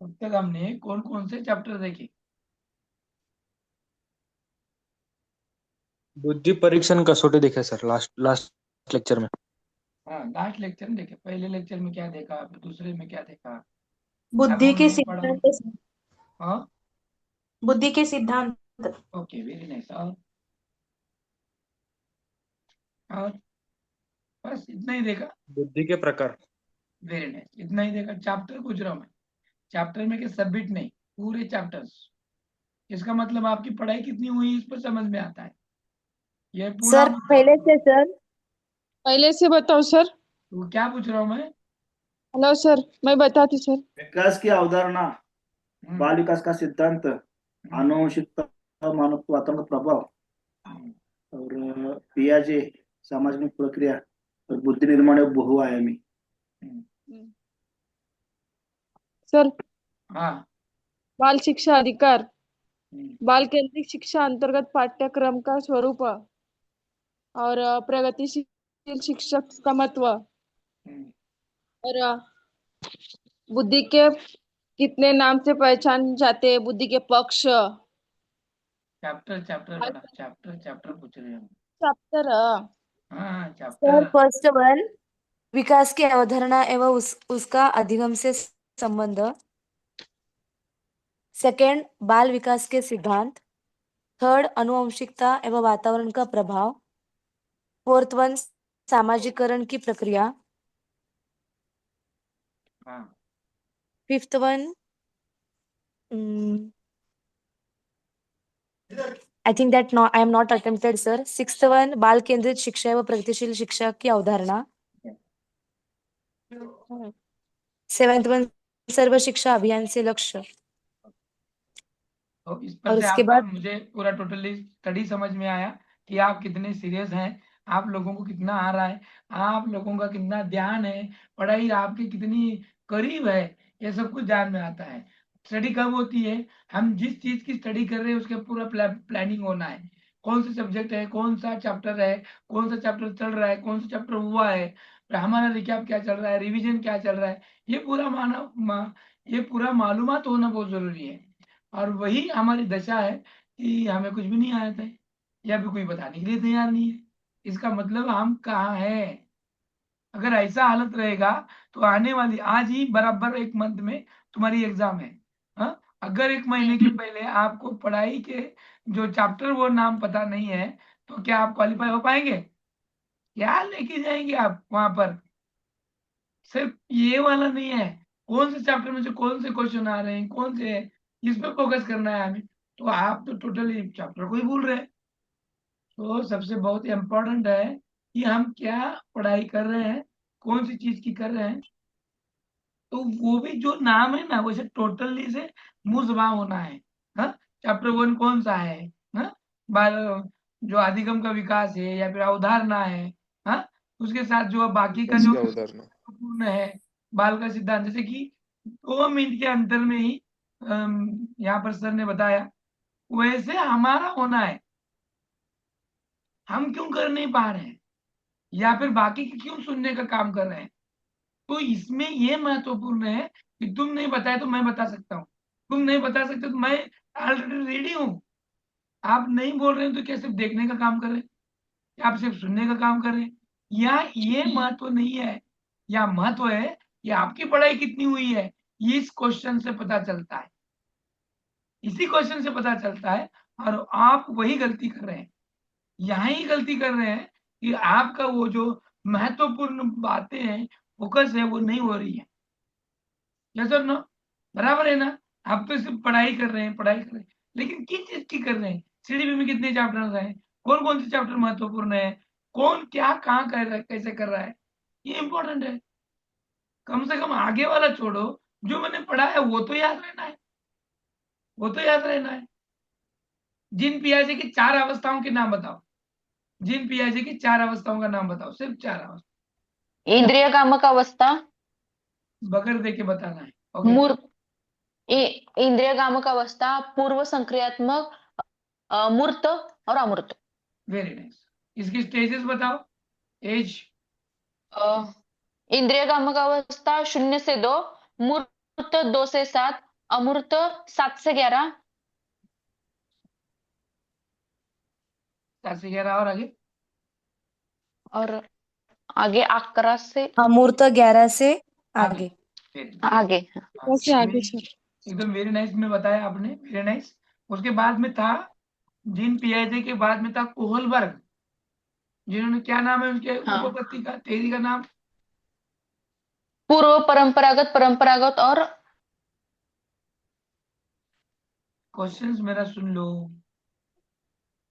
अब तक हमने कौन कौन से चैप्टर देखे? बुद्धि परीक्षण कसौटी देखे सर, लास्ट लास्ट लेक्चर में। हाँ, लास्ट लेक्चर में देखे। पहले लेक्चर में क्या देखा, फिर दूसरे में क्या देखा? अब बुद्धि के हमने पढ़ा। सिद्धांत। हाँ। बुद्धि के सिद्धांत। Okay, very nice. और बस इतना ही देखा? बुद्धि के प्रकार। वेरी नाइस, इतना ही देखा। चैप्टर पूछ रहा हूँ मैं, चैप्टर में के सबमिट नहीं, पूरे चैप्टर्स। इसका मतलब आपकी पढ़ाई कितनी हुई इस पर समझ में आता है। ये पूरा सर पहले से सर। पहले से बताओ सर। तो क्या पूछ रहा हूँ मैं? हेलो सर, मैं बताती सर। विकास की अवधारणा, बाल विकास का सिद्धांत, हम्म, आनुवंशिकता, मानव वातावरण का प्रभाव, हम्म, और पियाजे, सामाजिक प्रक्रिया, और बुद्धि निर्माण और बहुआयामी। हम्म। सर, हाँ। बाल शिक्षा अधिकार, हम्म, बाल केंद्रित शिक्षा अंतर्गत पाठ्यक्रम का स्वरूप और प्रगतिशील शिक्षक का महत्व हम्म। और बुद्धि के कितने नाम से पहचान जाते हैं, बुद्धि के पक्ष। चैप्टर चैप्टर बता, चैप्टर चैप्टर पूछ रहे हैं हम। चैप्टर। हाँ हाँ, सर चैप्टर। फर्स्ट वन, विकास की अवधारणा एवं उसका अधिगम से संबंध। सेकंड, बाल विकास के सिद्धांत। थर्ड, अनुवंशिकता एवं वातावरण का प्रभाव। फोर्थ वन, सामाजिकरण की प्रक्रिया। हाँ। Fifth one, I think that not I am not attempted sir. Sixth one, बाल केंद्रित शिक्षा एवं प्रगतिशील शिक्षा की अवधारणा। सेवेंथ वन, सर्व शिक्षा अभियान से लक्ष्य। तो इस पर और से उसके आपका बाद मुझे पूरा टोटली स्टडी समझ में आया कि आप कितने सीरियस हैं, आप लोगों को कितना आ रहा है, आप लोगों का कितना ध्यान है, पढ़ाई आपकी कितनी करीब है, ये सब कुछ ध्यान में आता है। स्टडी कब होती है? हम जिस चीज की स्टडी कर रहे हैं उसके पूरा प्लानिंग होना है। कौन सा सब्जेक्ट है, कौन सा चैप्टर है, कौन सा चैप्टर चल रहा है, कौन सा चैप्टर हुआ है, फिर हमारा रिकैप क्या चल रहा है, रिवीजन क्या चल रहा है, ये पूरा ये पूरा मालूमात होना बहुत जरूरी है। और वही हमारी दशा है कि हमें कुछ भी नहीं आता है या फिर कोई बताने के लिए तैयार नहीं है। इसका मतलब हम कहाँ हैं? अगर ऐसा हालत रहेगा तो आने वाली आज ही बराबर एक मंथ में तुम्हारी एग्जाम है। हाँ, अगर एक महीने के पहले आपको पढ़ाई के जो चैप्टर वो नाम पता नहीं है तो क्या आप क्वालिफाई हो पाएंगे? क्या लेके जाएंगे आप वहां पर? सिर्फ ये वाला नहीं है, कौन से चैप्टर में से कौन से क्वेश्चन आ रहे हैं, कौन से हैं, इस पे फोकस करना है हमें। तो आप तो टोटली चैप्टर को ही भूल रहे हैं। तो सबसे बहुत इम्पोर्टेंट है कि हम क्या पढ़ाई कर रहे हैं, कौन सी चीज की कर रहे हैं। तो वो भी जो नाम है ना वैसे टोटली से मुंह जुबान होना है। हाँ, चैप्टर वन कौन सा है? हाँ, बाल जो अधिगम का विकास है या फिर अवधारणा है। हाँ, उसके साथ जो बाकी का विकास जो की अवधारणा। पूर्ण है, बाल का सिद्धांत, जैसे कि 2 मिनट के अंतर में ही यहाँ पर सर ने बताया, वैसे हमारा होना है। हम क्यों कर नहीं पा रहे हैं या फिर बाकी के क्यों सुनने का काम कर रहे हैं? तो इसमें ये महत्वपूर्ण है कि तुम नहीं बताए तो मैं बता सकता हूँ, तुम नहीं बता सकते तो मैं ऑलरेडी रेडी हूँ। आप नहीं बोल रहे हैं तो क्या सिर्फ देखने का काम कर रहे हैं, या आप सिर्फ सुनने का काम कर रहे हैं? या ये महत्व नहीं है, या महत्व है कि आपकी पढ़ाई कितनी हुई है। ये इस क्वेश्चन से पता चलता है, इसी क्वेश्चन से पता चलता है। और आप वही गलती कर रहे हैं, यहाँ ही गलती कर रहे हैं कि आपका वो जो महत्वपूर्ण बातें हैं, फोकस है, वो नहीं हो रही है। यस और नो? बराबर है ना? आप तो सिर्फ पढ़ाई कर रहे हैं, पढ़ाई कर रहे हैं, लेकिन किस चीज की कर रहे हैं? सीडीपी में कितने चैप्टर्स हैं, कौन कौन से चैप्टर महत्वपूर्ण है, कौन क्या कहाँ कर रहा है, कैसे कर रहा है, ये इंपॉर्टेंट है। कम से कम आगे वाला छोड़ो, जो मैंने पढ़ा है वो तो याद रहना है, वो तो याद रहना है। जिन पियाजे की 4 अवस्थाओं के नाम बताओ, जिन पियाजे की 4 अवस्थाओं का नाम बताओ, सिर्फ 4 अवस्था। इंद्रिय कामक अवस्था, बगैर देखे बताना है। ओके। मूर्त इंद्रिय कामक अवस्था, पूर्व संक्रियात्मक, मूर्त और अमूर्त। Very nice. इसकी स्टेजेस बताओ, एज। इंद्रिय कामक अवस्था 0 से 2, मूर्त 2 से 7, अमूर्त 7 से 11, 7 से 11 और आगे और आगे 11 से अमूर्त 11 से आगे। फिर आगे। हाँ, से आगे सर। एकदम वेरी नाइस में बताया आपने, वेरी नाइस। उसके बाद में था जीन पियाजे के बाद में था कोहलबर्ग, जिन्होंने क्या नाम है उनके हाँ। उपपत्ति का, थ्योरी का नाम? पूर्व परंपरागत, परंपरागत और क्वेश्चंस मेरा सुन लो,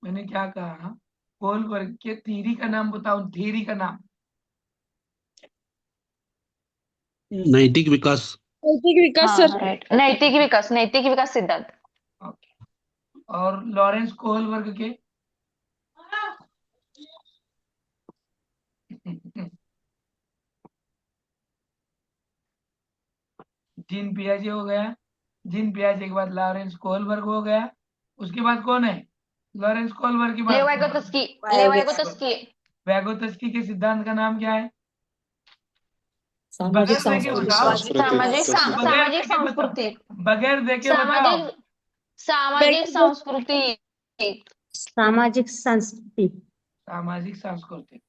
मैंने क्या कहा? कोहलबर्ग के थ्योरी का नाम बताओ, थ्योरी का नाम। नैतिक विकास। नैतिक विकास हाँ, सर। राइट, नैतिक विकास, नैतिक विकास सिद्धांत। ओके। और लॉरेंस कोहलबर्ग के जीन पियाजे हो गया, जीन पियाजे के बाद लॉरेंस कोहलबर्ग हो गया। उसके बाद कौन है? लॉरेंस कोहलबर्ग के बाद लेवाइगोत्स्की, लेवाइगोत्स्की। वैगोत्स्की के सिद्धांत का नाम क्या है? सामाजिक बगैर देखे बताओ, बगैर सामाजिक देखे बताओ, सांस्कृतिक, बगैर देखे बताओ। सामाजिक सांस्कृतिक। सामाजिक संस्कृति। सामाजिक सांस्कृतिक।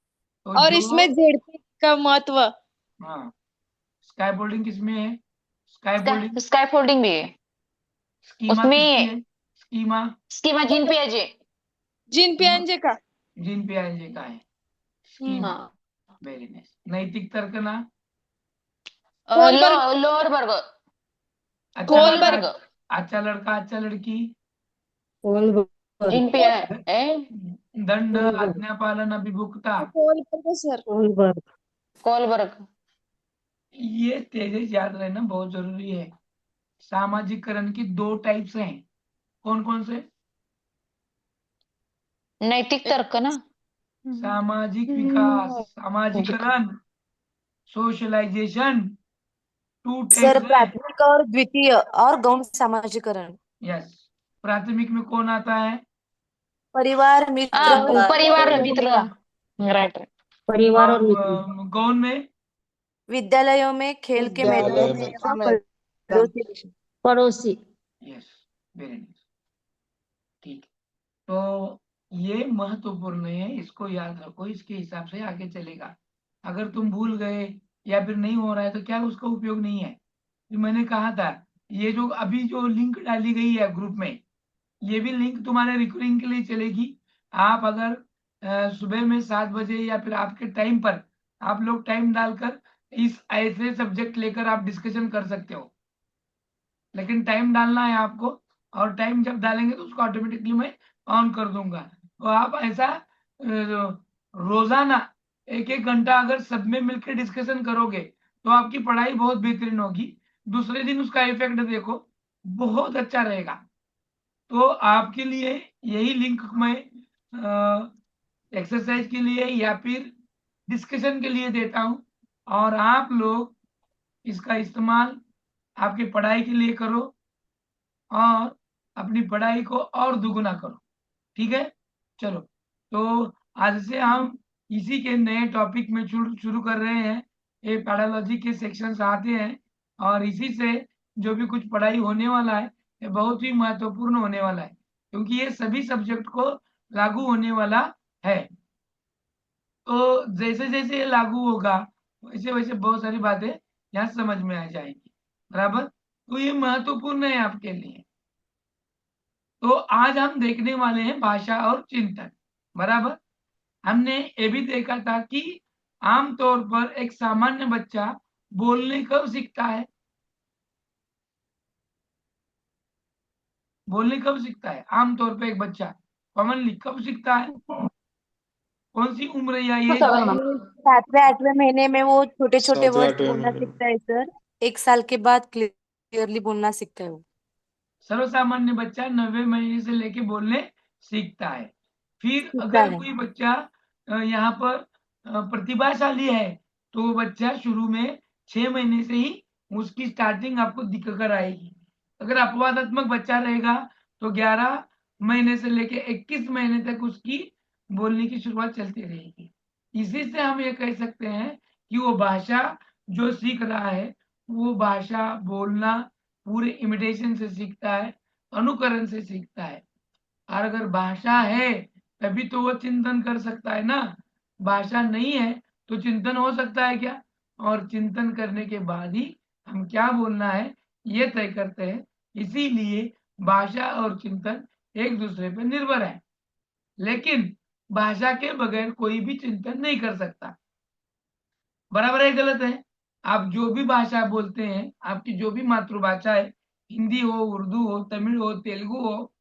तो और जो इसमें जेडपी का महत्व। हाँ, स्काई फोल्डिंग किसमें है? स्काई फोल्डिंग स्काई फोल्डिंग भी है स्कीमा किसकी उसमें। है? स्कीमा स्कीमा जीन पियाजे। जीन पियाजे का। जीन पियाजे का है स्कीमा। हाँ। Very nice. नैतिक तर्क ना? कोहलबर्ग। लोअर वर्ग, अच्छा कोहलबर्ग। लड़का, अच्छा लड़का, अच्छा लड़की, कोहलबर्ग। जीन पिया ए दंड, आज्ञा पालन, अभिमुखता, कोहलबर्ग सर। कोहलबर्ग। कोलबर्ग। ये तेज याद रहना बहुत जरूरी है। सामाजिकरण की 2 टाइप्स हैं, कौन कौन से? नैतिक तर्क ना। सामाजिक विकास, सामाजिकरण, सोशलाइजेशन, 2 सर टाइप्स है। प्राथमिक और द्वितीय और गौण सामाजिकरण। यस। प्राथमिक में कौन आता है? परिवार, मित्र और परिवार मित्र। कोमुनिता। Right, right. परिवार और और मित्र। गौण में विद्यालयों में, खेल के मैदानों में एवं पड़ोसी। पड़ोसी। Yes, very nice. ठीक, तो ये महत्वपूर्ण है, इसको याद रखो, इसके हिसाब से आगे चलेगा। अगर तुम भूल गए या फिर नहीं हो रहा है तो क्या उसका उपयोग नहीं है? तो मैंने कहा था ये जो अभी जो लिंक डाली गई है ग्रुप में, ये भी लिंक तुम्हारे रिकॉर्डिंग के लिए चलेगी। आप अगर सुबह में 7 बजे या फिर आपके टाइम पर आप लोग टाइम डालकर इस ऐसे सब्जेक्ट लेकर आप डिस्कशन कर सकते हो, लेकिन टाइम डालना है आपको, और टाइम जब डालेंगे तो उसको ऑटोमेटिकली मैं ऑन कर दूंगा। तो आप ऐसा रोजाना 1-1 घंटा अगर सब में मिलकर डिस्कशन करोगे तो आपकी पढ़ाई बहुत बेहतरीन होगी। दूसरे दिन उसका इफेक्ट देखो, बहुत अच्छा रहेगा। तो आपके लिए यही लिंक मैं एक्सरसाइज के लिए या फिर डिस्कशन के लिए देता हूँ, और आप लोग इसका इस्तेमाल आपकी पढ़ाई के लिए करो और अपनी पढ़ाई को और दुगुना करो। ठीक है, चलो। तो आज से हम इसी के नए टॉपिक में शुरू कर रहे हैं। ये पैडालॉजी के सेक्शंस आते हैं और इसी से जो भी कुछ पढ़ाई होने वाला है ये बहुत ही महत्वपूर्ण होने वाला है, क्योंकि ये सभी सब्जेक्ट को लागू होने वाला है। तो जैसे जैसे ये लागू होगा वैसे वैसे बहुत सारी बातें यहाँ समझ में आ जाएंगी, बराबर। तो ये महत्वपूर्ण है आपके लिए। तो आज हम देखने वाले हैं भाषा और चिंतन, बराबर। हमने ये भी देखा था कि आमतौर पर एक सामान्य बच्चा बोलने कब सीखता है? बोलने कब सीखता है आमतौर पर एक बच्चा? कॉमनली कब सीखता है? कौन सी उम्र या एज में? 7वें 8वें महीने में वो छोटे छोटे 7वें वर्ड 8वें बोलना महीने में। सीखता है सर। 1 साल के बाद क्लियरली बोलना सीखता है वो। सर्वसामान्य बच्चा 90 महीने से लेके बोलने सीखता है। फिर सीखता अगर है। कोई बच्चा यहाँ पर प्रतिभाशाली है तो वो बच्चा शुरू में 6 महीने से ही उसकी स्टार्टिंग आपको दिख कर आएगी। अगर अपवादात्मक बच्चा रहेगा तो 11 महीने से लेके 21 महीने तक उसकी बोलने की शुरुआत चलती रहेगी। इसी से हम ये कह सकते हैं कि वो भाषा जो सीख रहा है वो भाषा बोलना पूरे इमिटेशन से सीखता है, अनुकरण से सीखता है। और अगर भाषा है तभी तो वो चिंतन कर सकता है ना। भाषा नहीं है तो चिंतन हो सकता है क्या? और चिंतन करने के बाद ही हम क्या बोलना है ये तय करते हैं। इसीलिए भाषा और चिंतन एक दूसरे पर निर्भर है। लेकिन भाषा के बगैर कोई भी चिंतन नहीं कर सकता। बराबर है गलत है? आप जो भी भाषा बोलते हैं, आपकी जो भी मातृभाषा है, हिंदी हो, उर्दू हो, तमिल हो, तेलुगु हो,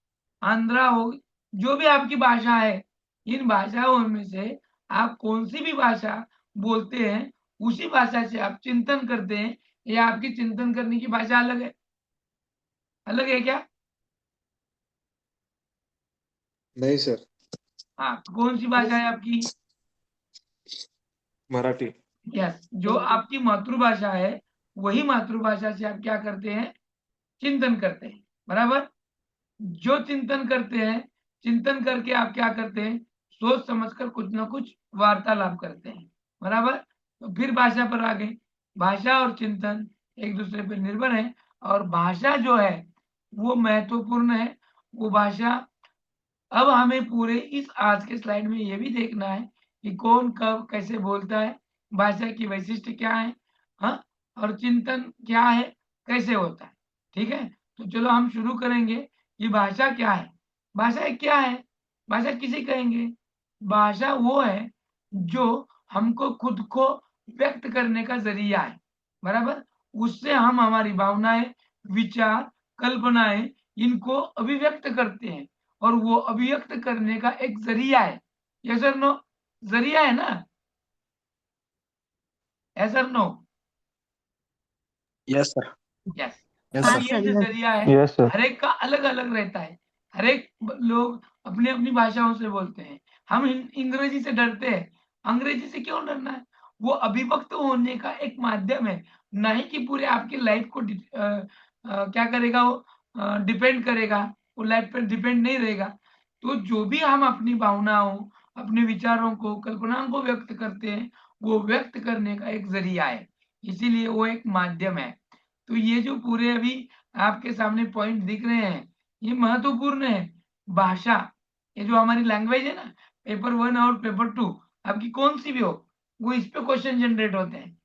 आंध्रा हो, जो भी आपकी भाषा है, इन भाषाओं में से आप कौन सी भी भाषा बोलते हैं, उसी भाषा से आप चिंतन करते हैं, या आपकी चिंतन करने की भाषा अलग है? अलग है क्या? नहीं सर, हाँ, तो कौन सी भाषा है आपकी? मराठी। यस, जो आपकी मातृभाषा है वही मातृभाषा से आप क्या करते हैं? चिंतन करते हैं। बराबर? जो चिंतन करते हैं, चिंतन करके आप क्या करते हैं? सोच समझकर कुछ ना कुछ वार्तालाप करते हैं। बराबर? तो फिर भाषा पर आ गए। भाषा और चिंतन एक दूसरे पर निर्भर है, और भाषा जो है वो महत्वपूर्ण है। वो भाषा, अब हमें पूरे इस आज के स्लाइड में ये भी देखना है कि कौन कब कैसे बोलता है, भाषा की वैशिष्ट्य क्या है, हाँ, और चिंतन क्या है, कैसे होता है। ठीक है, तो चलो हम शुरू करेंगे कि भाषा क्या है। भाषा क्या है? भाषा किसे कहेंगे? भाषा वो है जो हमको खुद को व्यक्त करने का जरिया है। बराबर? उससे हम हमारी भावनाएं, विचार, कल्पनाएं, इनको अभिव्यक्त करते हैं, और वो अभिव्यक्त करने का एक जरिया है। यस और नो? जरिया है ना? यस और no? Yes sir. Yes. Yes अब हाँ सर। ये सर, जो यस। जरिया है, यस सर। हर एक का अलग अलग रहता है। हर एक लोग अपनी अपनी भाषाओं से बोलते हैं। हम अंग्रेजी से डरते हैं। अंग्रेजी से क्यों डरना है? वो अभिव्यक्त होने का एक माध्यम है, नहीं कि पूरे आपकी लाइफ को क्या करेगा वो, डिपेंड करेगा। वो लाइफ पर डिपेंड नहीं रहेगा। तो जो भी हम अपनी भावनाओं, अपने विचारों को, कल्पनाओं को व्यक्त करते हैं, वो व्यक्त करने का एक जरिया है। इसीलिए वो एक माध्यम है। तो ये जो पूरे अभी आपके सामने पॉइंट दिख रहे हैं, ये महत्वपूर्ण है। भाषा, ये जो हमारी लैंग्वेज है ना, पेपर 1 और पेपर 2, आपकी कौन सी भी हो, वो इस पे क्वेश्चन जनरेट होते हैं।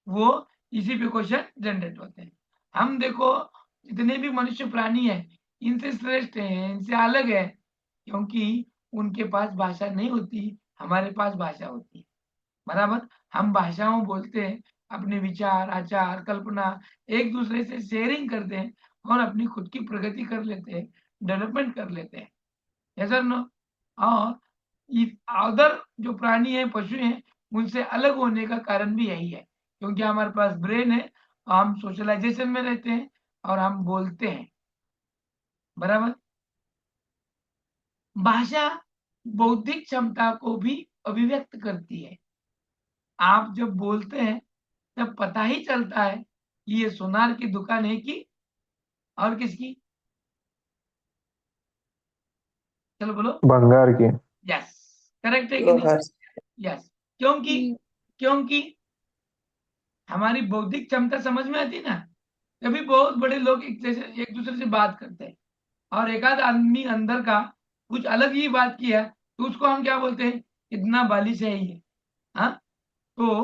वो इसी पे क्वेश्चन जनरेट होते हैं। हम देखो, जितने भी मनुष्य प्राणी है, इनसे श्रेष्ठ है, इनसे अलग है, क्योंकि उनके पास भाषा नहीं होती, हमारे पास भाषा होती है। बराबर? हम भाषाओं बोलते हैं, अपने विचार, आचार, कल्पना एक दूसरे से शेयरिंग करते हैं, और अपनी खुद की प्रगति कर लेते हैं, डेवलपमेंट कर लेते हैं। यस और नो? और अदर जो प्राणी है, पशु हैं, उनसे अलग होने का कारण भी यही है, क्योंकि हमारे पास ब्रेन है, हम सोशलाइजेशन में रहते हैं, और हम बोलते हैं। बराबर? भाषा बौद्धिक क्षमता को भी अभिव्यक्त करती है। आप जब बोलते हैं तब पता ही चलता है कि ये सोनार की दुकान है कि और किसकी? चलो बोलो। बंगार की। यस, करेक्ट है कि नहीं? यस। क्योंकि क्योंकि हमारी बौद्धिक क्षमता समझ में आती है ना, तभी बहुत बड़े लोग एक दूसरे से बात करते हैं। और एक आध आदमी अंदर का कुछ अलग ही बात किया, तो उसको हम क्या बोलते हैं? इतना बालिश है ये। हाँ, तो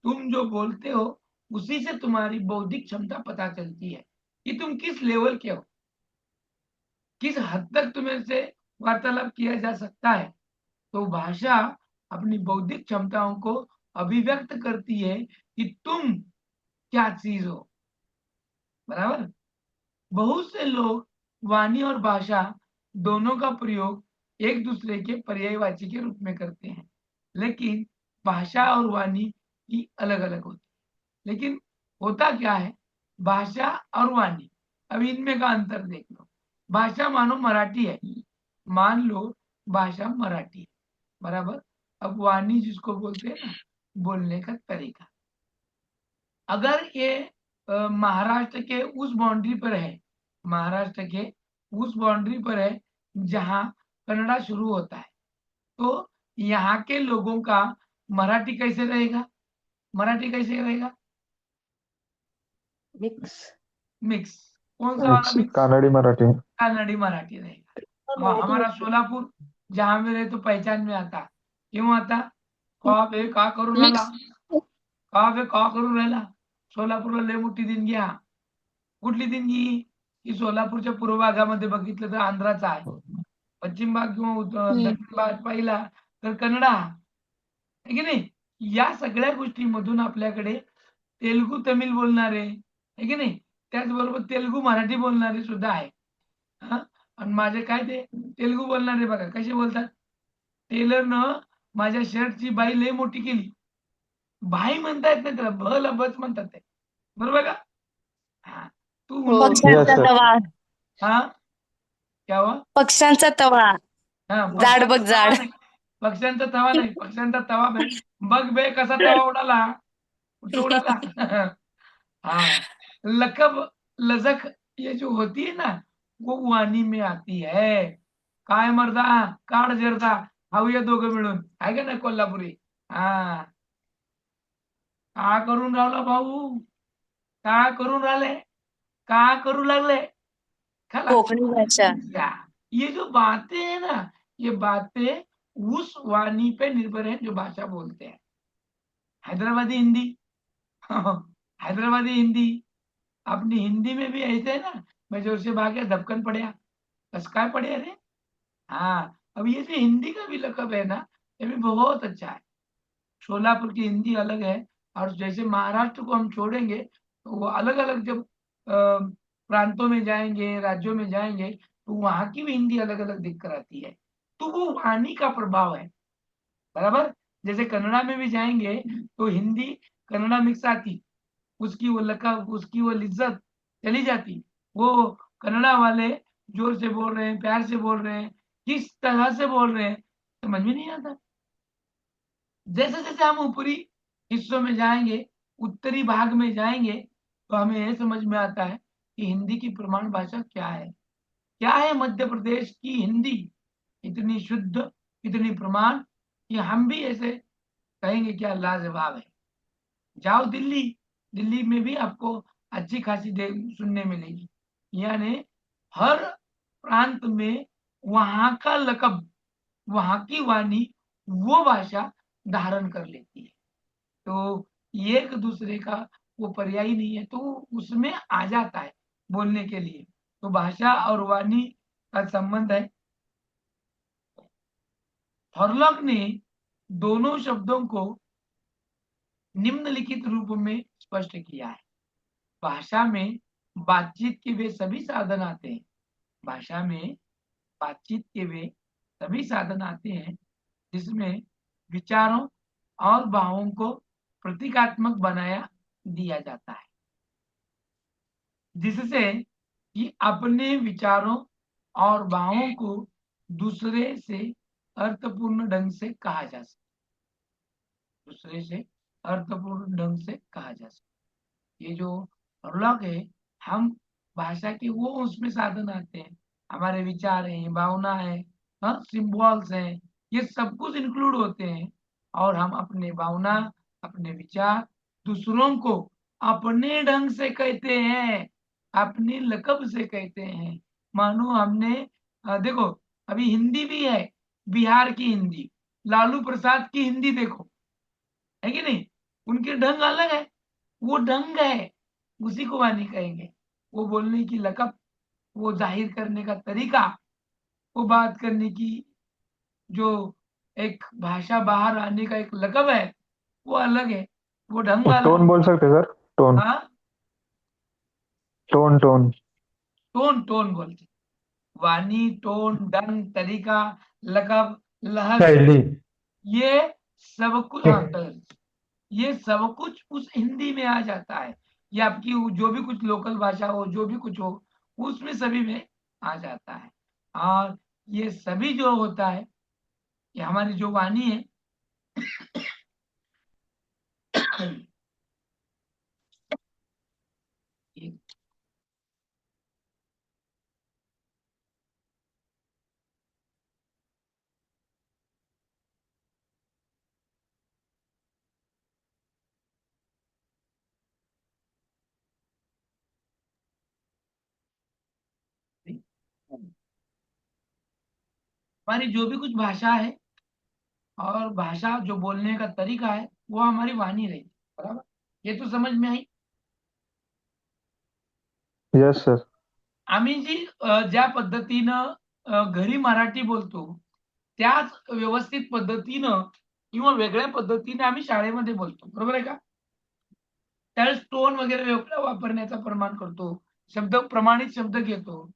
तुम जो बोलते हो उसी से तुम्हारी बौद्धिक क्षमता पता चलती है कि तुम किस लेवल के हो, किस हद तक तुम्हें से वार्तालाप किया जा सकता है। तो भाषा अपनी बौद्धिक क्षमताओं को अभिव्यक्त करती है कि तुम क्या चीज हो। बराबर? बहुत से लोग वाणी और भाषा दोनों का प्रयोग एक दूसरे के पर्यायवाची के रूप में करते हैं, लेकिन भाषा और वाणी ही अलग अलग होती है। लेकिन होता क्या है, भाषा और वाणी, अब इनमें का अंतर देख लो। भाषा मानो मराठी है, मान लो भाषा मराठी है। बराबर? अब वाणी जिसको बोलते हैं ना, बोलने का तरीका। अगर ये महाराष्ट्र के उस बाउंड्री पर है, महाराष्ट्र के उस बाउंड्री पर है जहां कन्नड़ा शुरू होता है, तो यहाँ के लोगों का मराठी कैसे रहेगा? मराठी कैसे रहेगा? मिक्स। मिक्स। कौन सा वाला मिक्स? कानड़ी मराठी. कानड़ी मराठी रहेगा। हाँ, हमारा सोलापुर जहाँ में रहे तो पहचान में आता। क्यों आता? का बे का करून राहिला, मिक्स का बे का करून राहिला. सोलापूरला लय मोठी देणगी हा. कुठली देणगी? की सोलापूरच्या पूर्व भागामध्ये बघितलं तर आंध्राचा आहे, पश्चिम भाग किंवा दक्षिण भाग पाहिला तर कन्नडा आहे की नाही. या सगळ्या गोष्टींमधून आपल्याकडे तेलुगू तमिळ बोलणारे आहे की नाही, त्याचबरोबर तेलुगू मराठी बोलणारे सुद्धा आहे. हा, आणि माझे काय ते तेलुगू बोलणारे बघा कसे बोलतात. टेलरनं माझ्या शर्टची बाई लय मोठी केली. बाई म्हणता येत नाही त्याला, भ ला बच म्हणतात ते. बरोबर का? हा, तू हो. म्हणतो पक्ष्यांचा sir. तवा, हा, क्या हुआ? पक्ष्यांचा तवा, हा, जाड बघ पक्ष्यांचा तवा जाड. नाही, पक्ष्यांचा तवा नाही, पक्ष्यांचा तवा बे. बघ बे कसा तवा उडाला, कुठं उडाला. हाँ, लकब लजक ये जो होती है ना, वो वाणी में आती है. काय मर्दा काढ जरदा खाऊया दोघं मिळून, आहे का नाही कोल्हापुरी. हा, का करून राहिला भाऊ, का करून राहिले, का करू लागले. खला कोकणी भाषा. या, ये जो बातें हैं ना, ये बातें उस वाणी पे निर्भर है जो भाषा बोलते हैं. हैदराबादी हिंदी, हैदराबादी हिंदी अपनी हिंदी में भी ऐसे है ना, मैं जोर से भाग गया धपकन पड़े, बस काय पड़े रे. हाँ, अब ये जो हिंदी का भी लकब है ना, ये भी बहुत अच्छा है. सोलापुर की हिंदी अलग है, और जैसे महाराष्ट्र को हम छोड़ेंगे तो वो अलग अलग जब प्रांतों में जाएंगे, राज्यों में जाएंगे, तो वहाँ की भी हिंदी अलग अलग दिखकर आती है. तो वो वाणी का प्रभाव है. बराबर. जैसे कन्नड़ा में भी जाएंगे तो हिंदी कन्नड़ा मिक्स आती, उसकी वो लकब, उसकी वो लिज्जत चली जाती. वो कन्नड़ा वाले जोर से बोल रहे हैं, प्यार से बोल रहे हैं, किस तरह से बोल रहे हैं समझ में नहीं आता. जैसे जैसे हम ऊपरी हिस्सों में जाएंगे, उत्तरी भाग में जाएंगे, तो हमें यह समझ में आता है कि हिंदी की प्रमाण भाषा क्या है. क्या है मध्य प्रदेश की हिंदी, इतनी शुद्ध, इतनी प्रमाण कि हम भी ऐसे कहेंगे क्या लाजवाब है. जाओ दिल्ली, दिल्ली में भी आपको अच्छी खासी सुनने मिलेगी. यानी हर प्रांत में वहां का लकब, वहां की वाणी, वो भाषा धारण कर लेती है. तो एक दूसरे का वो पर्यायी नहीं है, तो उसमें आ जाता है बोलने के लिए. तो भाषा और वाणी का संबंध है. हॉर्लॉक ने दोनों शब्दों को निम्नलिखित रूप में स्पष्ट किया है. भाषा में बातचीत के वे सभी साधन आते हैं. भाषा में बातचीत के वे सभी साधन आते हैं जिसमें विचारों और भावों को प्रतीकात्मक बनाया दिया जाता है, जिससे कि अपने विचारों और भावों को दूसरे से अर्थपूर्ण ढंग से कहा जा सके, दूसरे से अर्थपूर्ण ढंग से कहा जा सके. ये जो प्रॉब्लम है, हम भाषा के वो उसमें साधन आते हैं, हमारे विचार हैं, भावना है, हाँ, सिंबल्स हैं, ये सब कुछ इंक्लूड होते हैं. और हम अपने भावना, अपने विचार दूसरों को अपने ढंग से कहते हैं, अपनी लकब से कहते हैं. मानो हमने देखो, अभी हिंदी भी है, बिहार की हिंदी, लालू प्रसाद की हिंदी देखो, है कि नहीं. उनके ढंग अलग है, वो ढंग है, उसी को वाणी कहेंगे. वो बोलने की लकब, वो जाहिर करने का तरीका, वो बात करने की जो एक भाषा बाहर आने का एक लकब है, वो अलग है, वो ढंग वाला टोन है. बोल सकते सर. टोन. हाँ, टोन. टोन. टोन, टोन बोलते. वाणी, टोन, ढंग, तरीका, लकब, लहज, शैली. ये सब कुछ, हाँ, ये सब कुछ उस हिंदी में आ जाता है. ये आपकी जो भी कुछ लोकल भाषा हो, जो भी कुछ हो, उसमें सभी में आ जाता है. और ये सभी जो होता है, ये हमारी जो वाणी है, ये हमारी जो भी कुछ भाषा है और भाषा जो बोलने का तरीका है वो हमारी वाणी रही, बराबर। ये तो समझ में आई। Yes sir. आम्ही जी ज्या पद्धतीनं घरी मराठी बोलतो त्याच व्यवस्थित पद्धतीनं किंवा वेगळ्या पद्धतीने आम्ही शाळेमध्ये बोलतो, बरोबर आहे का? त्यावेळेस टोन वगैरे वेगळा वापरण्याचा प्रमाण करतो, शब्द प्रमाणित शब्द घेतो.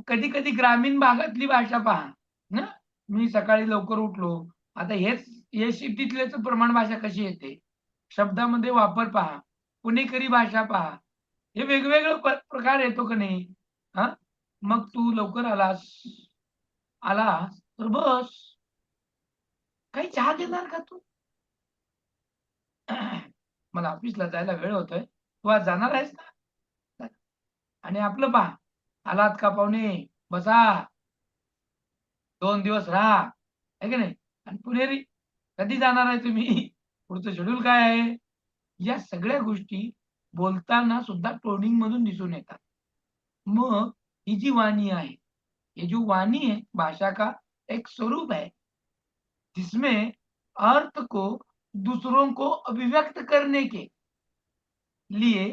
कधी कधी ग्रामीण भागातली भाषा पहा ना, मी सकाळी लवकर उठलो, आता हे सिटीतल्याच प्रमाण भाषा कशी येते, शब्दामध्ये वापर पहा, पुणेकरी भाषा पहा, हे वेगवेगळे प्रकार येतो का नाही? हा, मग तू लवकर आलास तर बस, काही चहा घेणार का तू? मला ऑफिसला जायला वेळ होतोय, तू आज जाणार आहेस ना? आणि आपलं पहा, आलात का पाहुणे, बसा, 2 दिवस राहा, आहे की नाही? आणि पुणेरी, कधी जाणार आहे तुम्ही? पुढचं शेड्यूल काय आहे? या सगळ्या गोष्टी बोलताना सुद्धा टोनिंग मधून दिसून येतात. मग ही जी वाणी आहे, ये जो वाणी है भाषा का एक स्वरूप है जिसमें अर्थ को दूसरों को अभिव्यक्त करने के लिए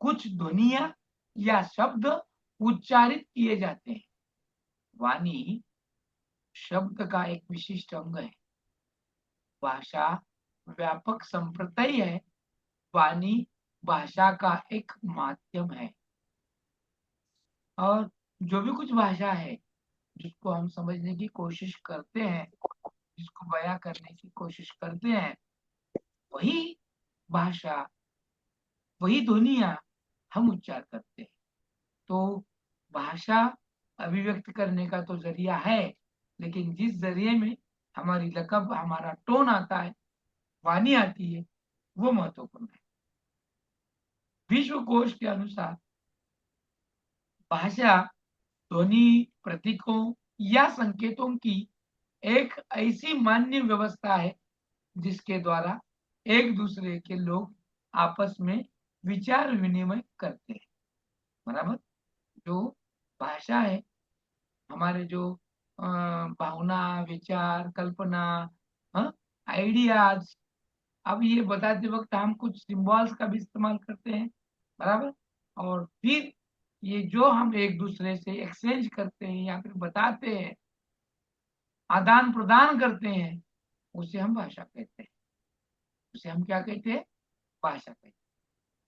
कुछ ध्वनियां या शब्द उच्चारित किए जाते हैं। वाणी शब्द का एक विशिष्ट अंग है। भाषा व्यापक संप्रदाय है, वाणी भाषा का एक माध्यम है। और जो भी कुछ भाषा है जिसको हम समझने की कोशिश करते हैं, जिसको बयां करने की कोशिश करते हैं, वही भाषा, वही ध्वनियां हम उच्चार करते हैं। तो भाषा अभिव्यक्त करने का तो जरिया है, लेकिन जिस जरिए में हमारी लकब, हमारा टोन आता है, वाणी आती है, वो महत्वपूर्ण है। विश्व कोश के अनुसार भाषा ध्वनि, प्रतीकों या संकेतों की एक ऐसी मान्य व्यवस्था है जिसके द्वारा एक दूसरे के लोग आपस में विचार विनिमय करते हैं, बराबर। जो भाषा है, हमारे जो भावना, विचार, कल्पना, आइडियाज, अब ये बताते वक्त हम कुछ सिंबल्स का भी इस्तेमाल करते हैं, बराबर। और फिर ये जो हम एक दूसरे से एक्सचेंज करते हैं या फिर बताते हैं, आदान प्रदान करते हैं, उसे हम भाषा कहते हैं। उसे हम क्या कहते हैं? भाषा कहते हैं।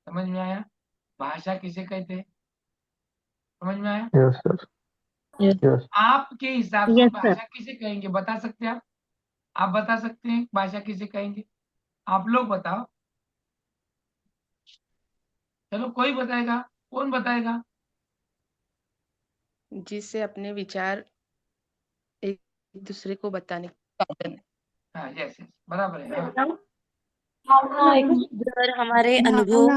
समझ में आया? भाषा किसे कहते हैं? समझ में आया? Yes sir. यस. आपके हिसाब से Yes, sir. भाषा किसे कहेंगे, बता सकते हैं आप बता सकते हैं भाषा किसे कहेंगे? आप लोग बताओ, चलो कोई बताएगा, कौन बताएगा? जिससे अपने विचार एक दूसरे को बताने का साधन है। हाँ, यस यस, बराबर है। हाँ, जर हमारे अनुभव,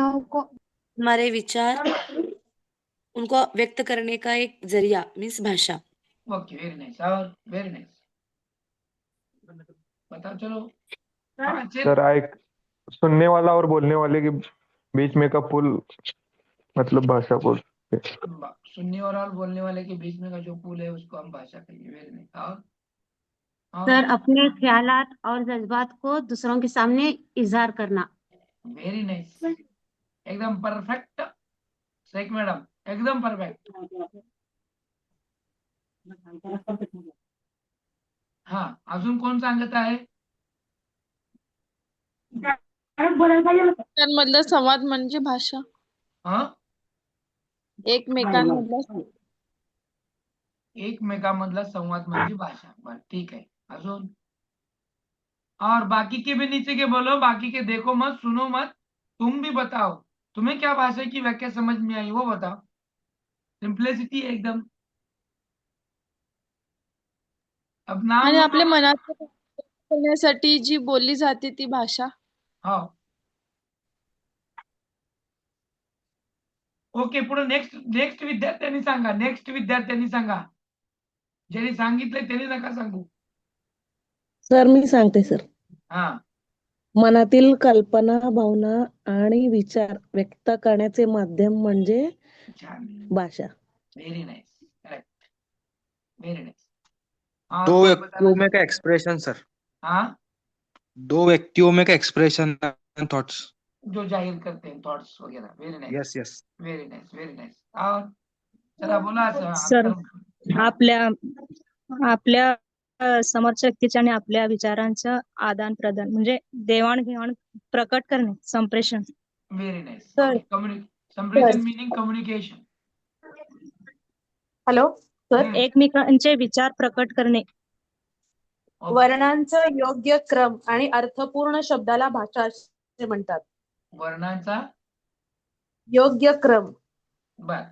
हमारे विचार, उनको व्यक्त करने का एक जरिया मीन्स भाषा। ओके, वेरी नाइस, और वेरी नाइस, बताओ चलो। हाँ, सर एक सुनने वाला और बोलने वाले के बीच में का पुल मतलब भाषा पुल. सुनने और बोलने वाले के बीच में का जो पुल है उसको हम भाषा कहेंगे। वेरी नाइस, और सर अपने ख्यालात और जज्बात को दूसरों के सामने इजहार करना। वेरी नाइस, एकदम परफेक्ट, शेख मैडम, एकदम परफेक्ट। हाँ, अजून कोण सांगत आहे? मधला संवाद म्हणजे भाषा, हाँ, एकमेकांमधला एकमेकांमधला संवाद म्हणजे भाषा। बरं, ठीक है, अजून? और बाकी के भी नीचे के बोलो, बाकी के देखो मत, सुनो मत, तुम भी बताओ तुम्हें क्या भाषा की व्याख्या समझ में आई, वो बताओ। सिंप्लिसिटी एकदम। अब नाम आणि लो आपल्या बाबा। मनात करण्यासाठी जी बोलली जाते ती भाषा। हाँ, ओके, पुढे नेक्स्ट विद्यार्थ्यांनी सांगा, नेक्स्ट विद्यार्थ्यांनी सांगा, ज्यांनी सांगितलंय त्यांनी नका सांगू। सर मी सांगते सर. हा, मनातील कल्पना, भावना आणि विचार व्यक्त करण्याचे माध्यम म्हणजे छान, भाषा. Very nice, correct, very nice. और दो कोई व्यक्तियों बताना में का एक्सप्रेशन सर, हाँ, दो व्यक्तियों में का एक्सप्रेशन एंड थॉट्स। जो जाहिर करते हैं थॉट्स वगैरह। Very nice, yes yes. Very nice, very nice. और चला बोला सर उत्तर। आपल्या आपल्या समोरच्या व्यक्तीच्या आणि आपल्या विचारांचं आदान प्रदान म्हणजे देवाणघेवाण प्रकट करणे, संप्रेषण. Very nice. सर ओके, संप्रेषण मीनिंग कम्युनिकेशन। हॅलो सर, एकमेकांचे विचार प्रकट करणे. वर्णांचा योग्य क्रम आणि अर्थपूर्ण शब्दाला भाषा असे म्हणतात. वर्णांचा योग्य क्रम बर,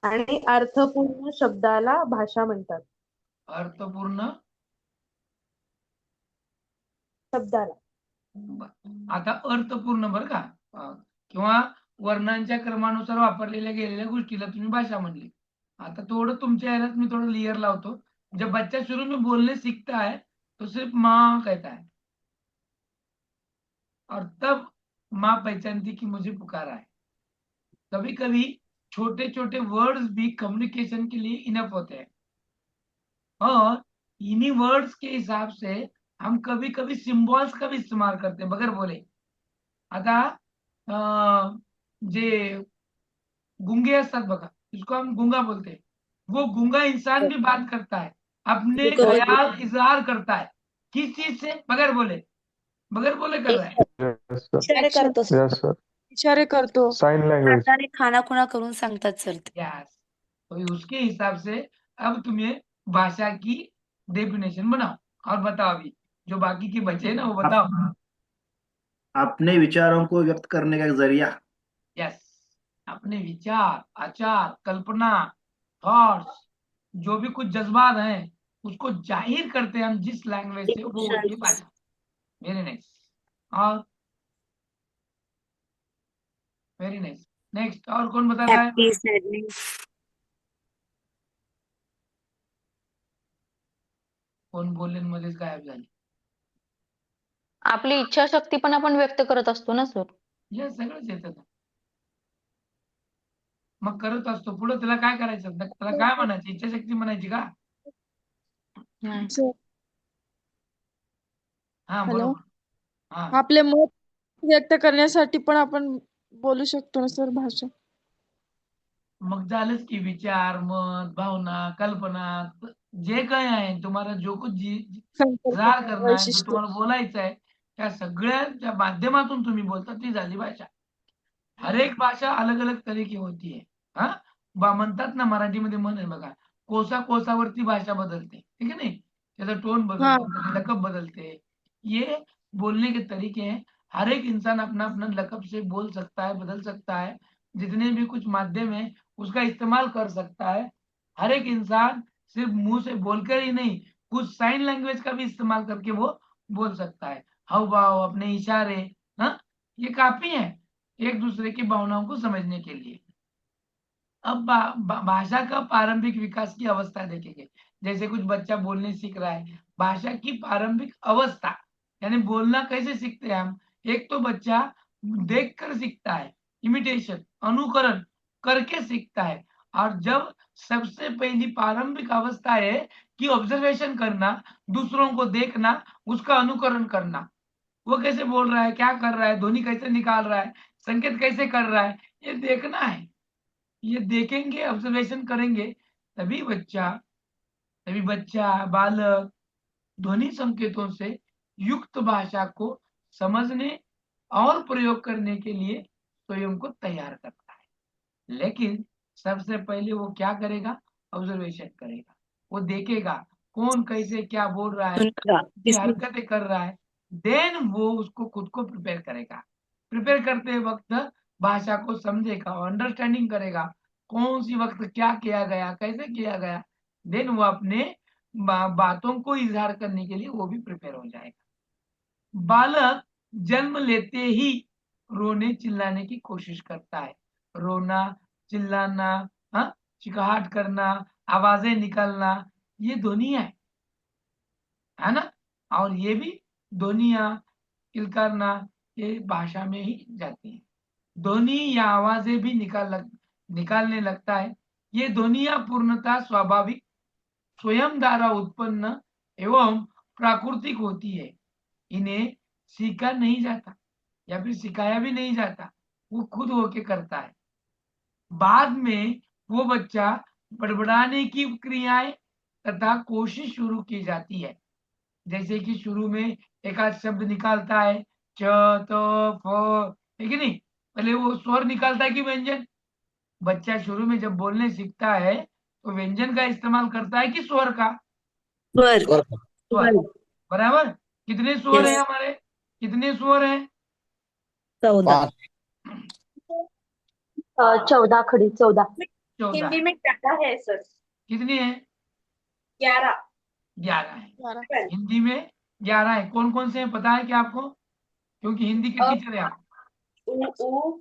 आणि अर्थपूर्ण शब्दाला भाषा म्हणतात. अर्थपूर्ण शब्दाला आता अर्थपूर्ण बरं का, किंवा वर्णांच्या क्रमानुसार वापरलेल्या गेलेल्या गोष्टीला तुम्ही भाषा म्हणली। आता थोड़ा तुमच्या ह्याला मी थोड़ा लेयर लावतो। जब बच्चा शुरू में बोलने सीखता है तो सिर्फ माँ कहता है, और तब माँ पहचानती कि मुझे पुकारा है। कभी कभी छोटे छोटे वर्ड्स भी कम्युनिकेशन के लिए इनफ होते हैं, और इन्हीं वर्ड्स के हिसाब से हम कभी कभी सिंबल्स का भी इस्तेमाल करते हैं बगैर बोले। आता जे गुंगे असतात बघा, जिसको हम गूंगा बोलते हैं, वो गूंगा इंसान भी बात करता है, अपने ख्याल इजहार करता है। किस चीज से? बगैर बोले, बगैर बोले कर रहा है। यस सर, इशारे करतो सर. यस सर, इशारे करतो. Sign language. हाताने खानाखुणा करून सांगतात सर ते. यस, तो उसके हिसाब से अब तुम्हें भाषा की डेफिनेशन बनाओ और बताओ। अभी जो बाकी के बचे ना वो बताओ। अपने विचारों को व्यक्त करने का एक जरिया। यस, अपने विचार, आचार, कल्पना, थॉट्स, जो भी कुछ जज्बात हैं उसको जाहिर करते हैं हम जिस लैंग्वेज से, वो होती है भाषा। वेरी नाइस, और वेरी नाइस। नेक्स्ट, और कौन बताता है? Happy, sadness. कोण बोलले आणि मध्येच गायब झाले? आपली इच्छाशक्ती पण आपण व्यक्त करत असतो ना सर. हे सगळंच येतं ना. मग करत असतो, पुढे त्याला काय करायचं? त्याला काय म्हणायचं? इच्छाशक्ती म्हणायची का? हा हॅलो, बरोबर, हा आपले मत व्यक्त करण्यासाठी पण आपण बोलू शकतो ना सर भाषा. मग झालंच की विचार, मत, भावना, कल्पना, जे काही आहे तुम्हाला, जो कुछ इजहार करना है, जो वैशिष्ट्य. तुम्हाला बोलायचं आहे, त्या सगळ्यांच्या माध्यमातून तुम्ही बोलता, ती झाली भाषा। हर एक भाषा अलग अलग तरह की होती है। हाँ, म्हणतात ना, मराठीमध्ये म्हण आहे बघा, कोसा कोसावरती भाषा बदलते, ठीक है नहीं, त्याचा टोन हाँ, बदलते, लकब बदलते। ये बोलने के तरीके हैं। हर एक इंसान अपना अपना लकब से बोल सकता है, बदल सकता है। जितने भी कुछ माध्यम है उसका इस्तेमाल कर सकता है। हर एक इंसान सिर्फ मुंह से बोलकर ही नहीं, कुछ साइन लैंग्वेज का भी इस्तेमाल करके वो बोल सकता है। हाव भाव, अपने इशारे, हाँ, ये काफी है एक दूसरे की भावनाओं को समझने के लिए। अब भाषा का प्रारंभिक विकास की अवस्था देखेंगे। जैसे कुछ बच्चा बोलने सीख रहा है, भाषा की प्रारंभिक अवस्था यानी बोलना कैसे सीखते हैं हम? एक तो बच्चा देखकर सीखता है, इमिटेशन, अनुकरण करके सीखता है। और जब सबसे पहली प्रारंभिक अवस्था है कि ऑब्जर्वेशन करना, दूसरों को देखना, उसका अनुकरण करना। वो कैसे बोल रहा है, क्या कर रहा है, ध्वनि कैसे निकाल रहा है, संकेत कैसे कर रहा है, ये देखना है। ये देखेंगे, ऑब्जर्वेशन करेंगे, तभी बच्चा, बालक ध्वनि संकेतों से युक्त भाषा को समझने और प्रयोग करने के लिए स्वयं को तैयार करता है। लेकिन सबसे पहले वो क्या करेगा? ऑब्जर्वेशन करेगा। वो देखेगा कौन कैसे क्या बोल रहा है, क्या हरकतें कर रहा है, देन वो उसको खुद को प्रिपेयर करेगा। प्रिपेयर करते वक्त भाषा को समझेगा, अंडरस्टैंडिंग करेगा, कौन सी वक्त क्या किया गया, कैसे किया गया, देन वो अपने बातों को इजहार करने के लिए वो भी प्रिपेयर हो जाएगा। बालक जन्म लेते ही रोने चिल्लाने की कोशिश करता है। रोना, चिल्लाना, हाँ, चिकाहट करना, आवाजें निकालना, ये ध्वनि है ना? और ये भी ध्वनियां, किलकारना, ये भाषा में ही जाती है। ध्वनि या आवाजें भी निकालने लगता है। ये ध्वनियां पूर्णतः स्वाभाविक स्वयं द्वारा उत्पन्न एवं प्राकृतिक होती है। इन्हें सीखा नहीं जाता या फिर सिखाया भी नहीं जाता, वो खुद होके करता है। बाद में वो बच्चा बड़बड़ाने की क्रियाएं तथा कोशिश शुरू की जाती है। जैसे कि शुरू में एक आध शब्द निकालता है, च, त, फ, है कि नहीं? पहले वो स्वर निकालता है कि व्यंजन? बच्चा शुरू में जब बोलने सीखता है तो व्यंजन का इस्तेमाल करता है कि स्वर का? स्वर स्वर। बराबर। कितने स्वर हैं यस हमारे? कितने स्वर हैं? 14। 14 खड़ी 14। 14। हिंदी में क्या है सर? कितनी है? 11। 11 है। हिंदी में 11 है। कौन कौन से हैं पता है क्या आपको? क्योंकि हिंदी के टीचर है आप। उ ऊ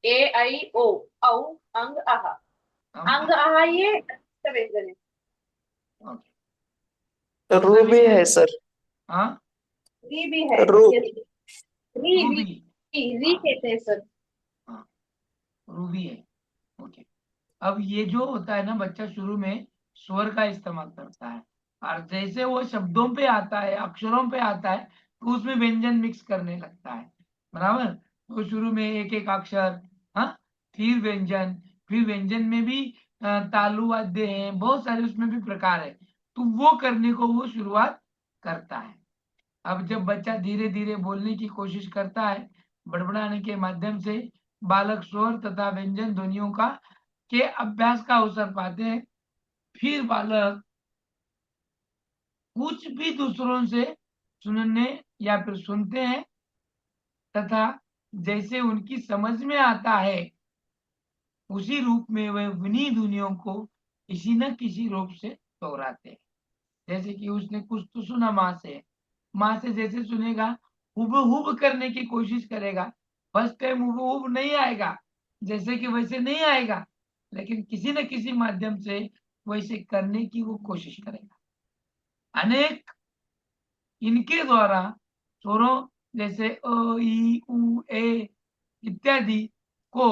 ए ऐ ओ औ अंग आह। अंग आह ये व्यंजन है। ओके। रू भी है सर। हाँ, री भी है। रू। री री रूबी। री कहते हैं सर। हाँ, रूबी है। ओके। अब ये जो होता है ना, बच्चा शुरू में स्वर का इस्तेमाल करता है और जैसे वो शब्दों पे आता है, अक्षरों पे आता है, तो उसमें व्यंजन मिक्स करने लगता है। बराबर। तो शुरू में एक एक अक्षर, हाँ, फिर व्यंजन, फिर व्यंजन में भी तालु वाद्य हैं, बहुत सारे उसमें भी प्रकार है। तो वो करने को वो शुरुआत करता है। अब जब बच्चा धीरे धीरे बोलने की कोशिश करता है, बड़बड़ाने के माध्यम से बालक स्वर तथा व्यंजन ध्वनियों का के अभ्यास का अवसर पाते हैं। फिर बालक कुछ भी दूसरों से सुनने या फिर सुनते हैं तथा जैसे उनकी समझ में आता है उसी रूप में वे उन्हीं ध्वनियों को किसी न किसी रूप से दोहराते हैं। जैसे कि उसने कुछ तो सुना माँ से, माँ से जैसे सुनेगा हुबहू करने की कोशिश करेगा। फर्स्ट टाइम हुबहू नहीं आएगा, जैसे कि वैसे नहीं आएगा, लेकिन किसी न किसी माध्यम से वैसे करने की वो कोशिश करेगा। अनेक इनके द्वारा स्वरों जैसे अ, ई, उ, ए इत्यादि को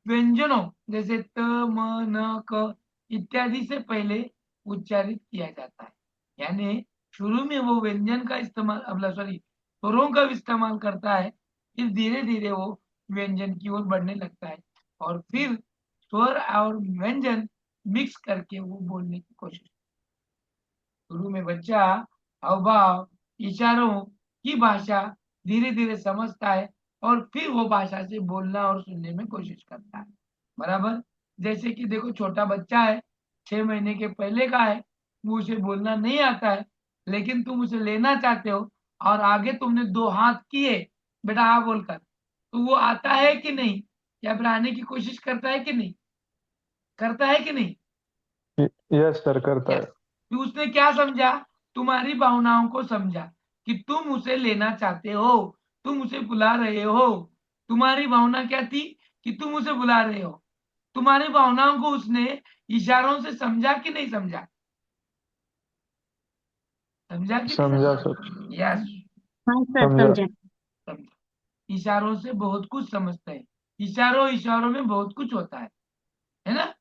व्यंजनों जैसे त, म, न, क इत्यादि से पहले उच्चारित किया जाता है। यानी शुरू में वो व्यंजन का इस्तेमाल, अब सॉरी, स्वरों का इस्तेमाल करता है, फिर धीरे धीरे वो व्यंजन की ओर बढ़ने लगता है और फिर स्वर और व्यंजन मिक्स करके वो बोलने की कोशिश। शुरू में बच्चा हाव-भाव, इशारों की भाषा धीरे धीरे समझता है और फिर वो भाषा से बोलना और सुनने में कोशिश करता है। बराबर। जैसे कि देखो, छोटा बच्चा है, 6 महीने के पहले का है, वो उसे बोलना नहीं आता है, लेकिन तुम उसे लेना चाहते हो और आगे तुमने 2 हाथ किए बेटा आ बोलकर, तो वो आता है कि नहीं? या फिर आने की कोशिश करता है कि नहीं? करता है कि नहीं? यस सर, करता है। यस। कि उसने क्या समझा? तुम्हारी भावनाओं को समझा कि तुम उसे लेना चाहते हो, तुम उसे बुला रहे हो। तुम्हारी भावना क्या थी? कि तुम उसे बुला रहे हो। तुम्हारी भावनाओं को उसने इशारों से समझा कि नहीं समझा? समझा कि नहीं समझा समझा? सर। यस, हाँ सर समझा। समझा। समझा। इशारों से बहुत कुछ समझते हैं। इशारों इशारों में बहुत कुछ होता है ना?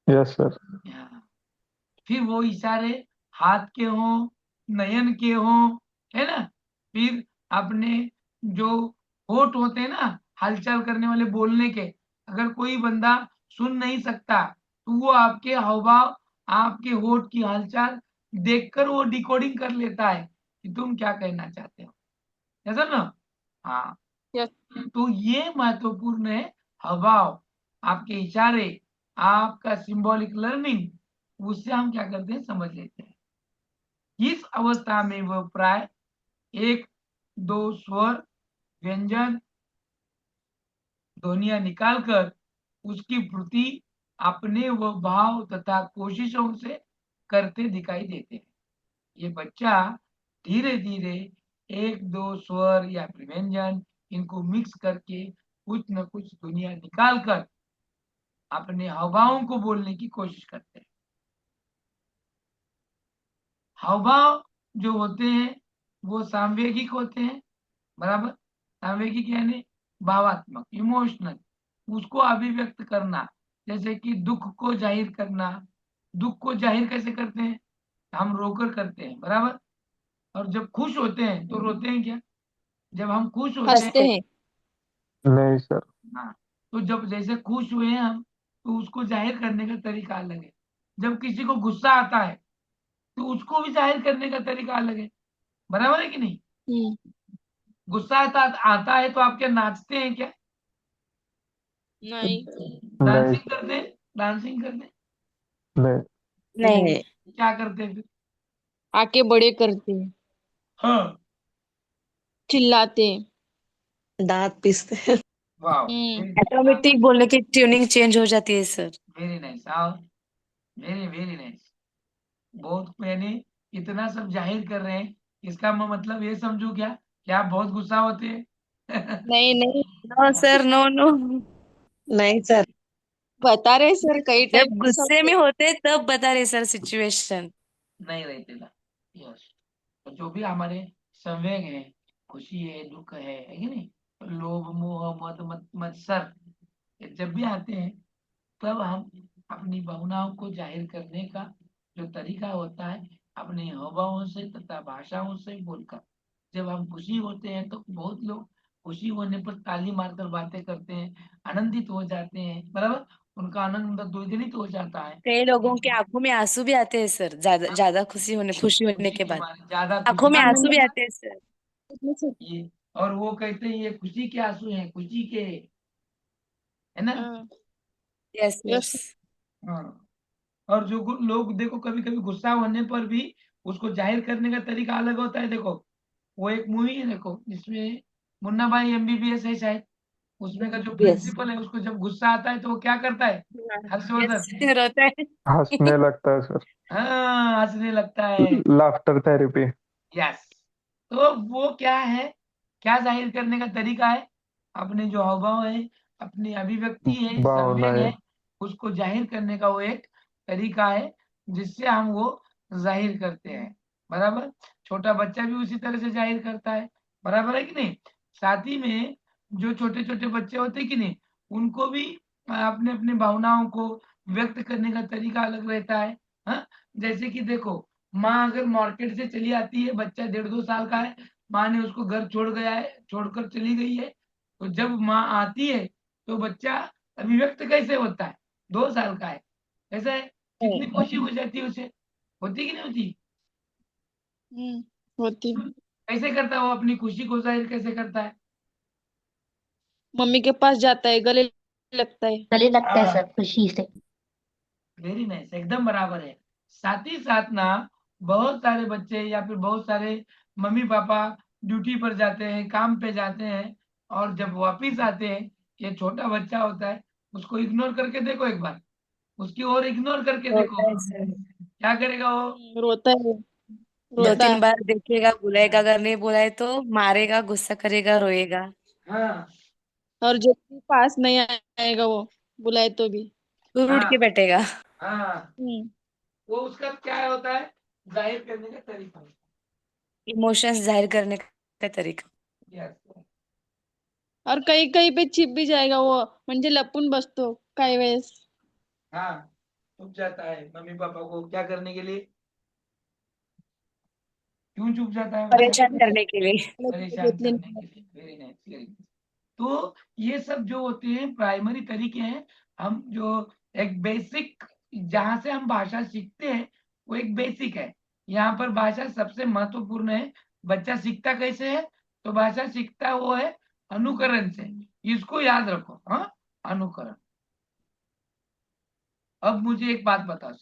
Yes sir. हाँ। फिर वो इशारे हाथ के हों, नयन के हों, है ना? फिर अपने जो होठ होते हैं ना, हलचल करने वाले बोलने के, अगर कोई बंदा सुन नहीं सकता तो वो आपके हाव भाव, आपके होठ की हलचल देखकर वो डिकोडिंग कर लेता है कि तुम क्या कहना चाहते हो। ऐसा ना? हाँ। यस। तो ये महत्वपूर्ण है। हाव भाव, आपके इशारे, आपका सिंबॉलिक लर्निंग, उससे हम क्या करते हैं, समझ लेते हैं। इस अवस्था में वह प्राय 1-2 स्वर, व्यंजन, ध्वनियां निकालकर उसकी पूर्ति अपने व भाव तथा कोशिशों से करते दिखाई देते हैं। ये बच्चा धीरे धीरे 1-2 स्वर या फिर व्यंजन, इनको मिक्स करके कुछ न कुछ ध्वनियां निकालकर अपने हावभावों को बोलने की कोशिश करते हैं। हावभाव जो होते हैं वो सामवेगिक होते हैं। बराबर। सामवेगिक यानी भावात्मक, इमोशनल, उसको अभिव्यक्त करना। जैसे कि दुख को जाहिर करना, दुख को जाहिर कैसे करते हैं? हम रोकर करते हैं, बराबर। और जब खुश होते हैं तो रोते हैं क्या? जब हम खुश होते हंसते हैं, हैं। नहीं सर। हाँ, तो जब जैसे खुश हुए हैं हम, तो उसको जाहिर करने का तरीका अलग है। जब किसी को गुस्सा आता है तो उसको भी जाहिर करने का तरीका अलग है, बराबर है कि नहीं? हम्म, गुस्सा आता है तो आप क्या नाचते हैं क्या? नहीं नहीं डांसिंग करते हैं? डांसिंग करते हैं? नहीं नहीं। क्या करते हैं फिर? आके बड़े करते हैं, हाँ। चिल्लाते हैं। दांत पीसते वाह, हम्म, ऑटोमेटिक बोलने की ट्यूनिंग चेंज हो जाती है सर। Very nice. आओ, वेरी वेरी नाइस। बहुत मैंने इतना सब जाहिर कर रहे हैं, इसका मतलब ये समझू क्या कि आप बहुत गुस्सा होते हैं? नहीं नहीं, नो सर, नो नो। नहीं सर। बता रहे सर कई जब टाइप गुस्सा गुस्से होते में हैं। होते तब बता रहे सर सिचुएशन। नहीं रहते ना। यस। तो जो भी हमारे संवेग है, खुशी है, दुख है कि नहीं, लोभ मोह मद मत मत्सर, ये जब भी आते हैं तब हम अपनी भावनाओं को जाहिर करने का जो तरीका होता है, अपने हावभावों से तथा भाषाओं से बोलकर। जब हम खुशी होते हैं तो बहुत लोग खुशी होने पर ताली मारकर बातें करते हैं, आनंदित हो जाते हैं, बराबर। उनका आनंद मतलब द्विगुणित हो जाता है। कई लोगों की आंखों में आंसू भी आते हैं सर, ज्यादा ज्यादा खुशी होने खुशी के के बाद मारे ज्यादा आंखों खुशी में के आंसू आनंद भी मारे आते हैं सर। से। ये, और वो कहते हैं ये खुशी के आंसू हैं, खुशी के, है ना? हाँ, यस यस। यस। हाँ। और जो लोग देखो कभी कभी गुस्सा होने पर भी उसको जाहिर करने का तरीका अलग होता है। देखो, वो एक मूवी है देखो, जिसमें मुन्ना भाई एमबीबीएस है शायद, उसमें का जो यस। प्रिंसिपल है उसको जब गुस्सा आता है तो वो क्या करता है? यस हर्षवर्धन, रोता है। हंसने लगता है सर। हाँ, हंसने लगता है। Laughter therapy. यस। तो वो क्या है, क्या जाहिर करने का तरीका है? अपने जो हावभाव है, अपनी अभिव्यक्ति है, संवेग भावनाएं। है, उसको जाहिर करने का वो एक तरीका है, जिससे हम वो जाहिर करते हैं, बराबर। छोटा बच्चा भी उसी तरह से जाहिर करता है, बराबर है कि नहीं? साथ ही में जो छोटे छोटे बच्चे होते हैं कि नहीं, उनको भी अपने अपने भावनाओं को व्यक्त करने का तरीका अलग रहता है। हाँ, जैसे कि देखो, माँ अगर मार्केट से चली आती है, बच्चा 1.5-2 साल का है, माँ ने उसको घर छोड़ गया है, छोड़कर चली गई है, तो जब माँ आती है तो बच्चा अभिव्यक्त कैसे होता है? 2 साल का है, कैसा है? कितनी खुशी हो जाती है उसे, होती कि नहीं होती? हम्म, होती। कैसे करता है वो अपनी खुशी को जाहिर कैसे करता है? मम्मी के पास जाता है, गले लगता है। गले लगता है हाँ, सर खुशी से। वेरी नाइस, एकदम बराबर है। साथ ही साथ ना, बहुत सारे बच्चे या फिर बहुत सारे मम्मी पापा ड्यूटी पर जाते हैं, काम पे जाते हैं, और जब वापिस आते हैं, ये छोटा बच्चा होता है, उसको इग्नोर करके देखो एक बार, उसकी ओर इग्नोर करके देखो, रोता है सर। क्या करेगा वो? रोता है, दो रोता तीन है। बार देखेगा, बुलाएगा, अगर नहीं बुलाए तो मारेगा, गुस्सा करेगा, रोएगा। हाँ। और जो भी पास नहीं आएगा वो, बुलाए तो भी। दूर उठ हाँ। के बैठेगा। हाँ, हम्म, वो उसका क्या होता है, जाहिर करने का तरीका। इमोशंस जाहिर करने का तरीका। यस। और कहीं कहीं पे छिप भी जाएगा वो, म्हणजे लपून बसतो काही वेळेस। हाँ, चुप जाता है मम्मी पापा को क्या करने के लिए? क्यों चुप जाता है बच्चा? परेशान करने के लिए। परेशान करने के लिए। Very nice, very nice. तो ये सब जो होते हैं प्राइमरी तरीके हैं, हम जो एक बेसिक, जहां से हम भाषा सीखते हैं, वो एक बेसिक है। यहाँ पर भाषा सबसे महत्वपूर्ण है। बच्चा सीखता कैसे है? तो भाषा सीखता वो है अनुकरण से, इसको याद रखो। हाँ, अनुकरण। अब मुझे एक बात बताओ,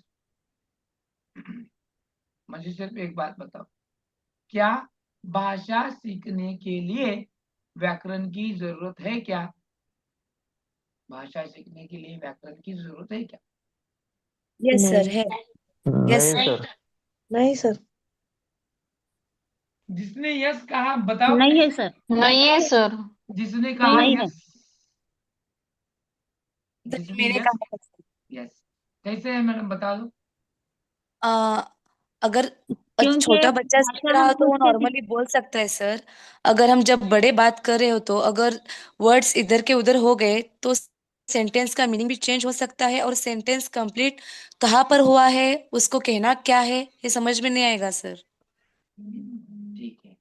मुझे सिर्फ एक बात बताओ, क्या भाषा सीखने के लिए व्याकरण की जरूरत है क्या? भाषा सीखने के लिए व्याकरण की जरूरत है क्या? यस सर नहीं। है। यस नहीं सर। सर। नहीं सर। जिसने यस कहा बताओ। नहीं है सर। नहीं है सर। जिसने कहा नहीं है। यस, सर जिसने मैंने यस, कहा था सर। यस, कैसे है मैडम बता दो। अ, अगर क्योंकि छोटा बच्चा सीख भाषा रहा हम हो तो खुद वो से नॉर्मली बोल सकता है सर। अगर हम जब बड़े बात कर रहे हो तो अगर वर्ड्स इधर के उधर हो गए तो सेंटेंस का मीनिंग भी चेंज हो सकता है और सेंटेंस कंप्लीट कहाँ पर हुआ है, उसको कहना क्या है, ये समझ में नहीं आएगा सर। ठीक है।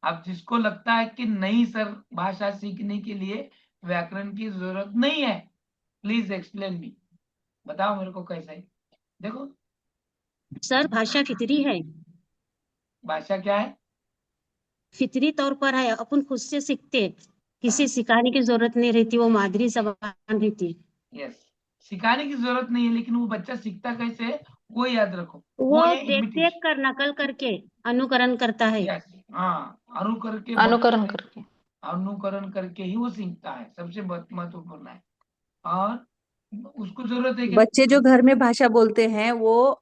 अब जिसको लगता है कि नहीं सर भाषा सीखने के लिए व्याकरण की जरूरत नहीं है, प्लीज एक्सप्लेन मी, बताओ मेरे को कैसा है। देखो सर भाषा फितरी है, भाषा क्या है? फितरी तौर पर है, अपन खुद से सीखते हैं, किसी सिखाने की जरूरत नहीं रहती, वो मादरी जबान रहती है। यस, सिखाने की जरूरत नहीं है, लेकिन वो बच्चा सीखता कैसे है वो याद रखो, वो वो है देख देख इमिटेशन। कर नकल करके अनुकरण करता है। यस, हाँ, अनुकरण करके ही वो सीखता है, सबसे महत्वपूर्ण है। और उसको जरूरत है कि बच्चे जो घर में भाषा बोलते हैं वो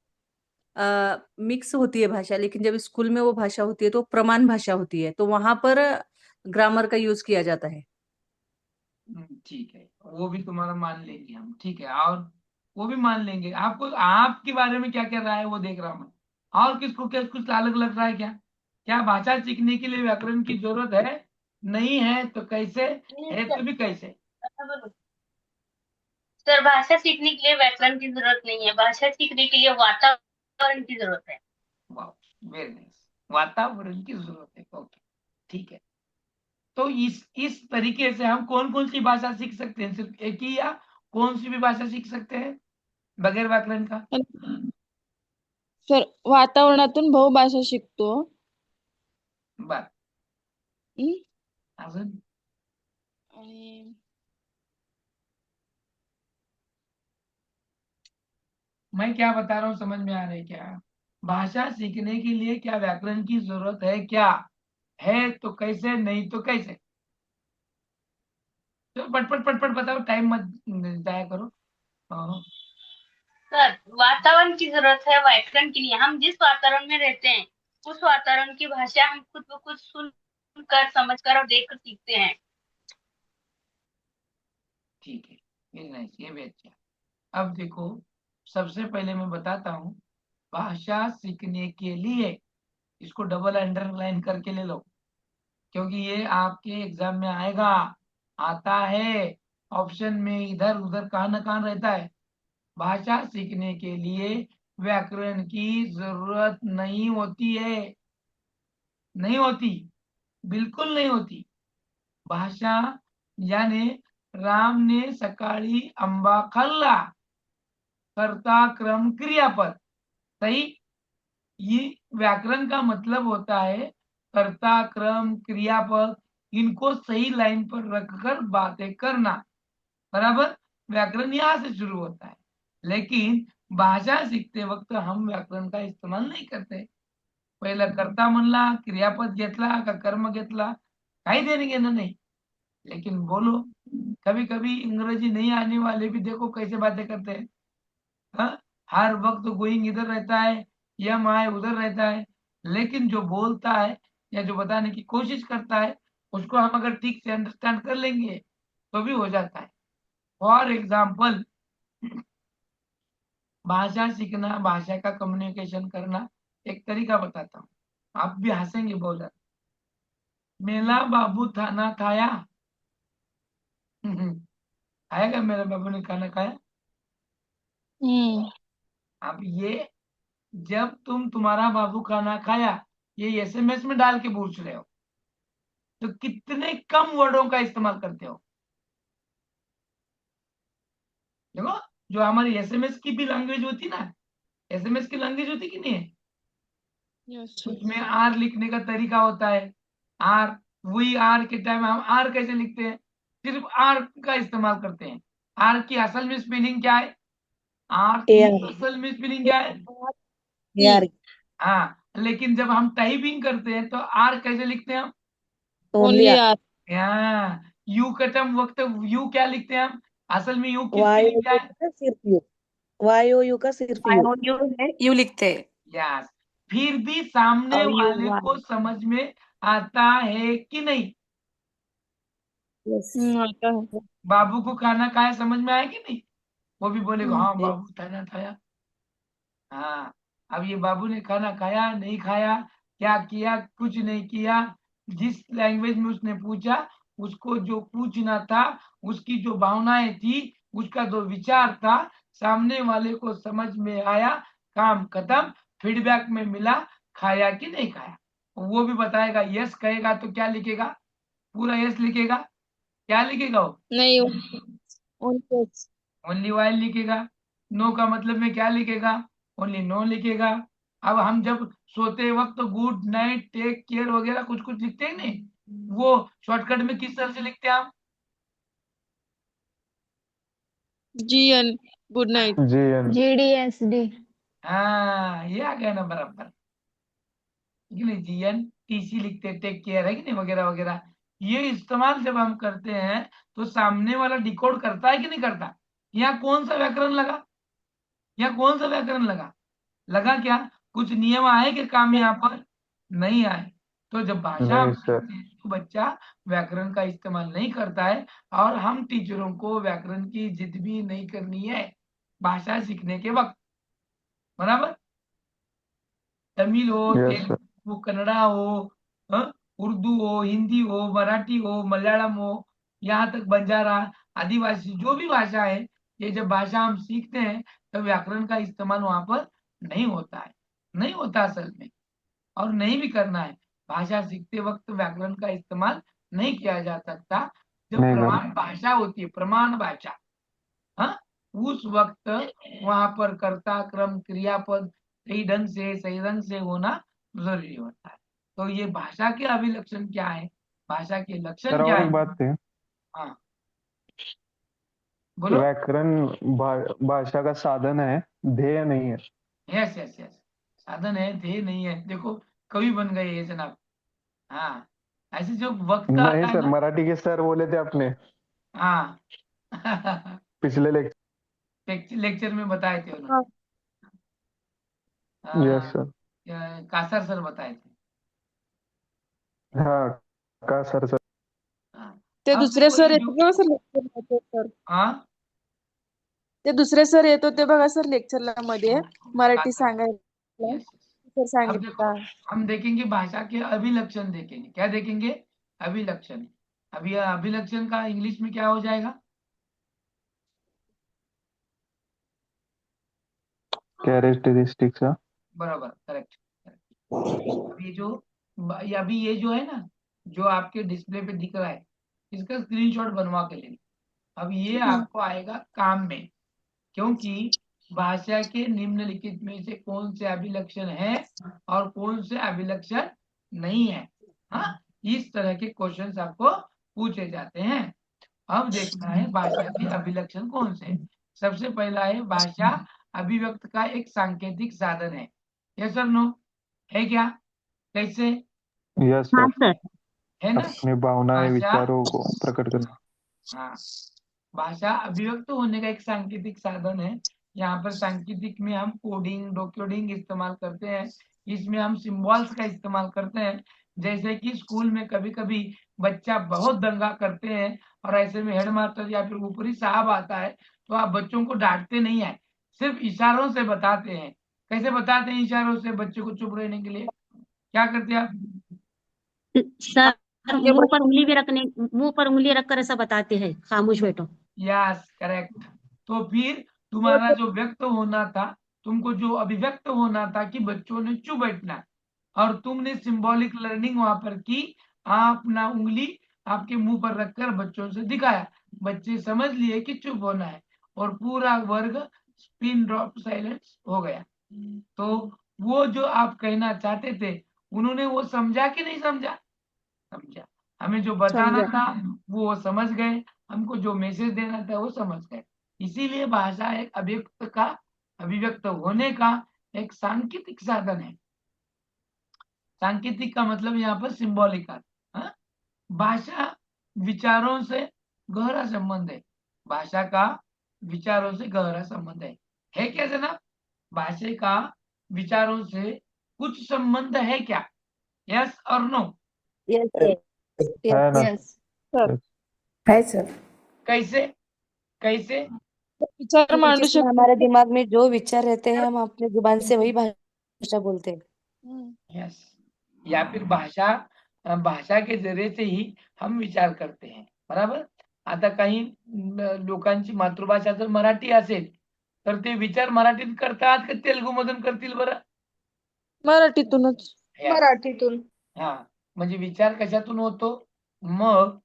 मिक्स होती है भाषा, लेकिन जब स्कूल में वो भाषा होती है तो प्रमाण भाषा होती है, तो वहां पर ग्रामर का यूज किया जाता है। ठीक है, वो भी तुम्हारा मान लेंगे हम, ठीक है, और वो भी मान लेंगे। आपको आपके बारे में क्या क्या राय है वो देख रहा हूं मैं, और किसको क्या कुछ अलग लग रहा है क्या? क्या भाषा सीखने के लिए व्याकरण की जरूरत है? नहीं है तो कैसे, है तो भी कैसे? सर भाषा सीखने के लिए व्याकरण की जरूरत नहीं है, भाषा सीखने के लिए वातावरण की जरूरत है। वाह, वेरी नाइस, वातावरण की जरूरत है, ओके, ठीक है। तो इस तरीके से हम कौन कौन सी भाषा सीख सकते हैं? सिर्फ एक ही या कौन सी भी भाषा सीख सकते हैं बगैर व्याकरण का? सर वातावरणातून बहुभाषा शिकतो. बर, हम्म? अजून आणि मैं क्या बता रहा हूँ समझ में आ रहा है क्या? भाषा सीखने के लिए क्या व्याकरण की जरूरत है क्या? है तो कैसे, नहीं तो कैसे? तो पटपट पटपट बताओ, टाइम मत जाया करो। हाँ, सर वातावरण की जरूरत है व्याकरण के लिए, हम जिस वातावरण में रहते हैं उस वातावरण की भाषा हम खुद ब खुद सुन कर, समझ कर और देख कर सीखते हैं। ठीक है, वेरी नाइस, ये भी अच्छा। अब देखो, सबसे पहले मैं बताता हूँ, भाषा सीखने के लिए इसको डबल अंडरलाइन करके ले लो, क्योंकि ये आपके एग्जाम में आएगा, आता है ऑप्शन में, इधर उधर कहाँ न कहाँ रहता है। भाषा सीखने के लिए व्याकरण की जरूरत नहीं होती है, नहीं होती, बिल्कुल नहीं होती। भाषा यानी राम ने सकाळी आंबा खाल्ला, कर्ता क्रम क्रियापद, सही। ये व्याकरण का मतलब होता है कर्ता क्रम क्रियापद, इनको सही लाइन पर रखकर बातें करना, बराबर। व्याकरण यहाँ से शुरू होता है, लेकिन भाषा सीखते वक्त हम व्याकरण का इस्तेमाल नहीं करते। पहिला कर्ता म्हणला, क्रियापद घेतला का कर्म घेतला, काही देने घेणं नहीं। लेकिन बोलो, कभी कभी अंग्रेजी नहीं आने वाले भी देखो कैसे बातें करते हैं। हाँ, हर वक्त गोइंग इधर रहता है, यम आए उधर रहता है, लेकिन जो बोलता है या जो बताने की कोशिश करता है उसको हम अगर ठीक से अंडरस्टैंड कर लेंगे तो भी हो जाता है। फॉर एग्जाम्पल, भाषा सीखना, भाषा का कम्युनिकेशन करना, एक तरीका बताता हूँ, आप भी हंसेंगे बहुत ज्यादा। मेला बाबू खाना खाया, खाएगा मेरा बाबू ने खाना खाया। अब ये जब तुम्हारा बाबू खाना खाया, ये एसएमएस में डाल के पूछ रहे हो, तो कितने कम वर्डों का इस्तेमाल करते हो। देखो, जो हमारी एसएमएस की भी लैंग्वेज होती ना, एसएमएस की लैंग्वेज होती कि नहीं है, उसमें आर लिखने का तरीका होता है। आर, वही आर के टाइम हम आर कैसे लिखते हैं? सिर्फ आर का इस्तेमाल करते हैं। आर की असल में स्पेलिंग क्या है? आर की AR असल में स्पेलिंग क्या है? AR हाँ, लेकिन जब हम टाइपिंग करते हैं तो आर कैसे लिखते हैं हम? Only R. हाँ, यू कटम वक्त यू क्या लिखते हैं हम? असल में यू की स्पेलिंग क्या YOU है? का सिर्फ यू, YOU का सिर्फ यू. यू है, यू लिखते हैं। यस, फिर भी सामने और यू वाले को समझ में आता है कि नहीं? यस। आता है. बाबू को खाना खाया समझ में आया कि नहीं? वो भी बोलेगा हाँ बाबू खाना खाया। हाँ, अब ये बाबू ने खाना खाया नहीं खाया, क्या किया कुछ नहीं किया, जिस लैंग्वेज में उसने पूछा उसको जो पूछना था, उसकी जो भावनाएं थी, उसका जो विचार था, सामने वाले को समझ में आया, काम खत्म, फीडबैक में मिला, खाया कि नहीं खाया, वो भी बताएगा। यस कहेगा तो क्या लिखेगा, पूरा यस लिखेगा, क्या लिखेगा वो, नहीं उनके ओनली वाइल लिखेगा। नो का मतलब में क्या लिखेगा, ओनली नो लिखेगा। अब हम जब सोते वक्त गुड नाइट, टेक केयर वगैरह कुछ कुछ लिखते हैं नहीं, वो शॉर्टकट में किस तरह से लिखते हैं हम, GN good night. GN GDSD। हाँ ये आ गया ना बराबर, ठीक है ना, जीएन टीसी लिखते, टेक केयर है कि नहीं, वगैरह वगैरह। ये इस्तेमाल जब हम करते हैं तो सामने वाला डिकोड करता है कि नहीं करता। यहाँ कौन सा व्याकरण लगा, यहाँ कौन सा व्याकरण लगा, लगा क्या, कुछ नियम आए कि काम यहाँ पर नहीं आए। तो जब भाषा हम नहीं सर। सीखते हैं तो बच्चा व्याकरण का इस्तेमाल नहीं करता है, और हम टीचरों को व्याकरण की जिद भी नहीं करनी है भाषा सीखने के वक्त, बराबर। तमिल हो, यस सर। तेलुगु हो, कन्नड़ा हो, उर्दू हो, हिंदी हो, मराठी हो, मलयालम हो, यहाँ तक बंजारा, आदिवासी, जो भी भाषा है, ये जब भाषा हम सीखते हैं तब व्याकरण का इस्तेमाल वहां पर नहीं होता है, नहीं होता असल में, और नहीं भी करना है। भाषा सीखते वक्त व्याकरण का इस्तेमाल नहीं किया जा सकता। जब नहीं करना। प्रमाण भाषा होती है, प्रमाण भाषा, हाँ, उस वक्त वहां पर कर्ता, क्रम, क्रियापद सही ढंग से होना जरूरी होता है। तो ये भाषा के अभिलक्षण क्या है, भाषा के लक्षण सर क्या और है। एक बात थी, हाँ बोलो। व्याकरण भाषा का साधन है, ध्येय नहीं है। यस यस यस, साधन है, ध्येय नहीं है। देखो कवि बन गए ये जनाब। हाँ, ऐसे जो वक्त आता नहीं है सर, ना। मराठी के सर बोले थे आपने हाँ पिछले लेक्चर। लेक्चर में बताए थे उन्होंने। हाँ, यस हाँ, सर। कासर सर बताए थे। हाँ का सर। हाँ, ते अब दुसरे देखो सर ये येतो जो, बघा सर लेक्चरला सर, हाँ ते दुसरे सर येत होते बघा सर लेक्चरला मध्ये मराठी कासर, सांगायला, यस। सर अब देखो सांगितलं। हम देखेंगे भाषा के अभिलक्षण, देखेंगे क्या देखेंगे, अभिलक्षण। अब यह अभिलक्षण का इंग्लिश में क्या हो जाएगा, कैरेक्टरिस्टिक्स। बराबर, करेक्ट। अब ये जो अभी ये जो है ना, जो आपके डिस्प्ले पे दिख रहा है, इसका स्क्रीनशॉट बनवा के लेना। अब ये आपको आएगा काम में, क्योंकि भाषा के निम्नलिखित में से कौन से अभिलक्षण है और कौन से अभिलक्षण नहीं है। हाँ, इस तरह के क्वेश्चंस आपको पूछे जाते हैं। अब देखना है भाषा के अभिलक्षण कौन से हैं। सबसे पहला है, भाषा अभिव्यक्त का एक सांकेतिक साधन है। यस और नो, है क्या, कैसे, यस हाँ सर। सर। है ना। अपने भावनाएं भाषा, विचारों को प्रकट करना। हाँ, भाषा अभिव्यक्त होने का एक सांकेतिक साधन है। यहाँ पर सांकेतिक में हम कोडिंग, डोकोडिंग इस्तेमाल करते हैं, इसमें हम सिंबल्स का इस्तेमाल करते हैं। जैसे कि स्कूल में कभी कभी बच्चा बहुत दंगा करते हैं, और ऐसे में हेडमास्टर या फिर ऊपरी साहब आता है, तो आप बच्चों को डांटते नहीं है, सिर्फ इशारों से बताते हैं। कैसे बताते हैं, इशारों से बच्चे को चुप रहने के लिए क्या करते हैं आप, सर मुंह पर उंगली रखकर ऐसा बताते हैं, खामोश बैठो। Yes correct. तो फिर तुम्हारा जो व्यक्त होना था, तुमको जो अभिव्यक्त होना था कि बच्चों ने चुप बैठना, और तुमने सिंबॉलिक लर्निंग वहां पर की, अपना उंगली आपके मुंह पर रखकर बच्चों से दिखाया, बच्चे समझ लिए कि चुप होना है, और पूरा वर्ग पिन ड्रॉप साइलेंस हो गया। तो वो जो आप कहना चाहते थे, उन्होंने वो समझा कि नहीं समझा, समझा। हमें जो बताना समझा। था वो समझ गए, हमको जो मैसेज देना था वो समझ गए। इसीलिए भाषा एक अभिव्यक्त होने का एक सांकेतिक साधन है। सांकेतिक का मतलब यहाँ पर सिंबॉलिक है। हाँ? भाषा विचारों से गहरा संबंध है, भाषा का विचारों से गहरा संबंध है क्या जनाब, भाषा का विचारों से कुछ संबंध है क्या, यस और नो, यस है ना। यस सर है सर। कैसे, कैसे, विचार मांडू जिसमें शकतो। हमारे दिमाग में जो विचार रहते हैं हम अपने जुबान से वही भाषा बोलते हैं। यस, या फिर भाषा भाषा के जरिये से ही हम विचार करते हैं. बराबर. आता काही लोकांची मातृभाषा जर मराठी असेल तर ते विचार मराठीत करतात का तेलुगू मधून करतील बरं? मराठीतूनच. Yes. मराठीतून. हा, म्हणजे विचार कशातून होतो? मग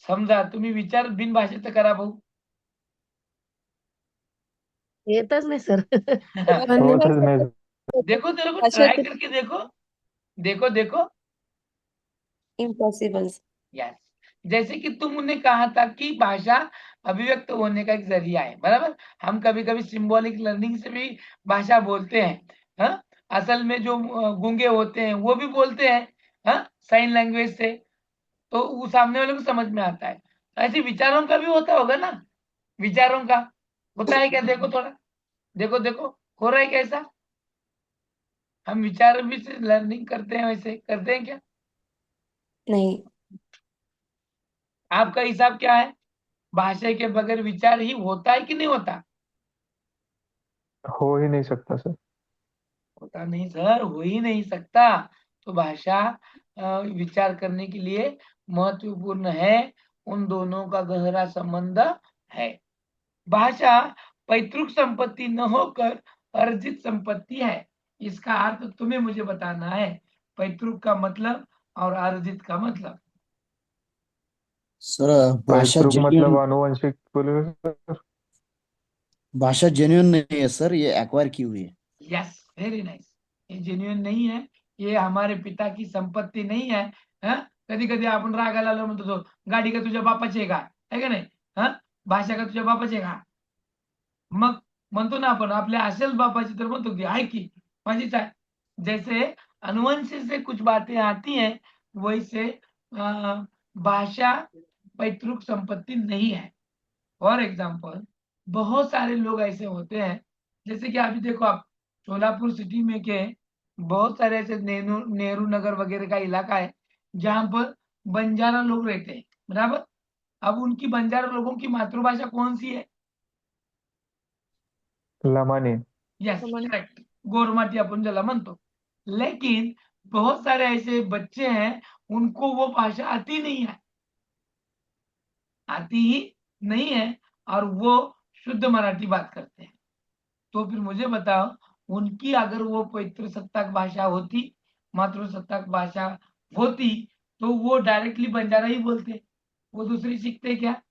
समजा तुम्ही विचार बिन भाषेचं करा भाऊ. येतच नाही सर. होतच नाही. देखो देखो, भाषा ट्राय ते- करके देखो. देखो देखो. इम्पॉसिबल. यस. जैसे कि तुमने कहा था कि भाषा अभिव्यक्त होने का एक जरिया है. बराबर. हम कभी कभी सिंबॉलिक लर्निंग से भी भाषा बोलते हैं. हाँ, असल में जो गूंगे होते हैं वो भी बोलते हैं. हाँ, साइन लैंग्वेज से. तो वो सामने वाले को समझ में आता है. ऐसे विचारों का भी होता होगा ना. विचारों का होता है क्या? देखो थोड़ा. देखो देखो, हो रहा है कैसा? हम विचार भी से लर्निंग करते हैं, वैसे करते हैं क्या? नहीं. आपका हिसाब क्या है? भाषा के बगैर विचार ही होता है कि नहीं होता? हो ही नहीं सकता सर. होता नहीं सर, हो ही नहीं सकता. तो भाषा विचार करने के लिए महत्वपूर्ण है. उन दोनों का गहरा संबंध है. भाषा पैतृक संपत्ति न होकर अर्जित संपत्ति है. इसका अर्थ तुम्हें मुझे बताना है. पैतृक का मतलब और अर्जित का मतलब. सर भाषा पैतृक मतलब जेन्युइन आनुवंशिक बोले सर. भाषा जेन्युइन नहीं है सर, ये एक्वायर की हुई है. Yes, very nice. ये जेन्युइन नहीं है. ये हमारे पिता की संपत्ती नाही आहे. कधी कधी आपण रागाला आलो म्हणतो तो, गाडी का तुझ्या बापाची आहे का? आहे का नाही? भाषा का तुझ्या बापाची आहे का? मग म्हणतो ना आपण आपल्या असेल बापाची तर म्हणतो की आहे की माझीच आहे. जैसे अनुवंश से कुछ बातें आती हैं वैसे भाषा पैतृक संपत्ति नहीं है. फॉर एग्जाम्पल बहुत सारे लोग ऐसे होते हैं, जैसे कि अभी देखो आप सोलापुर सिटी में के बहुत सारे ऐसे नेहरू नगर वगैरह का इलाका है जहाँ पर बंजारा लोग रहते हैं. बराबर. अब उनकी बंजारा लोगों की मातृभाषा कौन सी है? लमानी. Yes, correct. गोरमाटी अपन ज्याला म्हणतो. लेकिन बहुत सारे ऐसे बच्चे हैं उनको वो भाषा आती नहीं है. आती ही नहीं है और वो शुद्ध मराठी बात करते हैं. तो फिर मुझे बताओ, उनकी अगर वो पितृसत्ताक भाषा होती, मातृसत्ताक भाषा होती, तो वो डायरेक्टली बंजारा ही बोलते. वो दूसरी सीखते क्या?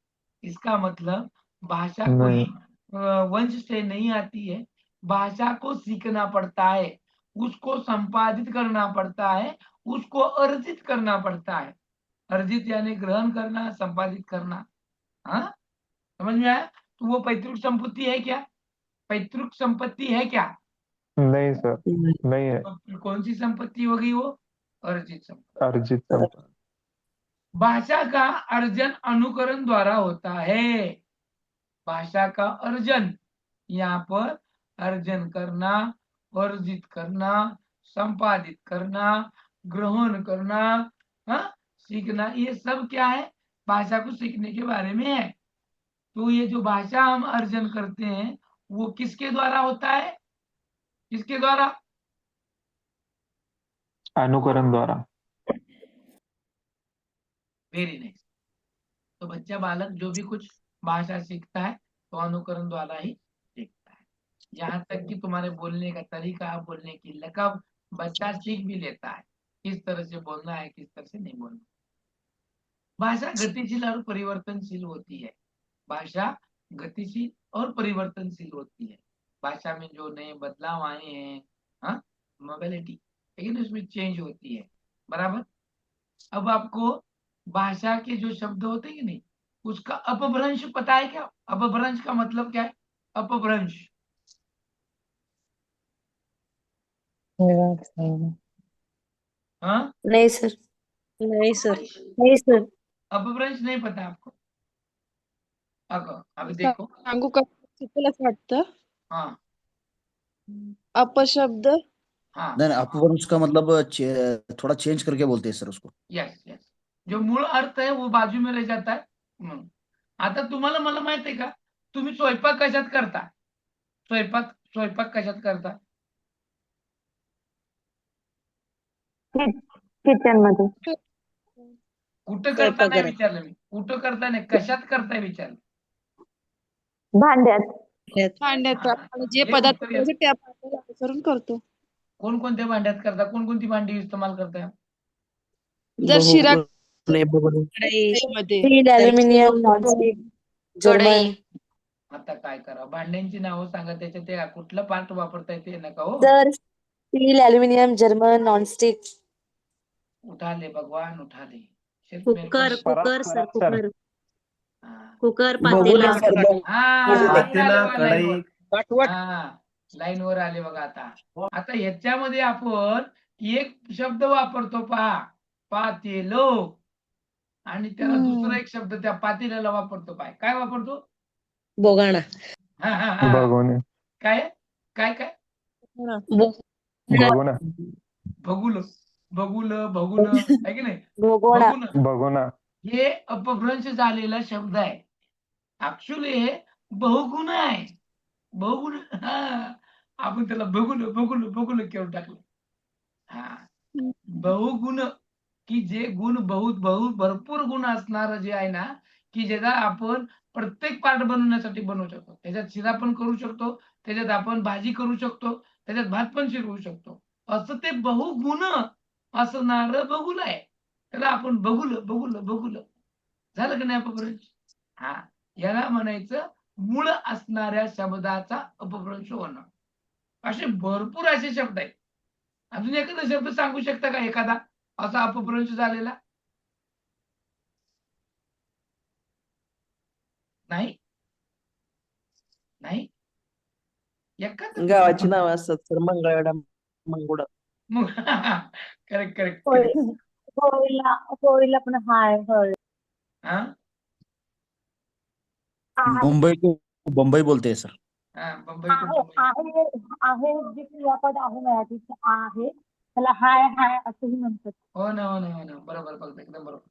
इसका मतलब भाषा कोई वंश से नहीं आती है. भाषा को सीखना पड़ता है, उसको संपादित करना पड़ता है, उसको अर्जित करना पड़ता है. अर्जित यानी ग्रहण करना, संपादित करना. हाँ, समझ में आया? तो वो पैतृक संपत्ति है क्या? पैतृक संपत्ति है क्या? नहीं सर, नहीं है. तो कौन सी संपत्ति हो गई वो? अर्जित संपत्ति. अर्जित संपत्ति. भाषा का अर्जन अनुकरण द्वारा होता है. भाषा का अर्जन, यहाँ पर अर्जन करना, अर्जित करना, संपादित करना, ग्रहण करना, सीखना, ये सब क्या है? भाषा को सीखने के बारे में है. तो ये जो भाषा हम अर्जन करते हैं वो किसके द्वारा होता है? किसके द्वारा? अनुकरण द्वारा. Very nice. तो बच्चा बालक जो भी कुछ भाषा सीखता है तो अनुकरण द्वारा ही सीखता है. यहाँ तक कि तुम्हारे बोलने का तरीका, बोलने की लकब बच्चा सीख भी लेता है. किस तरह से बोलना है, किस तरह से नहीं बोलना. भाषा गतिशील और परिवर्तनशील होती है. भाषा गतिशील और परिवर्तनशील होती है. भाषा में जो नए बदलाव आए हैं, मोबिलिटी, लेकिन उसमें चेंज होती है. बराबर. अब आपको भाषा के जो शब्द होते हैं कि नहीं, उसका अपभ्रंश पता है क्या? अपभ्रंश का मतलब क्या है? अपभ्रंश. हाँ, नहीं सर. नहीं सर. नहीं सर. अपभ्रंश नहीं पता आपको? अभी देखो. सांगू का? शिकलाच वाटतं. हाँ अपशब्द. हाँ, नहीं अपभ्रंश का मतलब थोड़ा चेंज करके बोलते हैं सर उसको. Yes yes. जो मूळ अर्थ आहे वो बाजू में रह जाता है. आता तुम्हाला मला माहित आहे का, तुम्ही स्वयंपाक कशात करता? स्वयंपाक कशात करता? किचन मध्ये कुठं करता स्वयंपाक नाही घरात विचारलं मी, कुठं करता नाही, कशात करताय विचारलं. भांड्यात भांड्यात हा, आणि जे हे पदार्थ उत्तर करायचे त्या पातेल्यात करून करतो. कोणकोणत्या भांड्यात करता, कोणकोणती भांडी इस्तेमाल करताय? जर शिरा कढई मध्ये स्टील, ॲल्युमिनियम, नॉनस्टिक, जर्मन. आता काय करा, भांड्यांची नावं सांगा, त्याच्यात ते कुठलं पार्ट वापरताय ते नका हो. Sir steel, aluminium, German, nonstick. उठा ले भगवान, उठा ले. सिर्फ मेरे को कुकर कुकर सर कुकर हाँ, कुकर बघूला पातेला सर हा, लाईन आले बघा, लाईनवर. पाठवट हा, लाईनवर आले बघा. आता ह्याच्यामध्ये आपण एक शब्द वापरतो पहा, पातेलो, आणि त्याला दुसरा एक शब्द त्या पातेल्याला वापरतो. काय वापरतो? बोगाणा हा. भगोने काय काय काय भगोना भगुल, भगुल, भगुन आहे की नाही? भगोणा. भगुन भगोना हे अपभ्रंश झालेला शब्द आहे. ऍक्च्युली हे बहुगुण आहे. बहुगुण, हा, आपण त्याला बघुल बघुल बघुल केवढं टाकलं. हा, बहुगुण, की जे गुण भरपूर गुण असणार जे आहे ना, की ज्याचा आपण प्रत्येक पार्ट बनवण्यासाठी बनवू शकतो. त्याच्यात शिरा पण करू शकतो, त्याच्यात आपण भाजी करू शकतो, त्याच्यात भात पण शिरवू शकतो. असं ते बहुगुण असणार बघुल आहे. त्याला आपण बघुल बघुल बघुल झालं का नाही अपभ्रंश? हा, याला म्हणायचं मूळ असणाऱ्या शब्दाचा अपभ्रंश होणं. असे भरपूर असे शब्द आहेत. अजून एखादा शब्द सांगू शकता का एखादा असा अपभ्रंश झालेला? नाही नाही, एखादा गावाची नाव असतात सर, मंगळवेढा, मंगुडा. करेक्ट करेक्ट होय. करेक्ट. होळीला पण हाय हळ हा मुंबई को बम्बई बोलते हैं सर. हा, बंबई आहे को बंबई. आहे जे क्रियापद आहे मराठीचं आहे त्याला हाय हाय असंही म्हणतात. हो ना हो ना हो ना, बरोबर बरोबर, एकदम बरोबर.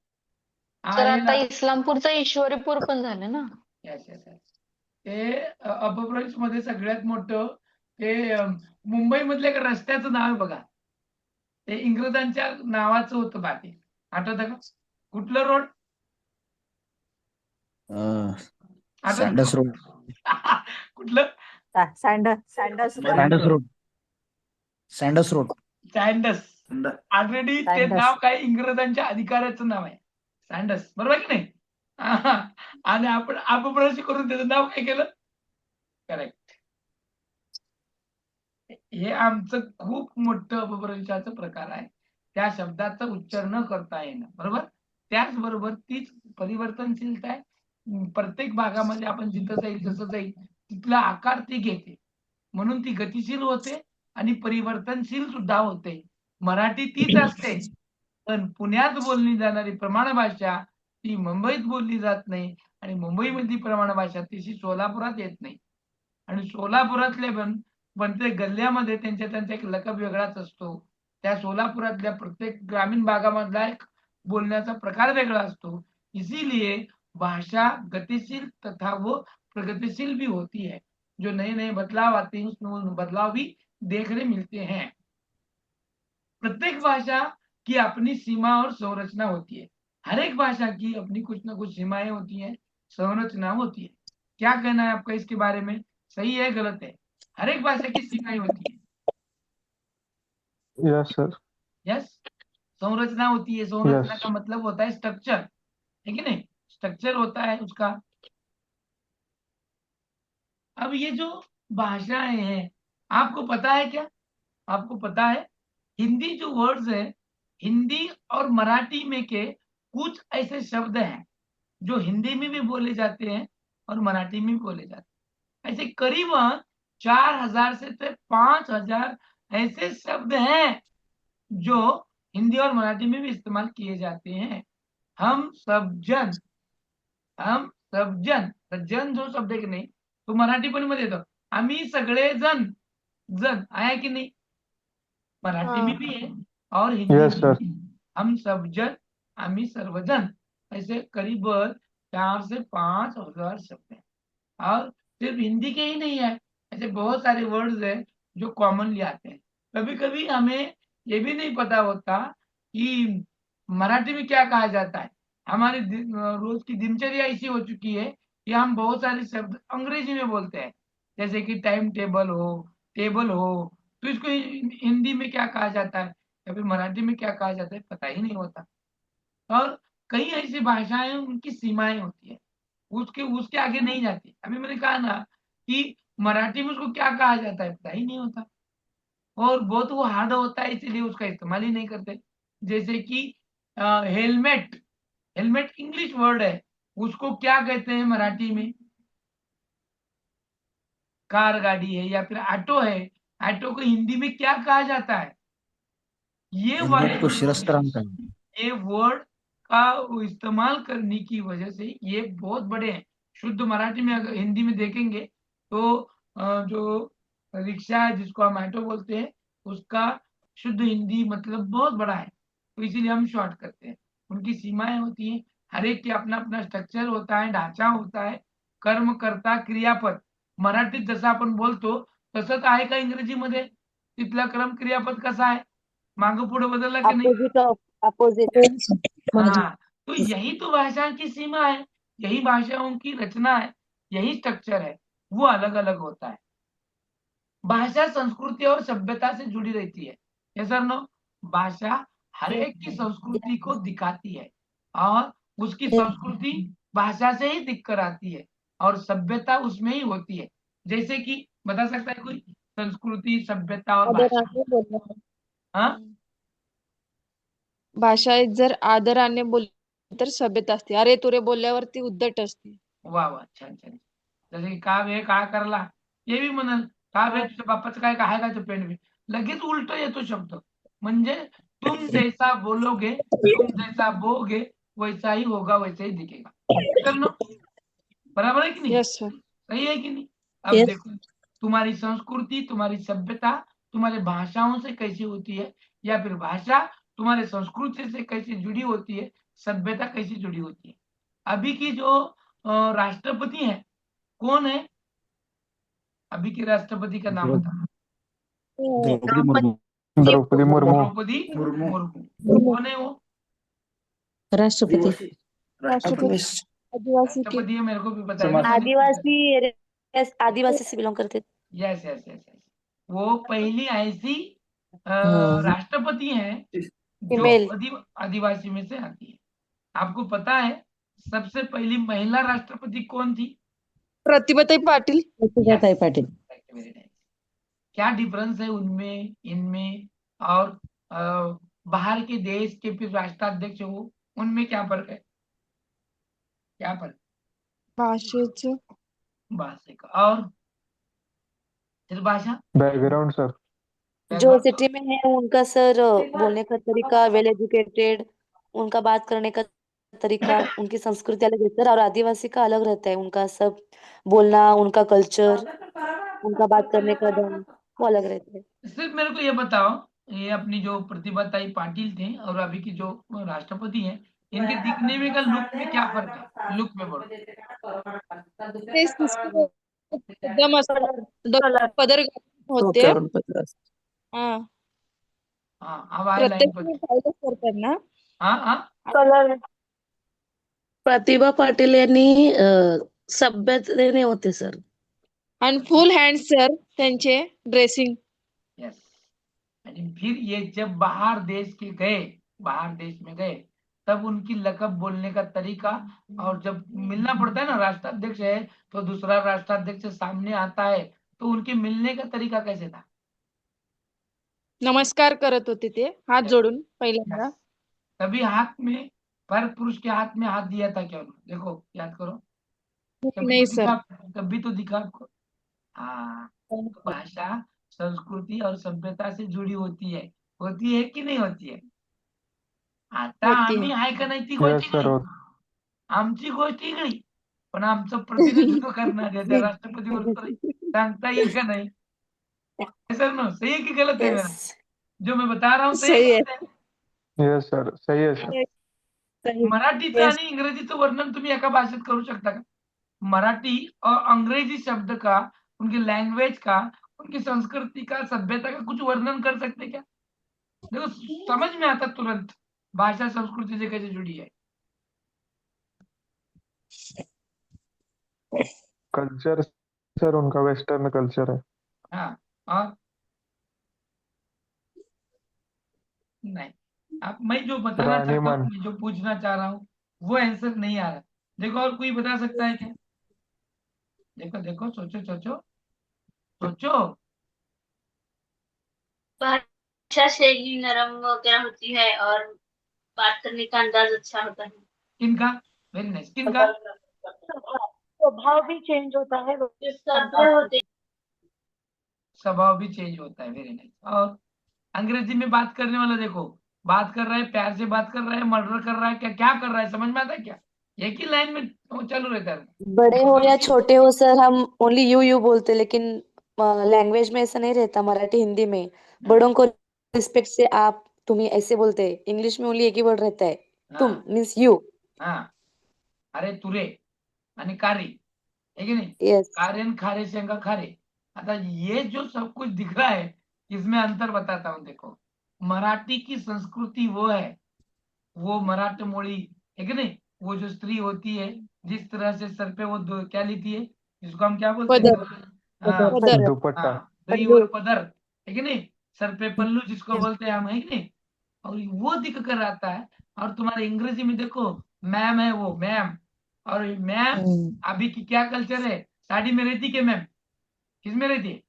तर आहे आता ना. इस्लामपूरचं ईश्वरीपूर पण झालं ना. Yes yes yes. ते अपभ्रंश मध्ये सगळ्यात मोठं ते मुंबई मधल्या एका रस्त्याचं नाव आहे बघा. ते इंग्रजांच्या नावाचं होतं बाकी. आठवतं का? कुठलं रोड? सँडस रोड. कुठलं? सँडस सँडस रोड. सँडस रोड. सँडस. ऑलरेडी ते सँडस. नाव काय इंग्रजांच्या अधिकाऱ्याचं नाव आहे, सँडस, बरोबर की नाही? आणि आपण अपभ्रंश करून त्याचं नाव काय केलं? करेक्ट. हे आमचं खूप मोठं अपभ्रंशाचं प्रकार आहे. त्या शब्दाचं उच्चार न करता येणं, बरोबर. त्याचबरोबर तीच परिवर्तनशीलता आहे. प्रत्येक भागामध्ये आपण जिथं जाईल जसं जाईल तिथला आकार ती घेते, म्हणून ती गतिशील होते आणि परिवर्तनशील सुद्धा होते. मराठी तीच असते, पण पुण्यात बोलली जाणारी प्रमाण भाषा ती मुंबईत बोलली जात नाही, आणि मुंबईमधली प्रमाण भाषा तशी सोलापुरात येत नाही. आणि सोलापुरातले प्रत्येक गल्ल्यामध्ये त्यांचा एक लकब वेगळाच असतो. त्या सोलापुरातल्या प्रत्येक ग्रामीण भागामधला एक बोलण्याचा प्रकार वेगळा असतो. इसीलिए भाषा गतिशील तथा वो प्रगतिशील भी होती है. जो नए नए बदलाव आते हैं उसमें बदलाव भी देखने मिलते हैं. प्रत्येक भाषा की अपनी सीमा और संरचना होती है. हर एक भाषा की अपनी कुछ ना कुछ सीमाएं होती हैं, संरचना होती है. क्या कहना है आपका इसके बारे में? सही है गलत है? हर एक भाषा की सीमाएं होती है. Yes sir. यस, संरचना होती है. संरचना का मतलब होता है स्ट्रक्चर, है कि नहीं? स्ट्रक्चर होता है उसका. अब ये जो भाषाएं हैं, आपको पता है क्या? आपको पता है हिंदी जो वर्ड्स है, हिंदी और मराठी में के कुछ ऐसे शब्द हैं जो हिंदी में भी बोले जाते हैं और मराठी में भी बोले जाते हैं. ऐसे करीबन 4000 से 5000 ऐसे शब्द हैं जो हिंदी और मराठी में भी इस्तेमाल किए जाते हैं. हम सब जन जन जो शब्द है की नाही तो मराठी पण मध्ये येतो. आम्ही सगळे जन, जन आहे की नाही? मराठी में भी है और हिंदी Yes, में sir. भी. हम सब जन, आम्ही सर्वजन, ऐसे करीबन 4 से 5000 शब्द हैं. और सिर्फ हिंदी के ही नहीं है, ऐसे बहुत सारे वर्ड्स हैं जो कॉमनली आते हैं. कभी कभी हमें ये भी नहीं पता होता कि मराठी में क्या कहा जाता है। हमारी रोज की दिनचर्या ऐसी हो चुकी है कि हम बहुत सारे शब्द अंग्रेजी में बोलते हैं, जैसे कि टाइम टेबल हो, टेबल हो, तो इसको हिंदी में क्या कहा जाता है या फिर मराठी में क्या कहा जाता है पता ही नहीं होता। और कई ऐसी भाषाएं उनकी सीमाएं होती है, उसके उसके आगे नहीं जाती। अभी मैंने कहा ना कि मराठी में उसको क्या कहा जाता है पता ही नहीं होता, और बहुत वो हार्ड होता है इसीलिए उसका इस्तेमाल ही नहीं करते। जैसे कि हेलमेट, हेलमेट इंग्लिश वर्ड है, उसको क्या कहते हैं मराठी में? कार गाड़ी है या फिर ऑटो है, ऑटो को हिंदी में क्या कहा जाता है? ये वाले हेलमेट को शिरस्त्राण कहा। ये वर्ड का इस्तेमाल करने की वजह से ये बहुत बड़े हैं। शुद्ध मराठी में अगर हिंदी में देखेंगे तो जो रिक्शा है जिसको हम ऑटो बोलते हैं उसका शुद्ध हिंदी मतलब बहुत बड़ा है, तो इसीलिए हम शॉर्ट करते हैं। उनकी सीमाएं होती हैं, हर एक के अपना अपना स्ट्रक्चर होता है, ढांचा होता है, कर्म कर्ता क्रियापद। मराठीत जसं आपण बोलतो तसंच आहे का इंग्रजीमध्ये? तिथला क्रम क्रियापद कसा आहे? मागं पुढे बदलला की नाही? Opposite of opposite. हाँ, तो यही तो भाषा की सीमा है, यही भाषाओं की रचना है, यही स्ट्रक्चर है, वो अलग अलग होता है। भाषा संस्कृति और सभ्यता से जुड़ी रहती है। यस और नो? भाषा हर एक की संस्कृति को दिखाती है और उसकी संस्कृति भाषा से ही दिख कर आती है और सभ्यता उसमें ही होती है। जैसे कि बता सकता है कोई संस्कृति, सभ्यता और भाषा? आदराने बोलणं. हाँ, भाषा जर आदराने बोलली तर सभ्यता असते. अरे तुरे बोलल्यावरती उद्धट असते. वा वा, छान छान. जसे की का वे काय करला, हे बी म्हणाल का वे तुझ्या बापाचं काय आहे का ते पेंड बी, लगेच उलट येतो शब्द. म्हणजे तुम जैसा बोलोगे, तुम जैसा बोगे, वैसा ही होगा, वैसा ही दिखेगा. करना बराबर है कि नहीं? Yes sir. सही है कि नहीं? अब Yes. देखो, तुम्हारी संस्कृति, तुम्हारी सभ्यता तुम्हारे भाषाओं से कैसी होती है, या फिर भाषा तुम्हारे संस्कृति से कैसे जुड़ी होती है, सभ्यता कैसी जुड़ी होती है। अभी की जो राष्ट्रपति हैं, कौन है? अभी के राष्ट्रपति का नाम बता। द्रौपदी मुर्मू। द्रौपदी मुर्मू। द्रौपदी मुर्मू। मुर्मू। कौन है वो? राष्ट्रपती. राष्ट्रपती आदिवासी के राष्ट्रपति है, मेरे को भी पता है। समाज- आदिवासी से बिलोंग करते थे। यस यस यस यस, वो पहली ऐसी हाँ. राष्ट्रपति हैं जो फीमेल। आदिवासी में से आती है। आपको पता है सबसे पहली महिला राष्ट्रपति कौन थी? प्रतिभाताई पाटील. प्रतिभाताई पाटील. Very nice. क्या डिफरेंस है उनमें, इनमें और बाहर के देश के फिर राष्ट्राध्यक्ष हो, उनमें क्या फर्क है? क्या फर्क? भाषेचं भाषा का और फिर भाषा, बैकग्राउंड सर। जो सिटी में है उनका सर बोलने का तरीका, वेल एजुकेटेड, उनका बात करने का तरीका, उनकी संस्कृति अलग है सर, और आदिवासी का अलग रहता है, उनका सब बोलना, उनका कल्चर, उनका बात करने का ढंग वो अलग रहता है। सिर्फ मेरे को ये बताओ, ये अपनी जो प्रतिभाताई पाटिल थे और अभी की जो राष्ट्रपति हैं, इनके दिखने में का लुक में क्या फर्क है? लुक में बोलो। तेच दिसतं. एकदम असं पदर होते. डोक्यावरून पदर असतं. हा. हाँ, अब आए लाइन पर. प्रत्येक फायदा करतात ना. हाँ हाँ, कलर प्रतिभा पाटील यांनी सभ्यतेने होते सर. आणि फुल हँड सर त्यांचे ड्रेसिंग. यस. यानी फिर ये जब बाहर देश के गए, बाहर देश में गए, तब उनकी लकब बोलने का तरीका, और जब मिलना पड़ता है ना, राष्ट्राध्यक्ष है तो दूसरा राष्ट्राध्यक्ष सामने आता है, तो उनके मिलने का तरीका कैसे था? नमस्कार करत होते ते हात जोडून पहिल्यांदा. तभी हाथ में, पर पुरुष के हाथ में हाथ दिया था क्या उन्होंने? देखो याद करो, नहीं सर. कभी तो दिखा आपको. हाँ, तो भाषा संस्कृती और सभ्यता से जुड़ी होती है कि नहीं होती है? आता होती आम्ही आहे का नाही ती यस गोष्ट सर. वेगळी. आमची गोष्ट वेगळी, पण आमचं प्रतिनिधित्व करणाऱ्या त्या राष्ट्रपती बरोबर सांगता येईल का नाही? सर नो, सही है कि गलत है मेरा? जो मैं बता रहा हूँ सही है. Yes sir. सही है सर. मराठीचं आणि इंग्रजीचं वर्णन तुम्ही एका भाषेत करू शकता का? मराठी और अंग्रेजी शब्द का, उनकी लैंग्वेज का, उनकी संस्कृति का, सभ्यता का कुछ वर्णन कर सकते क्या? देखो समझ में आता तुरंत. भाषा संस्कृति से कैसे जुड़ी है? कल्चर सर, उनका वेस्टर्न कल्चर है। हाँ, और नहीं, आप मैं जो बताना चाहता हूँ, रानीमान। मैं जो पूछना चाह रहा हूँ वो आंसर नहीं आ रहा। देखो और कोई बता सकता है क्या? देखो देखो, सोचो सोचो सोचो। भाषा शैली नरम वगैरह होती है और बात करने का अंदाज अच्छा होता है। किनका? वेरी नाइस, किनका? स्वभाव भी चेंज होता है। जो सभ्य होते स्वभाव भी चेंज होता है। Very nice. और अंग्रेजी में बात करने वाला देखो, बात कर रहा है, प्यार से बात कर रहा है, मर्डर कर रहा है, क्या क्या कर रहा है, समझ में आता है क्या? एक ही लाइन में वो चालू रहता है। बड़े हो या छोटे हो सर, हम ओनली यू बोलते, लेकिन लैंग्वेज में ऐसा नहीं रहता। मराठी हिंदी में बड़ों को रिस्पेक्ट से आप तुम्हें ऐसे बोलते हैं। इंग्लिश में ओनली एक ही वर्ड रहता है, तुम हाँ मीन्स यू। हाँ, अरे तुरे आणि कारी, है कि नहीं? यस कार्यन खारे शेंगा खारे। आता ये जो सब कुछ दिख रहा है, इसमें अंतर बताता हूँ। देखो, मराठी की संस्कृति वो है, वो मराठी मोड़ी, है कि नहीं? वो जो स्त्री होती है, जिस तरह से सर पे वो क्या लेती है, जिसको हम क्या बोलते हैं? पदर हाँ पदर दुपट्टा। हाँ, दरीवर पदर, है कि नहीं? सर पे पल्लू जिसको बोलते हैं हम, है कि नहीं? और वो दिख कर आता है। और तुम्हारे अंग्रेजी में देखो, मैम है वो, मैम। और मैम अभी की क्या कल्चर है? साड़ी में रहती के मैम? किस में रहती है?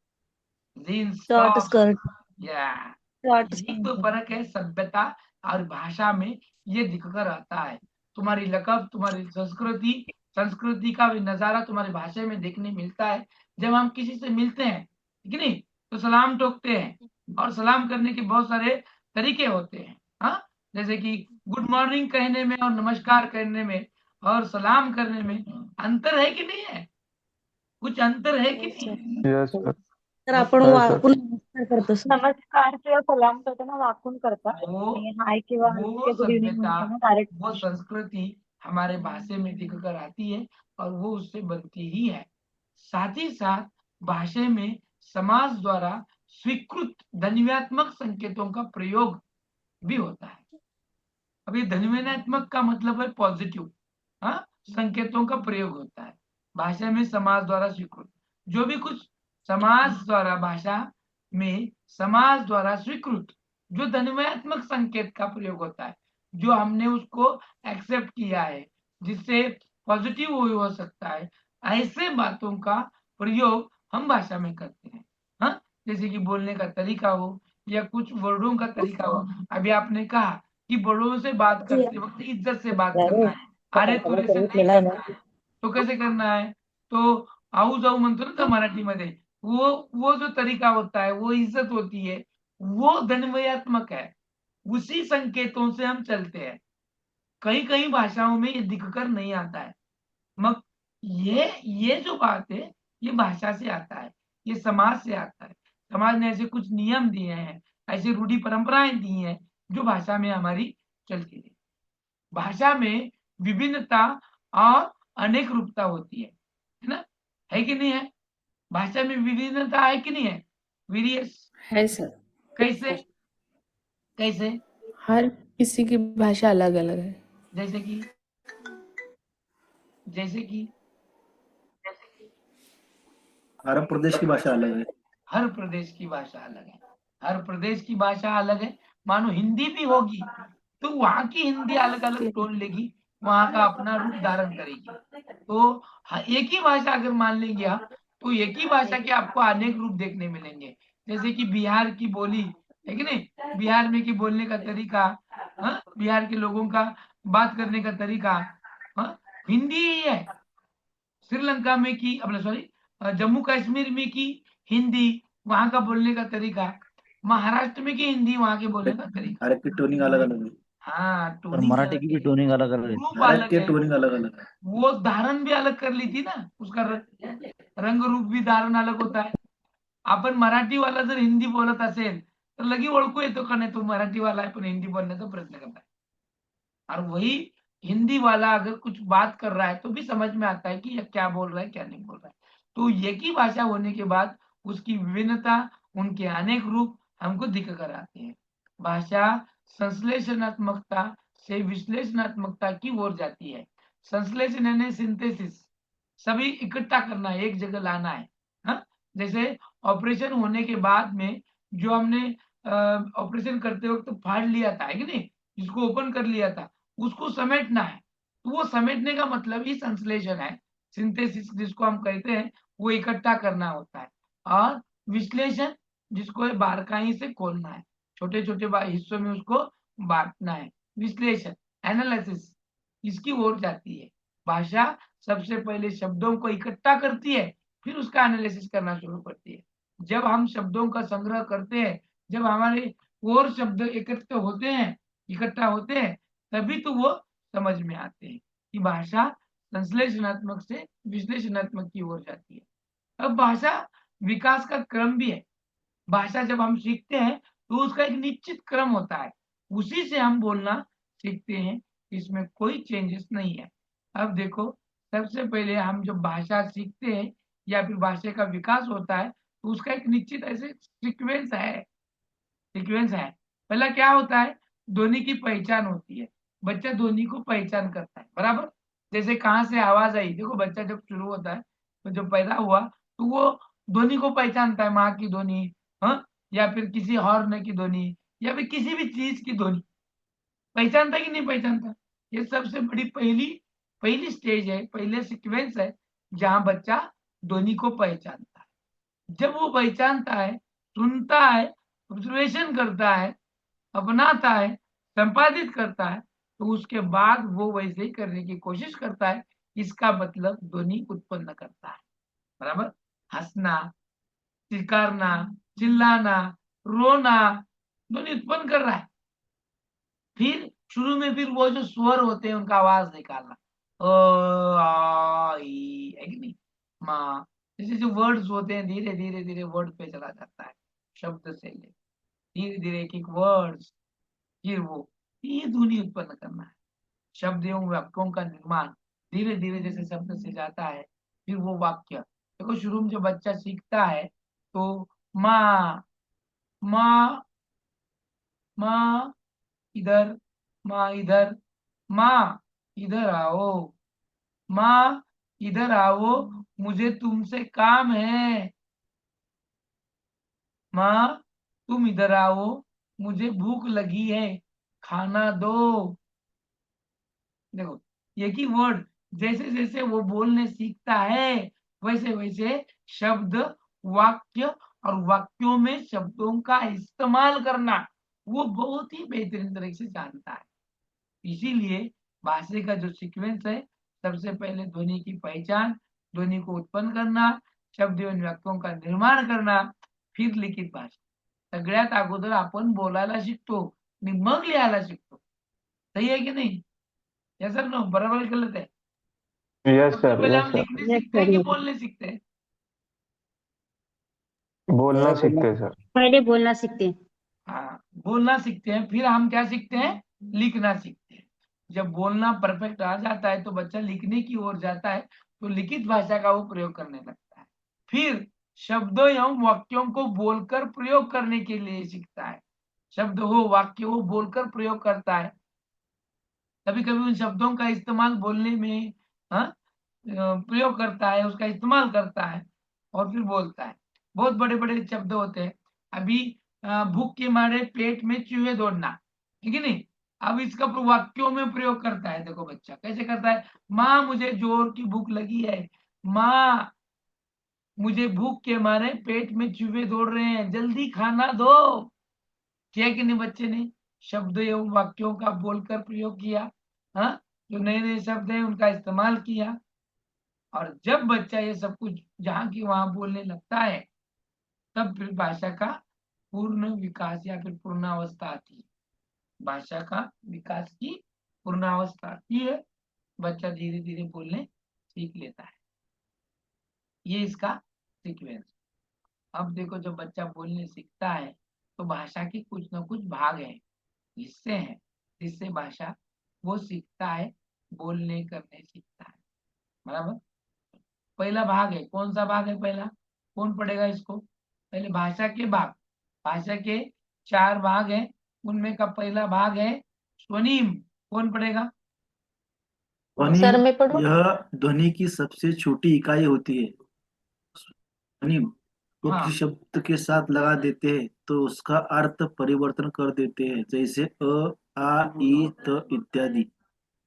Jeans short top. स्कर्ट। या शॉर्ट यही तो फर्क है सभ्यता और भाषा में, ये दिख कर आता है। तुम्हारी लकब, तुम्हारी संस्कृति, संस्कृति का भी नजारा तुम्हारी भाषा में देखने मिलता है। जब हम किसी से मिलते हैं, ठीक है नहीं, तो सलाम ठोकते हैं, और सलाम करने के बहुत सारे तरीके होते हैं। हाँ, जैसे कि गुड मॉर्निंग कहने में और नमस्कार कहने में और सलाम करने में अंतर है कि नहीं है? कुछ अंतर है कि नहीं? Yes sir. तर आपण है सर। वाकून नमस्कार करतो सर. नमस्कार किंवा सलाम करताना वाकून करतात वो आणि हाय किंवा वो गुड इव्हनिंग सभ्यता, म्हणताना डायरेक्ट वो संस्कृति हमारे भाषा में दिख कर आती है, और वो उससे बनती ही है। साथ ही साथ भाषा में समाज द्वारा स्वीकृत ध्वन्यात्मक संकेतों का प्रयोग भी होता है। अब ये ध्वन्यात्मक का मतलब है पॉजिटिव, हाँ, संकेतों का प्रयोग होता है भाषा में समाज द्वारा स्वीकृत। जो भी कुछ समाज द्वारा, भाषा में समाज द्वारा स्वीकृत जो ध्वन्यात्मक संकेत का प्रयोग होता है, जो हमने उसको एक्सेप्ट किया है, जिससे पॉजिटिव हो सकता है, ऐसे बातों का प्रयोग हम भाषा में करते हैं। हाँ, जैसे कि बोलने का तरीका हो या कुछ वर्डों का तरीका हो। अभी आपने कहा कि बड़ों से बात करते वक्त इज्जत से बात करना है, अरे तुझे से नहीं करना है, तो कैसे करना है? तो आऊ जाऊ म्हणतो ना का मराठीमध्ये, वो जो तरीका होता है, वो इज्जत होती है, वो ध्वन्यात्मक है। उसी संकेतों से हम चलते हैं। कई कई भाषाओं में ये दिखकर नहीं आता है। मग ये जो बात है, ये भाषा से आता है, ये समाज से आता है। समाज ने ऐसे कुछ नियम दिए हैं, ऐसी रूढ़ी परंपराएं दी हैं, जो भाषा में हमारी चलती है। भाषा में विभिन्नता और अनेक रूपता होती है ना? है कि नहीं है? भाषा में विभिन्नता है कि नहीं है? वीरियस है सर। कैसे? कैसे? हर किसी की भाषा अलग अलग है। जैसे कि जैसे कि हर प्रदेश की भाषा अलग है। हर प्रदेश की भाषा अलग है। हर प्रदेश की भाषा अलग है। मानो हिंदी भी होगी, तो वहां की हिंदी अलग अलग टोन लेगी, वहां का अपना रूप धारण करेगी। तो एक ही भाषा अगर मान लेंगे आप, तो एक ही भाषा के आपको अनेक रूप देखने मिलेंगे। जैसे कि बिहार की बोली, है कि नहीं? बिहार में की बोलने का तरीका, हाँ, बिहार के लोगों का बात करने का तरीका, हाँ, हिंदी ही है। श्रीलंका में की, अपने सॉरी, जम्मू कश्मीर में की हिंदी, वहां का बोलने का तरीका। महाराष्ट्र में की हिंदी, वहां के बोलने का तरीका। हर एक की टोनिंग अलग अलग है। हाँ, और टोनिंग मराठी अलग की भी है, टोनिंग अलग अलग है। रूप हर एक अलग की है, टोनिंग अलग अलग है। वो धारण भी अलग कर ली थी ना, उसका रंग रूप भी धारण अलग होता है। आपण मराठी वाला जर हिंदी बोलत असेल, तर लगी ओळखू येतो का नाही तो मराठी वाला आहे पण हिंदी बोलण्याचा प्रयत्न करता है। और वही हिंदी वाला अगर कुछ बात कर रहा है, तो भी समझ में आता है कि यह क्या बोल रहा है, क्या नहीं बोल रहा है। तो एक ही भाषा होने के बाद उसकी विभिन्नता, उनके अनेक रूप हमको दिख कर आते हैं। भाषा संश्लेषणात्मकता से विश्लेषणात्मकता की ओर जाती है। संश्लेषण यानी सिंथेसिस, सभी इकट्ठा करना है, एक जगह लाना है। हाँ, जैसे ऑपरेशन होने के बाद में जो हमने ऑपरेशन करते वक्त फाड़ लिया था, है कि नहीं, जिसको ओपन कर लिया था, उसको समेटना है। तो वो समेटने का मतलब ही संश्लेषण है, सिंथेसिस जिसको हम कहते हैं, वो इकट्ठा करना होता है। और विश्लेषण जिसको है बारकाई से खोलना है, छोटे छोटे हिस्सों में उसको बांटना है। विश्लेषण, एनालिसिस, इसकी ओर जाती है। भाषा सबसे पहले शब्दों को इकट्ठा करती है, फिर उसका एनालिसिस करना शुरू करती है। जब हम शब्दों का संग्रह करते हैं, जब हमारे और शब्द इकट्ठे होते हैं, इकट्ठा होते हैं, तभी तो वो समझ में आते हैं कि भाषा संश्लेषणात्मक से विश्लेषणात्मक की ओर जाती है। अब भाषा विकास का क्रम भी है। भाषा जब हम सीखते हैं तो उसका एक निश्चित क्रम होता है, उसी से हम बोलना सीखते हैं, इसमें कोई चेंजेस नहीं है। अब देखो, सबसे पहले हम जब भाषा सीखते हैं या फिर भाषा का विकास होता है तो उसका एक निश्चित ऐसे सीक्वेंस है। पहला क्या होता है, ध्वनि की पहचान होती है। बच्चा ध्वनि को पहचान करता है, बराबर। जैसे कहाँ से आवाज आई, देखो बच्चा जब शुरू होता है तो जब पैदा हुआ तो वो ध्वनि को पहचानता है, माँ की ध्वनि, हाँ, या फिर किसी हॉर्न की ध्वनि, या फिर किसी भी चीज की ध्वनि पहचानता कि नहीं पहचानता। ये सबसे बड़ी पहली स्टेज है, पहले सीक्वेंस है जहां बच्चा ध्वनि को पहचानता है। जब वो पहचानता है, सुनता है, ऑब्जर्वेशन करता है, अपनाता है, संपादित करता है, तो उसके बाद वो वैसे ही करने की कोशिश करता है। इसका मतलब ध्वनि उत्पन्न करता है, बराबर। हंसना, चिल्लाना, चिल्लाना, रोना, ध्वनि उत्पन्न कर रहा है। फिर शुरू में फिर वो जो स्वर होते हैं उनका आवाज निकालना, आ ई, है कि नहीं, माँ, जैसे जो वर्ड्स होते हैं धीरे धीरे धीरे वर्ड पे चला जाता है, शब्द से ले धीरे धीरे एक एक वर्ड्स, फिर वो ये ध्वनि उत्पन्न करना है। शब्द एवं वाक्यों का निर्माण धीरे धीरे जैसे शब्द से जाता है, फिर वो वाक्य। देखो शुरू में जब बच्चा सीखता है तो माँ, माँ, माँ इधर, माँ इधर, माँ इधर आओ, माँ इधर आओ, मुझे तुमसे काम है, माँ तुम इधर आओ, मुझे भूख लगी है, खाना दो। देखो एक ही वर्ड, जैसे जैसे वो बोलने सीखता है वैसे वैसे शब्द, वाक्य और वाक्यों में शब्दों का इस्तेमाल करना वो बहुत ही बेहतरीन तरह से जानता है। इसीलिए भाषा का जो सीक्वेंस है, सबसे पहले ध्वनि की पहचान, ध्वनि को उत्पन्न करना, शब्द एवं वाक्यों का निर्माण करना, फिर लिखित भाषा। सगळ्यात अगोदर आपण बोलायला शिकतो आणि मग लिहायला शिकतो, सही है कि नहीं? या सर नो, बराबर है गलत है? यस सबसे सर, पहले यस हम सर, लिखने यस सीखते हैं सर, कि यस। बोलने सीखते हैं? बोलना सीखते हैं सर। पहले बोलना सीखते हैं। हाँ, बोलना सीखते हैं, फिर हम क्या सीखते हैं, लिखना सीखते हैं। जब बोलना परफेक्ट आ जाता है तो बच्चा लिखने की ओर जाता है, तो लिखित भाषा का वो प्रयोग करने लगता है। फिर शब्दों एवं वाक्यों को बोलकर प्रयोग करने के लिए सीखता है। शब्द हो, वाक्य हो, बोलकर प्रयोग करता है। कभी कभी उन शब्दों का इस्तेमाल बोलने में, हाँ, प्रयोग करता है, उसका इस्तेमाल करता है और फिर बोलता है। बहुत बड़े बड़े शब्द होते हैं। अभी भूख के मारे पेट में चूहे दौड़ना, ठीक है नहीं, अब इसका वाक्यों में प्रयोग करता है। देखो बच्चा कैसे करता है, माँ मुझे जोर की भूख लगी है, माँ मुझे भूख के मारे पेट में चूहे दौड़ रहे हैं, जल्दी खाना दो। किया कि नहीं बच्चे ने, शब्द एवं वाक्यों का बोलकर प्रयोग किया, हाँ, जो नए नए शब्द हैं उनका इस्तेमाल किया। और जब बच्चा ये सब कुछ जहाँ की वहां बोलने लगता है, तब फिर भाषा का पूर्ण विकास या फिर पूर्णावस्था आती है। भाषा का विकास की पूर्णावस्था आती है, बच्चा धीरे धीरे बोलने सीख लेता है। ये इसका सीक्वेंस। अब देखो जब बच्चा बोलने सीखता है तो भाषा के कुछ न कुछ भाग हैं, हिस्से हैं, जिससे भाषा वो सीखता है, बोलने करने सीखता है, बराबर। पहला भाग है, कौन सा भाग है पहला, कौन पढ़ेगा इसको? पहले भाषा के भाग। भाषा के 4 भाग हैं, उनमें का पहला भाग है स्वनिम। कौन पढ़ेगा? ध्वनि, सर मैं पढ़ूं? यह ध्वनि की सबसे छोटी इकाई होती है। ध्वनि को हाँ किसी शब्द के साथ लगा देते हैं तो उसका अर्थ परिवर्तन कर देते हैं, जैसे अ, आ, ई, त इत्यादि।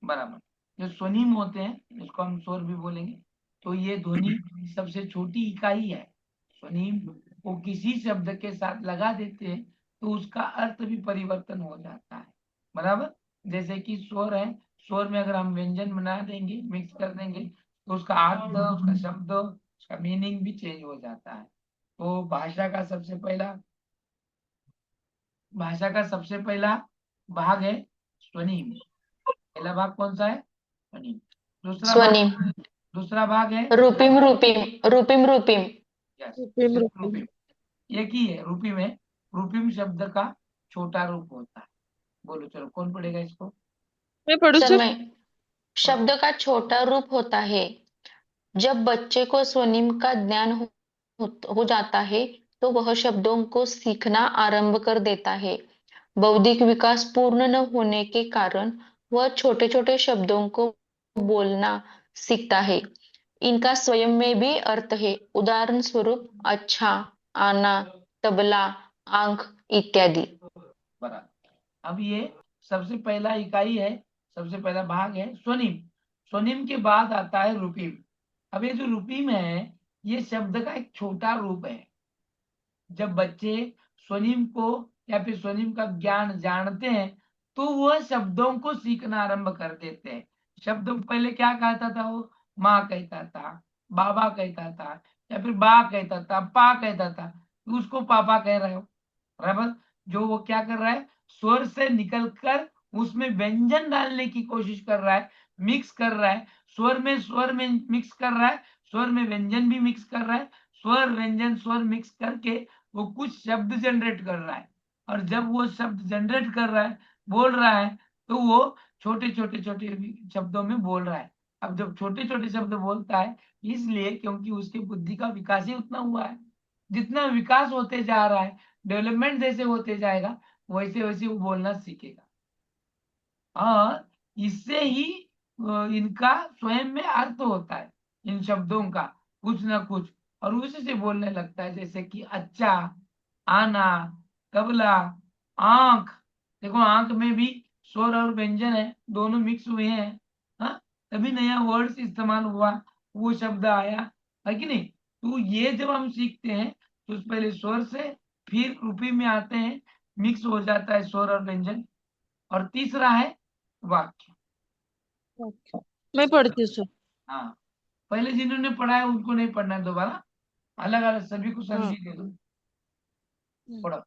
बराबर। जो स्वनिम होते हैं जिसको हम स्वर भी बोलेंगे, तो ये ध्वनि सबसे छोटी इकाई है। स्वनिम को किसी शब्द के साथ लगा देते हैं तो उसका अर्थ भी परिवर्तन हो जाता है। बराबर। जैसे कि स्वर है, स्वर में अगर हम व्यंजन बना देंगे, मिक्स कर देंगे, तो उसका अर्थ, उसका शब्द, उसका मीनिंग भी चेंज हो जाता है। तो भाषा का सबसे पहला भाग है स्वनिम। पहला भाग कौन सा है? स्वनिम। स्वनिम। दूसरा भाग है रूपिम रूपिम रूपिम रूपिम। यस, रूपिम रूपिम। रूपिम। एक ही है रूपिम है। रूपिम शब्द का छोटा रूप होता है। बोलो चलो, कौन पढ़ेगा इसको? मैं पढ़ू सर सर? मैं, शब्द का छोटा रूप होता है। जब बच्चे को स्वनिम का ज्ञान हो जाता है तो वह शब्दों को सीखना आरंभ कर देता है। बौद्धिक विकास पूर्ण न होने के कारण वह छोटे छोटे शब्दों को बोलना सीखता है। इनका स्वयं में भी अर्थ है। उदाहरण स्वरूप अच्छा, आना, तबला, आंख इत्यादि। बराबर। अब ये सबसे पहला इकाई है, सबसे पहला भाग है स्वनिम। स्वनिम के बाद आता है रूपिम। अब ये जो रूपिम है, ये शब्द का एक छोटा रूप है। जब बच्चे स्वनिम को या फिर स्वनिम का ज्ञान जानते हैं तो वह शब्दों को सीखना आरंभ कर देते हैं। शब्द पहले क्या कहता था वो? माँ कहता था, बाबा कहता था, या फिर बा कहता था, पा कहता था, तो उसको पापा कह रहे हो। बराबर। जो वो क्या कर रहा है, स्वर से निकलकर उसमें व्यंजन डालने की कोशिश कर रहा है, मिक्स कर रहा है। स्वर में मिक्स कर रहा है, स्वर में व्यंजन भी मिक्स कर रहा है। स्वर व्यंजन स्वर मिक्स करके वो कुछ शब्द जनरेट कर रहा है। और जब वो शब्द जनरेट कर रहा है, बोल रहा है, तो वो छोटे छोटे छोटे शब्दों में बोल रहा है। अब जब छोटे छोटे शब्द बोलता है, इसलिए क्योंकि उसकी बुद्धि का विकास ही उतना हुआ है। जितना विकास होते जा रहा है, डेवलपमेंट जैसे होते जाएगा, वैसे वैसे वो बोलना सीखेगा। और इससे ही इनका स्वयं में अर्थ होता है, इन शब्दों का कुछ ना कुछ, और उसी से बोलने लगता है। जैसे कि अच्छा, आना, तबला, आंख। देखो आंख में भी स्वर और व्यंजन है, दोनों मिक्स हुए हैं। हाँ, तभी नया वर्ड्स इस्तेमाल हुआ, वो शब्द आया, है कि नहीं? तो ये जब हम सीखते हैं तो पहले स्वर से फिर रूपी में आते हैं, मिक्स हो जाता है स्वर और व्यंजन। और तीसरा है वाक्य। मैं पढ़ती हूँ सर। हाँ, पहले जिन्होंने पढ़ा है उनको नहीं पढ़ना है दोबारा, अलग अलग सभी को हाँ। संधि दे दो। पढ़ो।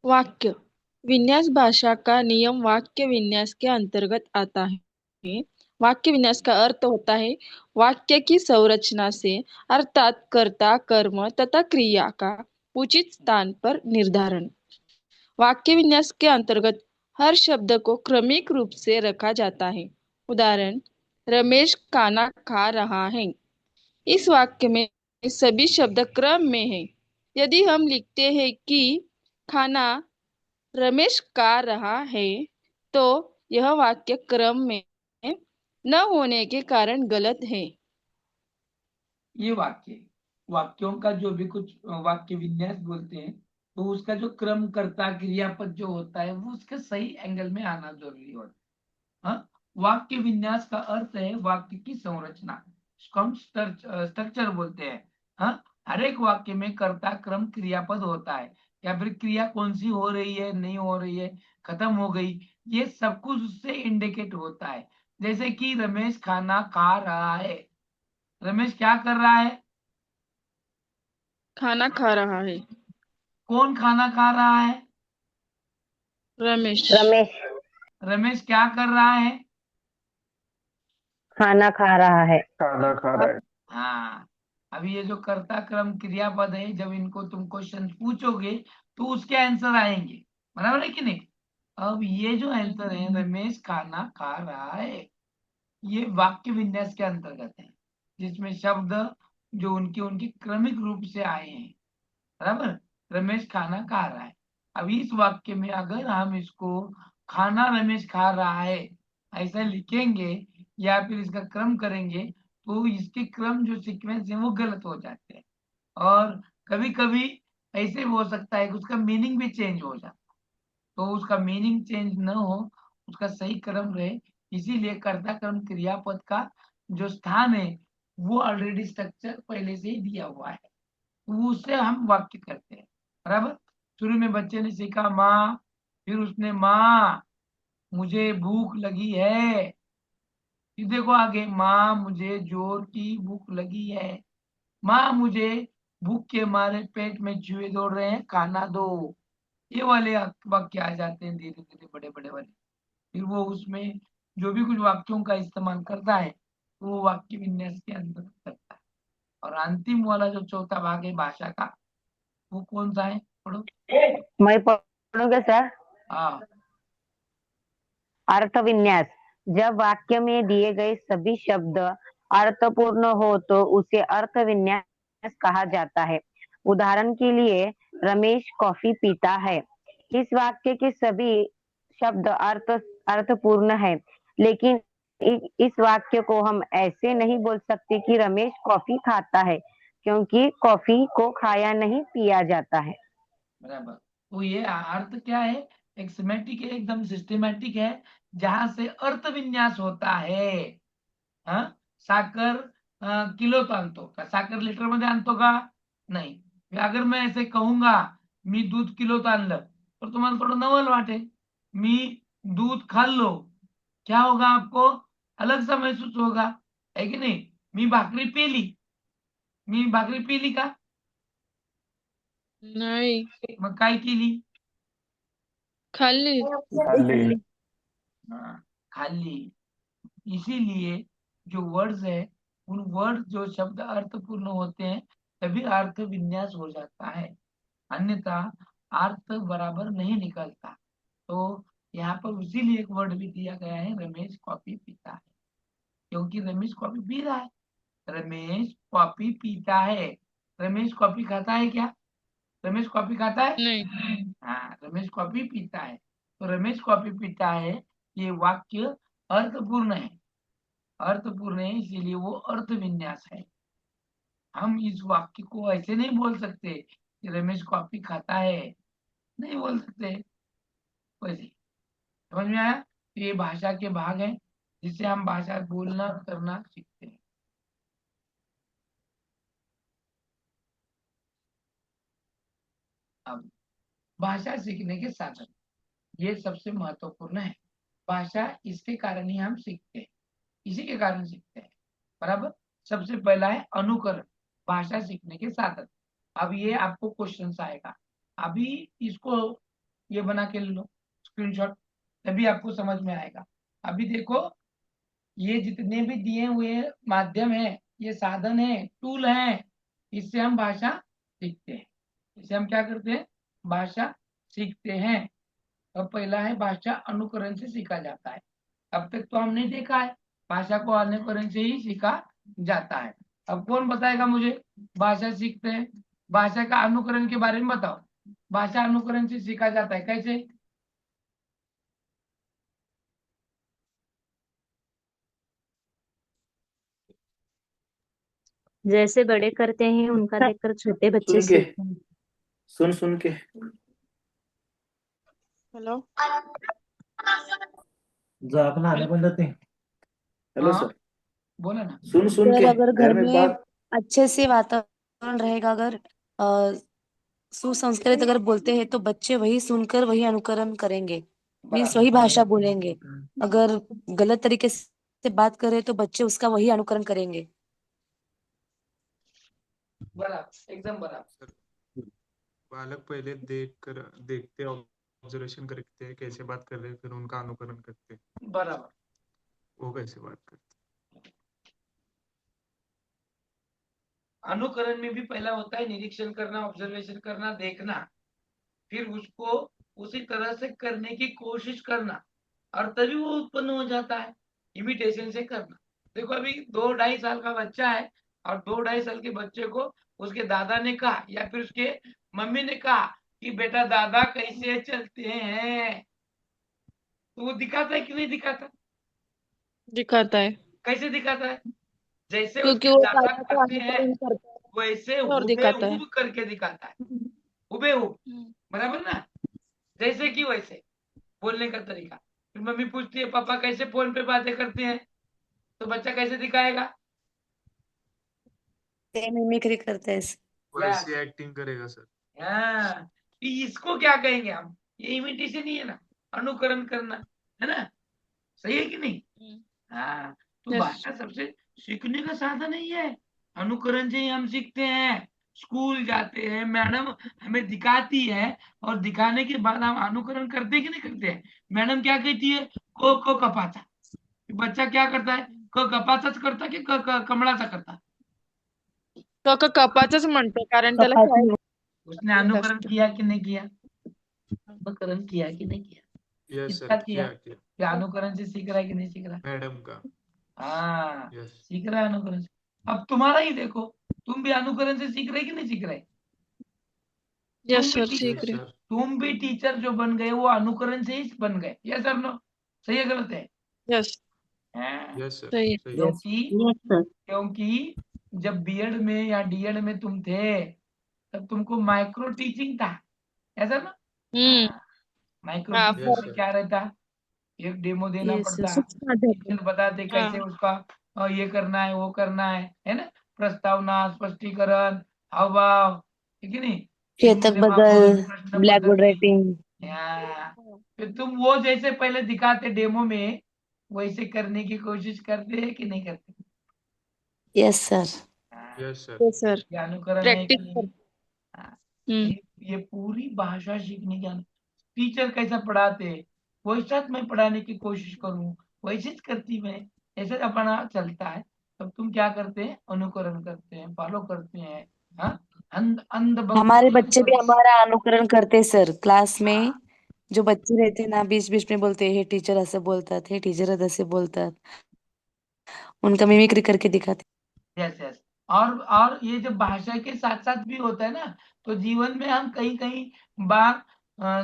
वाक्य विन्यास भाषा का नियम वाक्य विन्यास के अंतर्गत आता है। वाक्य विन्यास का अर्थ होता है वाक्य की संरचना से, अर्थात कर्ता, कर्म तथा क्रिया का उचित स्थान पर निर्धारण। वाक्य विन्यास के अंतर्गत हर शब्द को क्रमिक रूप से रखा जाता है। उदाहरण, रमेश खाना खा रहा है। इस वाक्य में सभी शब्द क्रम में हैं। यदि हम लिखते हैं कि खाना रमेश खा रहा है, तो यह वाक्य क्रम में न होने के कारण गलत है। ये वाक्यों का जो भी कुछ वाक्य विन्यास बोलते हैं, तो उसका जो क्रम, कर्ता, क्रियापद जो होता है, वो उसके सही एंगल में आना जरूरी होता है। हाँ, वाक्य विन्यास का अर्थ है वाक्य की संरचना, इसको हम स्ट्रक्चर बोलते हैं। हाँ, हर एक वाक्य में कर्ता, क्रम, क्रियापद होता है, या फिर क्रिया कौन सी हो रही है, नहीं हो रही है, खत्म हो गई, ये सब कुछ उससे इंडिकेट होता है। जैसे कि रमेश खाना खा रहा है। रमेश क्या कर रहा है? खाना खा रहा है। कौन खाना खा रहा है? रमेश। रमेश क्या कर रहा है? खाना खा रहा है। हाँ, अभी ये जो कर्ता, क्रम, क्रियापद है, जब इनको तुम क्वेश्चन पूछोगे तो उसके आंसर आएंगे। बराबर है कि नहीं? अब ये जो आंसर है, रमेश खाना खा रहा है, ये वाक्य विन्यास के अंतर्गत है, जिसमें शब्द जो उनके उनके क्रमिक रूप से आए हैं। बराबर। रमेश खाना खा रहा है। अब इस वाक्य में अगर हम इसको खाना रमेश खा रहा है ऐसा लिखेंगे या फिर इसका क्रम करेंगे तो इसके क्रम जो सीक्वेंस है वो गलत हो जाते हैं। और कभी कभी ऐसे हो सकता है कि उसका मीनिंग भी चेंज हो जाता है, तो उसका मीनिंग चेंज न हो, उसका सही क्रम रहे, इसीलिए कर्ता कर्म क्रियापद का जो स्थान है वो ऑलरेडी स्ट्रक्चर पहले से ही दिया हुआ है, तो उससे हम वाक्य करते हैं। बराबर। शुरू में बच्चे ने सीखा माँ, फिर उसने माँ मुझे भूख लगी है, फिर देखो आगे माँ मुझे जोर की भूख लगी है, माँ मुझे भूख के मारे पेट में चूहे दौड़ रहे हैं खाना दो। ये वाले वाक्य आ जाते हैं धीरे धीरे बड़े बड़े वाले। फिर वो उसमें जो भी कुछ वाक्यों का इस्तेमाल करता है वो वाक्य विन्यास के अंदर करता है। और अंतिम वाला जो चौथा भाग है भाषा का वो कौन सा है, पढ़ो। मैं पढ़ूंगा सर। हाँ। अर्थ विन्यास। जब वाक्य में दिए गए सभी शब्द अर्थपूर्ण हो तो उसे अर्थ विन्यास कहा जाता है। उदाहरण के लिए रमेश कॉफी पीता है। इस वाक्य के सभी शब्द अर्थपूर्ण है, लेकिन इस वाक्य को हम ऐसे नहीं बोल सकते कि रमेश कॉफी खाता है, क्योंकि कॉफी को खाया नहीं पिया जाता है। बराबर। तो ये अर्थ क्या है, एक सिमेटिक है, एकदम सिस्टेमेटिक है, जहां से अर्थ विन्यास होता है। हाँ, साखर किलोत आणतो का, साखर लिटर मध्ये आणतो का, नाही। अगर मैं ऐसे कहूंगा मी दूध किलोत आणलं तर तुम्हाला थोडं नवल वाटेल। मी दूध खाल्लो, क्या होगा आपको, अलग सा महसूस होगा, है कि नहीं। मी भाकरी पेली, मी भाकरी पेली का, नाही मग काय केली, खाल्ली खाली हाँ, खाली। इसीलिए जो वर्ड्स है उन वर्ड जो शब्द अर्थपूर्ण होते हैं तभी अर्थ विन्यास हो जाता है, अन्यथा अर्थ बराबर नहीं निकलता। तो यहाँ पर इसीलिए एक वर्ड भी दिया गया है रमेश कॉफी पीता है, क्योंकि रमेश कॉफी पी रहा है। रमेश कॉफी पीता है, रमेश कॉफी खाता है क्या, रमेश कॉफी खाता है, नहीं हाँ, रमेश कॉफी पीता है। तो रमेश कॉफी पीता है ये वाक्य अर्थपूर्ण है, अर्थपूर्ण है, इसीलिए वो अर्थ विन्यास है। हम इस वाक्य को ऐसे नहीं बोल सकते कि रमेश कॉफी खाता है, नहीं बोल सकते वैसे। समझ में आया। तो ये भाषा के भाग हैं जिससे हम भाषा बोलना करना सीखते हैं। अब भाषा सीखने के साधन, ये सबसे महत्वपूर्ण है। भाषा इसके कारण ही हम सीखते हैं, इसी के कारण सीखते हैं। बराबर। सबसे पहला है अनुकरण, भाषा सीखने के साधन। अब ये आपको क्वेश्चन आएगा, अभी इसको ये बना के ले लो स्क्रीनशॉट, तभी आपको समझ में आएगा। अभी देखो ये जितने भी दिए हुए माध्यम है, ये साधन है, टूल है, इससे हम भाषा सीखते हैं। इससे हम क्या करते हैं, भाषा सीखते हैं। और पहला है भाषा अनुकरण से सीखा जाता है। अब तक तो हमने देखा है भाषा को अनुकरण से ही सीखा जाता है। अब कौन बताएगा मुझे भाषा सीखते हैं, भाषा का अनुकरण के बारे में बताओ। भाषा अनुकरण से सीखा जाता है कैसे, जैसे बड़े करते हैं उनका देखकर छोटे बच्चे सुन के, सीखते हैं। सुन के। हेलो जो अपन आने बन जाते हैं। हेलो हाँ सर, बोला ना। सुन सर के अगर घर में एक में बात। अच्छे से वातावरण रहेगा, अगर सुसंस्कृत अगर बोलते हैं तो बच्चे वही सुनकर वही अनुकरण करेंगे, मीन्स वही भाषा बोलेंगे। अगर गलत तरीके से बात करें तो बच्चे उसका वही अनुकरण करेंगे। बराबर, एकदम बराबर। बालक पहले देखते ऑब्जर्वेशन करते हैं कैसे बात कर रहे हैं, फिर उनका अनुकरण करते हैं। बराबर। वो कैसे बात करते अनुकरण में भी पहला होता है निरीक्षण करना, ऑब्जर्वेशन करना, देखना, फिर उसको उसी तरह से करने की कोशिश करना, और तभी वो उत्पन्न हो जाता है इमिटेशन से करना। देखो अभी 2-2.5 साल का बच्चा है और 2-2.5 साल के बच्चे को उसके दादा ने कहा या फिर उसके मम्मी ने कहा कि बेटा दादा कैसे चलते हैं, तो वो दिखाता है कि नहीं दिखाता? दिखाता है, कैसे दिखाता है? जैसे क्योंकि उसके वो दादा दादा का करते हैं अनुकरण करता है वैसे और दिखाता है। हुबेहूब करके दिखाता है, हुबेहूब, बराबर ना, जैसे कि वैसे बोलने का तरीका। फिर मम्मी पूछती है पापा कैसे फोन पे बातें करते हैं, तो बच्चा कैसे दिखाएगा? मिमिक्री करते हैं। वैसी एक्टिंग करेगा सर। हाँ, तो इसको क्या कहेंगे हम? ये इमिटेशन ही है ना, अनुकरण करना, है ना? सही है कि नहीं? हाँ, तो Yes. भाषा सबसे सीखने का साधन ही है, अनुकरण से ही हम सीखते हैं। स्कूल जाते हैं, मैडम हमें दिखाती है और दिखाने के बाद हम अनुकरण करते हैं कि नहीं करते हैं? मैडम क्या कहती है, को कपाचा, बच्चा क्या करता है, क कपाचाच करता कि कमळाचा करता? कपाचच म्हणतो, कारण त्याला कपाची शाळेत उसने येत अनुकरण असतं. किया कि नहीं किया? अनुकरण किया कि नहीं किया? यस सर, कितना किया? किया क्या अनुकरण से सीख रहा है कि नहीं सीख रहा? मैडम का। हाँ, यस सीख रहा है अनुकरण से। अब तुम्हारा ही देखो, तुम भी अनुकरण से सीख रहे कि नहीं सीख रहे? यस तुम भी सर, टी- सीख यस रहे. सर। तुम भी टीचर जो बन गए वो अनुकरण से ही बन गए, ये सर नो, सही है गलत है? यस, हाँ, यस सर, सही है. सही। क्योंकि यस सर। क्योंकि जब बीएड में या डीएड में तुम थे तब तुमको माइक्रो टीचिंग था, ऐसा ना? हम्म. माइक्रो हाँ, टीचिंग यस में सर। क्या रहता, एक डेमो देना यस पड़ता, सूक्ष्माध्यापक. टीचर बताते हाँ. कैसे उसका ये करना है वो करना है ना? प्रस्तावना, स्पष्टीकरण, हावभाव, ठीक है नहीं? चेतक चिन्ह बदल, वापरून प्रश्न ब्लैक बोर्ड पद्धती, राइटिंग. फिर तुम वो जैसे पहले दिखाते डेमो में वैसे करने की कोशिश करते हैं कि नहीं करते? Yes sir. Yes sir. Yes sir, ये अनुकरण है प्रैक्टिस कि नहीं? कर. हाँ, हम्म. ये पूरी भाषा सीखने की टीचर कैसा पढ़ाते वैसा मैं पढ़ाने की कोशिश करूं, वैसे करती मैं, ऐसे अपना चलता है। तब तुम क्या करते हैं, अनुकरण करते हैं, फॉलो करते हैं। हाँ, अंध भक्त हमारे को बच्चे भी हमारा अनुकरण करते सर. क्लास में हाँ, जो बच्चे रहते ना, बीच बीच में बोलते हे टीचर असं बोलतात, हे टीचर असे बोलतात. उनका मिमिक्री करके दिखाते. Yes yes. और ये जब भाषा के साथ साथ भी होता है ना, तो जीवन में हम कहीं कहीं बार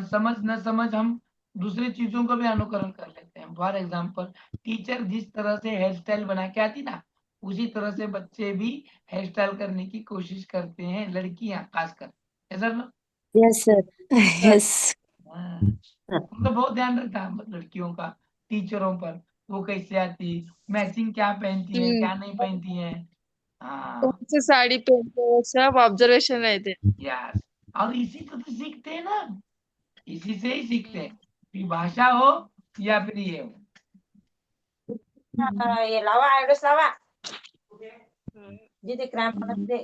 समझ न समझ हम दूसरी चीजों का भी अनुकरण कर लेते हैं। फॉर एग्जाम्पल, टीचर जिस तरह से हेयर स्टाइल बना के आती ना, उसी तरह से बच्चे भी हेयर स्टाइल करने की कोशिश करते हैं, लड़कियां खासकर, ऐसा ना? Yes sir. यस. हाँ, मतलब बहुत ध्यान रखता है लड़कियों का टीचरों पर, वो कैसे आती, मैचिंग क्या पहनती है क्या नहीं पहनती है। कौन हाँ, सी साड़ी पहनते हो, सब ऑब्जर्वेशन रहते. यस। और इसी को तो सीखते हैं ना, इसी से ही सीखते हैं, फिर भाषा हो या फिर ये हो। ये लावा ऍड्रेस लावा जिथे क्रॅम्प मध्ये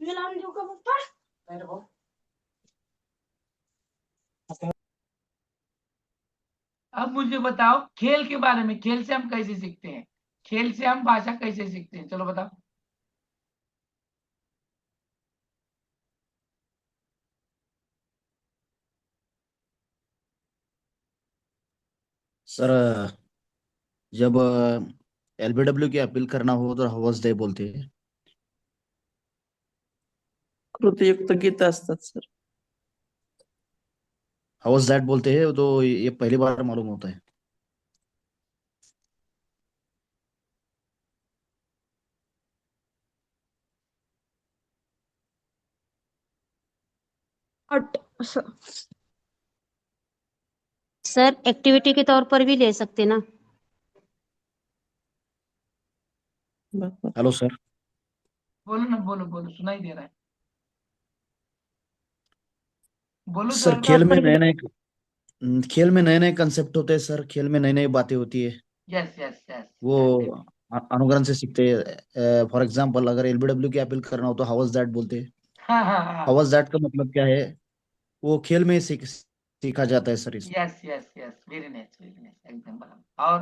मी लावून देऊ का पप्पा? अब मुझे बताओ खेल के बारे में, खेल से हम कैसे सीखते हैं, खेल से हम भाषा कैसे सीखते हैं, चलो बताओ। सर जब एलबीडब्ल्यू की अपील करना हो तो हवस डे बोलते हैं. कृतयुक्त गीत असतात सर. हवस दैट बोलते हैं, तो ये पहली बार मालूम होता है. हट असं. सर एक्टिविटी के तौर पर भी ले सकते ना. Hello sir. बोलो ना, बोलो बोलो, सुनाई दे रहा है, बोलो सर सर। खेल में नए नए कंसेप्ट होते हैं सर. खेल में नई नई बातें होती है, यस यस यस। वो अनुकरण से सीखते हैं. फॉर एग्जाम्पल अगर एलबीडब्ल्यू की अपील करना हो तो हवस दैट बोलते हैं. हाँ हाँ हाँ, हवस दैट का मतलब क्या है, वो खेल में ही सीखा जाता है सर. इस yes yes yes, very nice very nice, एकदम बराबर। और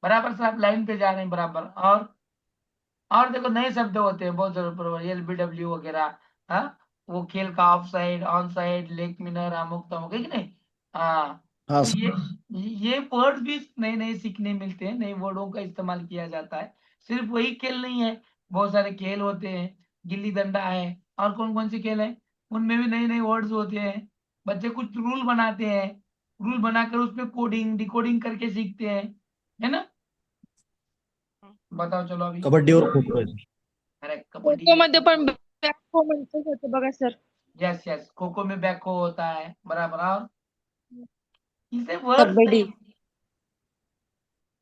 बराबर से आप लाइन पे जा रहे हैं, बराबर। और देखो नए शब्द होते हैं बहुत जरूर, एलबीडब्ल्यू वगैरह। हाँ, वो खेल का off side, on side, leg मिनर, अमुक तमुक, है कि नहीं? हाँ, हाँ तो सर. ये वर्ड भी नए नए सीखने मिलते हैं, नए वर्डों का इस्तेमाल किया जाता है। सिर्फ वही खेल नहीं है, बहुत सारे खेल होते हैं, गिल्ली डंडा है, और कौन कौन से खेल है, उनमें भी नए नए वर्ड्स होते हैं। बच्चे कुछ रूल बनाते हैं, रूल बनाकर उसमें कोडिंग डिकोडिंग करके सीखते हैं, है ना। बताओ चलो अभी। कबड्डी और खो खो है सर. अरे खो कबड्डी खो में मध्ये पण बॅकहो म्हणतच होतं बघा sir. Yes yes, kho kho में बैक होता है, बराबर। और इसे वर्ड्स कबड्डी। नहीं,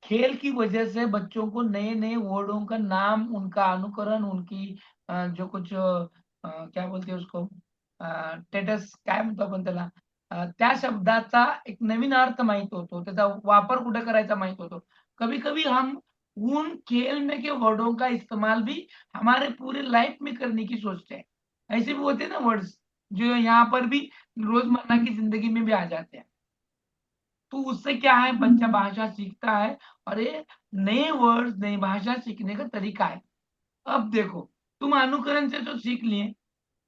खेल की वजह से बच्चों को नए नए वर्डों का नाम, उनका अनुकरण, उनकी जो कुछ क्या बोलते हैं उसको, टेटस काय म्हणतो आपण त्याला, त्या शब्दाचा एक नवीन अर्थ माहित होतो, त्याचा वापर कुठे करायचा माहित होतो। कभी कभी हम उन खेल में के वर्डों का इस्तेमाल भी हमारे पूरे लाइफ में करने की सोचते हैं। ऐसे भी होते हैं ना वर्ड्स जो यहाँ पर भी रोजमर्रा की जिंदगी में भी आ जाते हैं। तो उससे क्या है, बच्चा भाषा सीखता है और ये नए वर्ड्स, नई भाषा सीखने का तरीका है। अब देखो, तुम अनुकरण से तो सीख लिए,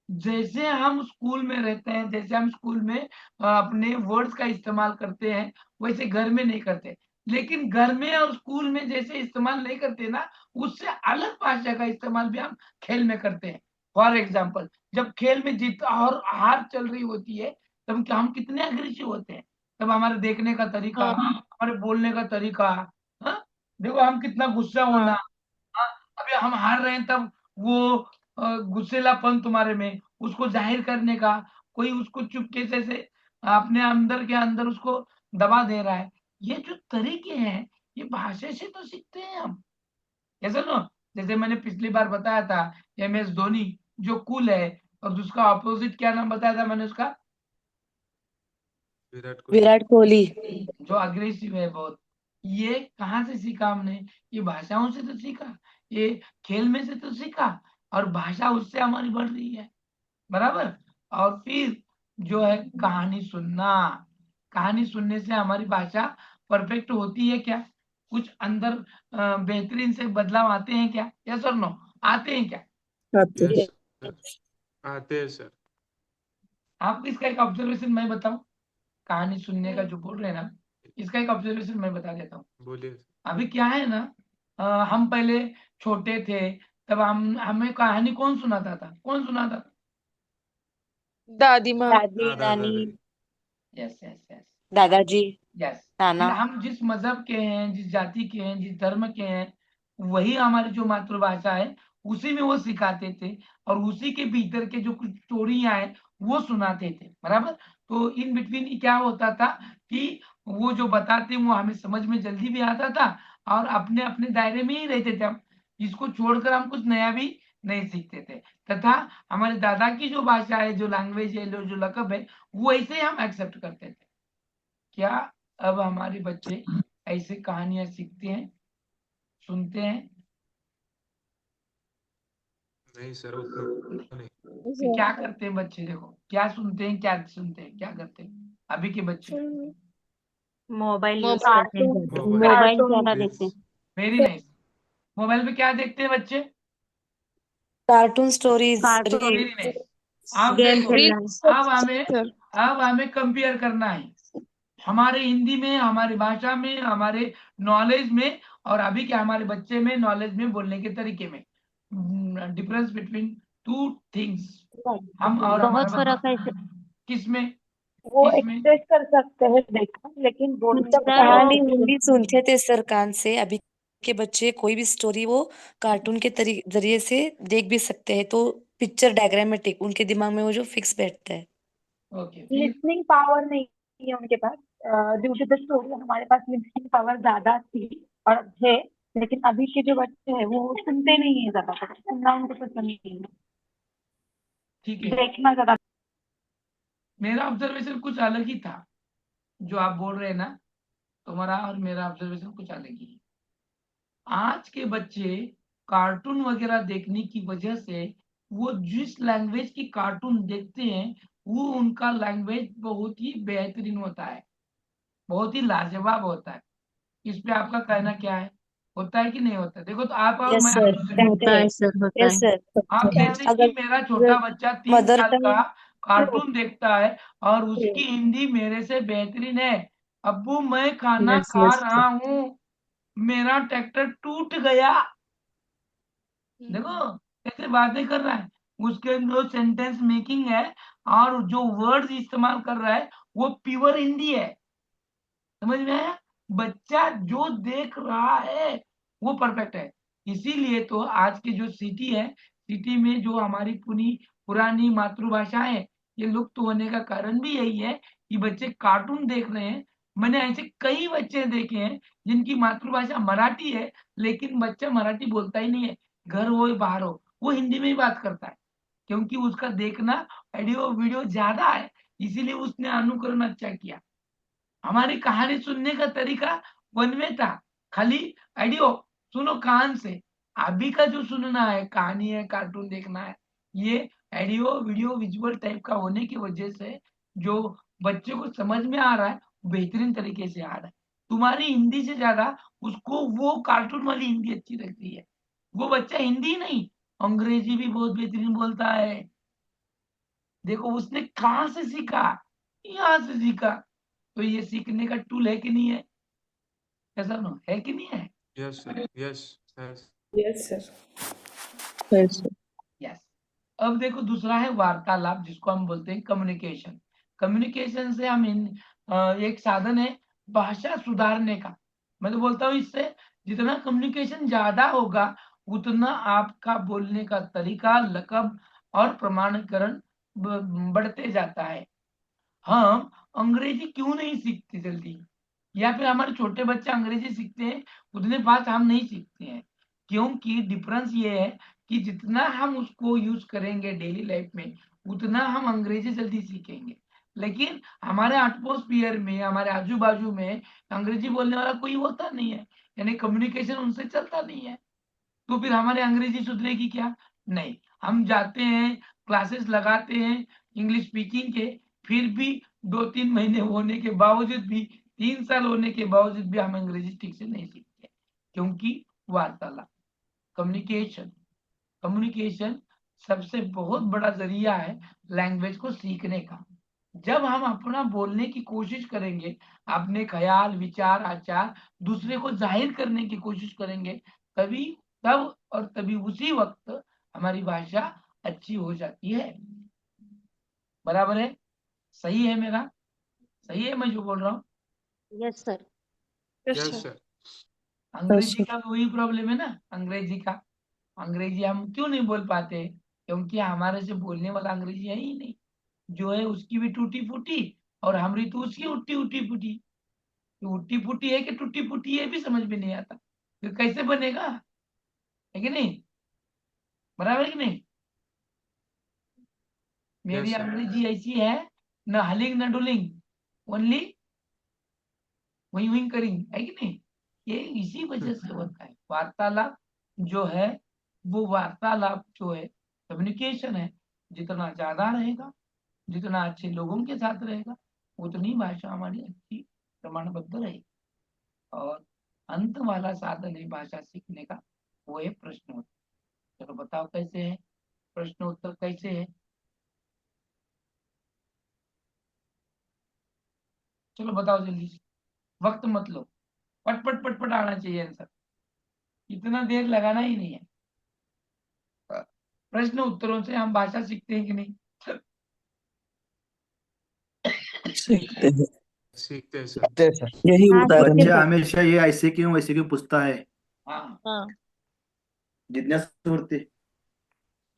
जैसे हम स्कूल में रहते हैं, जैसे हम स्कूल में अपने वर्ड्स का इस्तेमाल करते हैं, वैसे घर में नहीं करते। लेकिन घर में और स्कूल में जैसे इस्तेमाल नहीं करते ना, उससे अलग भाषा का इस्तेमाल भी हम खेल में करते हैं। फॉर एग्जाम्पल, जब खेल में जीत और हार चल रही होती है, तब हम कितने अग्रेसिव होते हैं। तब हमारे देखने का तरीका, हमारे बोलने का तरीका, हाँ, देखो हम कितना गुस्सा होना। हाँ, अभी हम हार रहे हैं तब वो गुस्सेलापन तुम्हारे में, उसको जाहिर करने का, कोई उसको चुपके से अपने अंदर के अंदर उसको दबा दे रहा है। ये जो तरीके हैं, ये भाषा से तो सीखते हैं हम। ऐसा ना, जैसे मैंने पिछली बार बताया था, MS धोनी जो कूल है, और उसका ऑपोजिट क्या नाम बताया था मैंने उसका, विराट कोहली। विराट कोहली। जो अग्रेसिव है बहुत। ये कहाँ से सीखा हमने, ये भाषाओं से तो सीखा, ये खेल में से तो सीखा, और भाषा उससे हमारी बढ़ रही है, बराबर। और फिर जो है कहानी सुनना, कहानी सुनने से हमारी भाषा परफेक्ट होती है क्या, कुछ अंदर बेहतरीन से बदलाव आते हैं क्या, यस और नो, आते हैं क्या। आते हैं. यस सर, आते हैं सर। आपको इसका एक ऑब्जर्वेशन मैं बताऊं, कहानी सुनने का जो बोल रहे हैं ना, इसका एक ऑब्जर्वेशन मैं बता देता हूँ। बोलिए। अभी क्या है ना, हम पहले छोटे थे, तब हमें कहानी कौन सुनाता था, कौन सुनाता था। दादी माँ. दादी दादा नानी दादी। यस यस यस दादाजी यस। नाना। हम जिस मजहब के हैं, जिस जाति के हैं, जिस धर्म के हैं, वही हमारी जो मातृभाषा है, उसी में वो सिखाते थे, और उसी के भीतर के जो कुछ स्टोरियां हैं वो सुनाते थे, बराबर। तो इन बिटवीन क्या होता था कि वो जो बताते वो हमें समझ में जल्दी भी आता था, और अपने अपने दायरे में ही रहते थे हम, इसको छोड़कर हम कुछ नया भी नहीं सीखते थे। तथा हमारे दादा की जो भाषा है, जो लैंग्वेज है, जो लकब है, वो ऐसे हम एक्सेप्ट करते थे। क्या अब हमारे बच्चे ऐसे कहानियां सीखते हैं, सुनते हैं। नहीं सर, उतना नहीं। तो क्या करते हैं बच्चे, देखो क्या सुनते हैं, क्या सुनते हैं, क्या करते हैं अभी के बच्चे। Mobile use mobile. करते हैं ज्यादा, मोबाइल, मोबाइल ज्यादा रील्स। देखते हैं. Very nice. मोबाइल पे क्या देखते हैं बच्चे, cartoon stories cartoon, very nice. अब गेम देखो, खेलना. अब हमें कंपेयर करना है, हमारे हिंदी में, हमारी भाषा में, हमारे नॉलेज में, और अभी के हमारे बच्चे में नॉलेज में, बोलने के तरीके में डिफरेंस बिटवीन टू थिंग्स, हम और हमारा बहुत फर्क है. बच्चा। किसमें, वो किसमें। एक्सप्रेस कर सकते हैं देखा, लेकिन बोलने जब में सर ज्यादा कहानी वो हिंदी difference नहीं सुनते है। थे सर कान से, अभी के बच्चे कोई भी स्टोरी वो कार्टून के जरिए से देख भी सकते हैं, तो पिक्चर डायग्रामेटिक उनके दिमाग में वो जो फिक्स बैठता है। ओके, फिर लिसनिंग पावर नहीं है उनके पास, ड्यू टू द स्टोरी। हमारे पास लिसनिंग पावर ज्यादा थी और है, लेकिन अभी के जो बच्चे हैं वो सुनते नहीं है, ज्यादा सुनना उनको पसंद नहीं है, ठीक है, देखना ज्यादा। मेरा ऑब्जर्वेशन कुछ अलग ही था, जो आप बोल रहे हैं ना, तुम्हारा और मेरा ऑब्जर्वेशन कुछ अलग ही है। आज के बच्चे कार्टून वगैरह देखने की वजह से, वो जिस लैंग्वेज की कार्टून देखते हैं, वो उनका लैंग्वेज बहुत ही बेहतरीन होता है, बहुत ही लाजवाब होता है। इस पे आपका कहना क्या है, होता है कि नहीं होता है? देखो तो आप और यस मैं सर, दूसरे, कहते होता हैं। है सर, होता यस है. सर। आप जैसे कि मेरा छोटा अगर बच्चा 3 मदर साल का टंग कार्टून देखता है, और उसकी हिंदी मेरे से बेहतरीन है। अब्बू मैं खाना यस खा यस सर. रहा हूँ, मेरा ट्रैक्टर टूट गया। देखो कैसे बातें कर रहा है, उसके जो सेंटेंस मेकिंग है और जो वर्ड्स इस्तेमाल कर रहा है वो प्योर हिंदी है। समझ में आया? बच्चा जो देख रहा है वो परफेक्ट है। इसीलिए तो आज के जो सिटी है, सिटी में जो हमारी पुरानी मातृभाषा है ये लुप्त होने का कारण भी यही है कि बच्चे कार्टून देख रहे हैं। मैंने ऐसे कई बच्चे देखे हैं जिनकी मातृभाषा मराठी है लेकिन बच्चा मराठी बोलता ही नहीं है, घर हो या बाहर हो वो हिंदी में ही बात करता है, क्योंकि उसका देखना ऑडियो वीडियो ज्यादा है, इसीलिए उसने अनुकरण अच्छा किया। हमारी कहानी सुनने का तरीका वन वे था, खाली ऑडियो सुनो कान से। अभी का जो सुनना है, कहानी है, कार्टून देखना है, ये ऑडियो वीडियो विजुअल टाइप का होने की वजह से जो बच्चे को समझ में आ रहा है बेहतरीन तरीके से आ रहा है। तुम्हारी हिंदी से ज्यादा उसको वो कार्टून वाली हिंदी अच्छी लगती है। वो बच्चा हिंदी नहीं अंग्रेजी भी बहुत बेहतरीन बोलता है। देखो उसने कहाँ से सीखा, यहाँ से सीखा। तो ये सीखने का टूल है कि नहीं है? ऐसा ना है कि नहीं है? Yes sir, yes yes yes sir. Yes. अब देखो दूसरा है वार्तालाप, जिसको हम बोलते हैं कम्युनिकेशन। कम्युनिकेशन से हम एक साधन है भाषा सुधारने का। मैं तो बोलता हूँ इससे जितना कम्युनिकेशन ज्यादा होगा उतना आपका बोलने का तरीका, लकब और प्रमाणीकरण बढ़ते जाता है। हम अंग्रेजी क्यों नहीं सीखते जल्दी, या फिर हमारे छोटे बच्चे अंग्रेजी सीखते हैं उतने फास्ट हम नहीं सीखते हैं? क्योंकि डिफरेंस ये है कि जितना हम उसको यूज करेंगे डेली लाइफ में उतना हम अंग्रेजी जल्दी सीखेंगे। लेकिन हमारे एटमॉस्फेयर में, हमारे आजू बाजू में अंग्रेजी बोलने वाला कोई होता नहीं है, यानी कम्युनिकेशन उनसे चलता नहीं है। तो फिर हमारे अंग्रेजी सुधरेगी क्या? नहीं। हम जाते हैं, क्लासेस लगाते हैं इंग्लिश स्पीकिंग के, फिर भी 2-3 महीने होने के बावजूद भी, 3 साल होने के बावजूद भी हम अंग्रेजी ठीक से नहीं सीखते, क्योंकि वार्तालाप, कम्युनिकेशन कम्युनिकेशन सबसे बहुत बड़ा जरिया है लैंग्वेज को सीखने का। जब हम अपना बोलने की कोशिश करेंगे, अपने ख्याल, विचार, आचार दूसरे को जाहिर करने की कोशिश करेंगे, तभी तब और तभी उसी वक्त हमारी भाषा अच्छी हो जाती है। बराबर है? सही है मेरा? सही है मैं जो बोल रहा हूँ? Yes sir. Yes sir. अंग्रेजी का वही प्रॉब्लम है ना, अंग्रेजी का। अंग्रेजी हम क्यों नहीं बोल पाते? क्योंकि हमारे से बोलने वाला अंग्रेजी है ही नहीं। जो है उसकी भी टूटी फूटी और हमारी तो उसकी उट्टी उट्टी फूटी। तो उट्टी फूटी है कि टूटी फूटी है भी समझ में नहीं आता, तो कैसे बनेगा? है कि नहीं? बराबर है कि नहीं? मेरी Yes, sir. अंग्रेजी ऐसी है, न हलिंग न डुलिंग, ओनली वही वही करिंग, है कि नहीं? ये इसी वजह से होता है। वार्तालाप जो है वो वार्तालाप जो है कम्युनिकेशन है, जितना ज्यादा रहेगा, जितना अच्छे लोगों के साथ रहेगा, उतनी भाषा हमारी अच्छी प्रमाणबद्ध रहेगी। और अंत वाला साधन है भाषा सीखने का, वो है प्रश्न उत्तर। चलो बताओ कैसे है प्रश्न उत्तर, कैसे है? चलो बताओ जल्दी से, वक्त मत लो, पट पट पट पट आना चाहिए आंसर, इतना देर लगाना ही नहीं है। प्रश्न उत्तरों से हम भाषा सीखते हैं कि नहीं? सीखते हैं। सीखते हैं सर। सीखते हैं सर। यही हाँ उदाहरण सीखते बच्चा है। सर। हमेशा ये ऐसे क्यों वैसे क्यों पूछता है, हाँ, हाँ जिज्ञासा बढ़ती।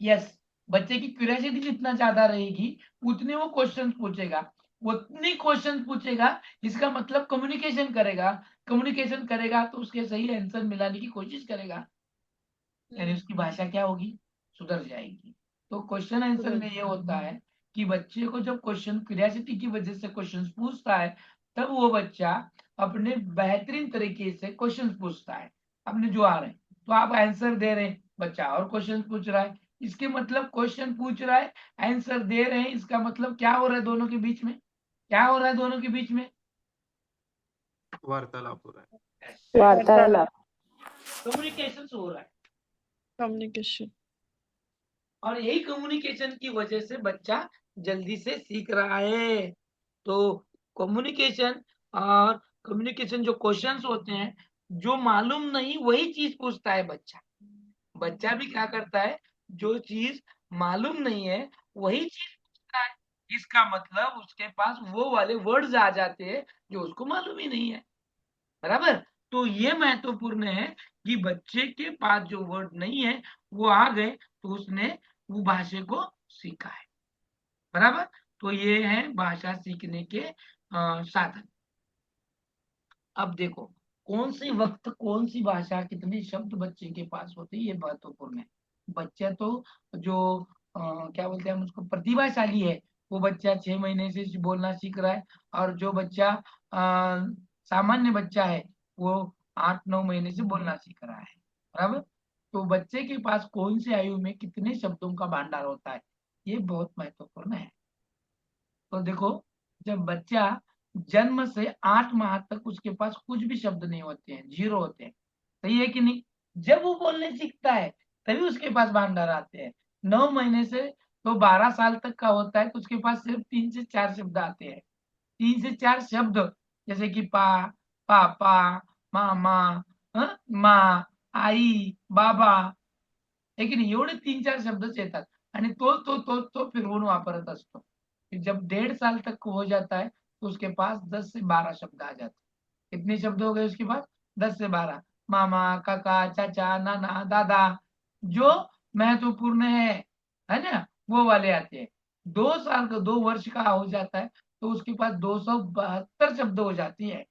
यस। बच्चे की क्यूरियोसिटी जितना ज्यादा रहेगी उतने वो क्वेश्चन पूछेगा, उतनी क्वेश्चन पूछेगा, इसका मतलब कम्युनिकेशन करेगा। कम्युनिकेशन करेगा तो उसके सही आंसर मिलाने की कोशिश करेगा, यानी उसकी भाषा क्या होगी? सुधर जाएगी। तो क्वेश्चन आंसर में ये होता है कि बच्चे को जब क्वेश्चन क्यूरियोसिटी की वजह से क्वेश्चन पूछता है, तब वो बच्चा अपने बेहतरीन तरीके से क्वेश्चन पूछता है अपने जो आ रहे हैं। तो आप आंसर दे रहे हैं, बच्चा और क्वेश्चन पूछ रहा है, इसके मतलब क्वेश्चन पूछ रहा है, आंसर दे रहे हैं, इसका मतलब क्या हो रहा है दोनों के बीच में? क्या हो रहा है दोनों के बीच में? वार्तालाप हो रहा है। वार्तालाप। कम्युनिकेशन हो रहा है। कम्युनिकेशन। और यही कम्युनिकेशन की वजह से बच्चा जल्दी से सीख रहा है। तो कम्युनिकेशन और कम्युनिकेशन जो क्वेश्चंस होते हैं, जो मालूम नहीं वही चीज पूछता है बच्चा। बच्चा भी क्या करता है, जो चीज मालूम नहीं है वही चीज पूछता है। इसका मतलब उसके पास वो वाले वर्ड्स आ जाते हैं जो उसको मालूम ही नहीं है। बराबर। तो ये महत्वपूर्ण है कि बच्चे के पास जो वर्ड नहीं है वो आ गए तो उसने वो भाषा को सीखा है। बराबर। तो ये है भाषा सीखने के साधन। अब देखो कौन सी वक्त कौन सी भाषा कितने शब्द बच्चे के पास होते हैं ये महत्वपूर्ण है। बच्चा तो जो क्या बोलते हैं हम उसको प्रतिभाशाली है वो बच्चा 6 महीने से बोलना सीख रहा है। और जो बच्चा सामान्य बच्चा है वो 8-9 महीने से बोलना सीख रहा है। बराबर। तो बच्चे के पास कौन सी आयु में कितने शब्दों का भंडार होता है ये बहुत महत्वपूर्ण है। तो देखो जब बच्चा जन्म से 8 माह तक उसके पास कुछ भी शब्द नहीं होते हैं, जीरो होते हैं। सही है कि नहीं। जब वो बोलने सीखता है तभी उसके पास भंडार आते हैं। 9 महीने से तो 12 साल तक का होता है तो उसके पास सिर्फ 3 से 4 शब्द आते हैं। 3 से 4 शब्द जैसे कि पापा, मामा, माँ, आई, बाबा, है की नाही. एवढे 3-4 शब्दच येतात आणि तो फिरवून वापरत असतो. जब 1.5 साल तक हो जाता है तो उसके पास 10 से 12 शब्द आ जाते हैं। कितने शब्द हो गए उसके पास? 10 से 12। मामा, काका, चाचा, नाना, दादा जो महत्वपूर्ण है ना वो वाले आते हैं। 2 साल का 2 वर्ष का हो जाता है तो उसके पास 272 शब्द हो जाती है।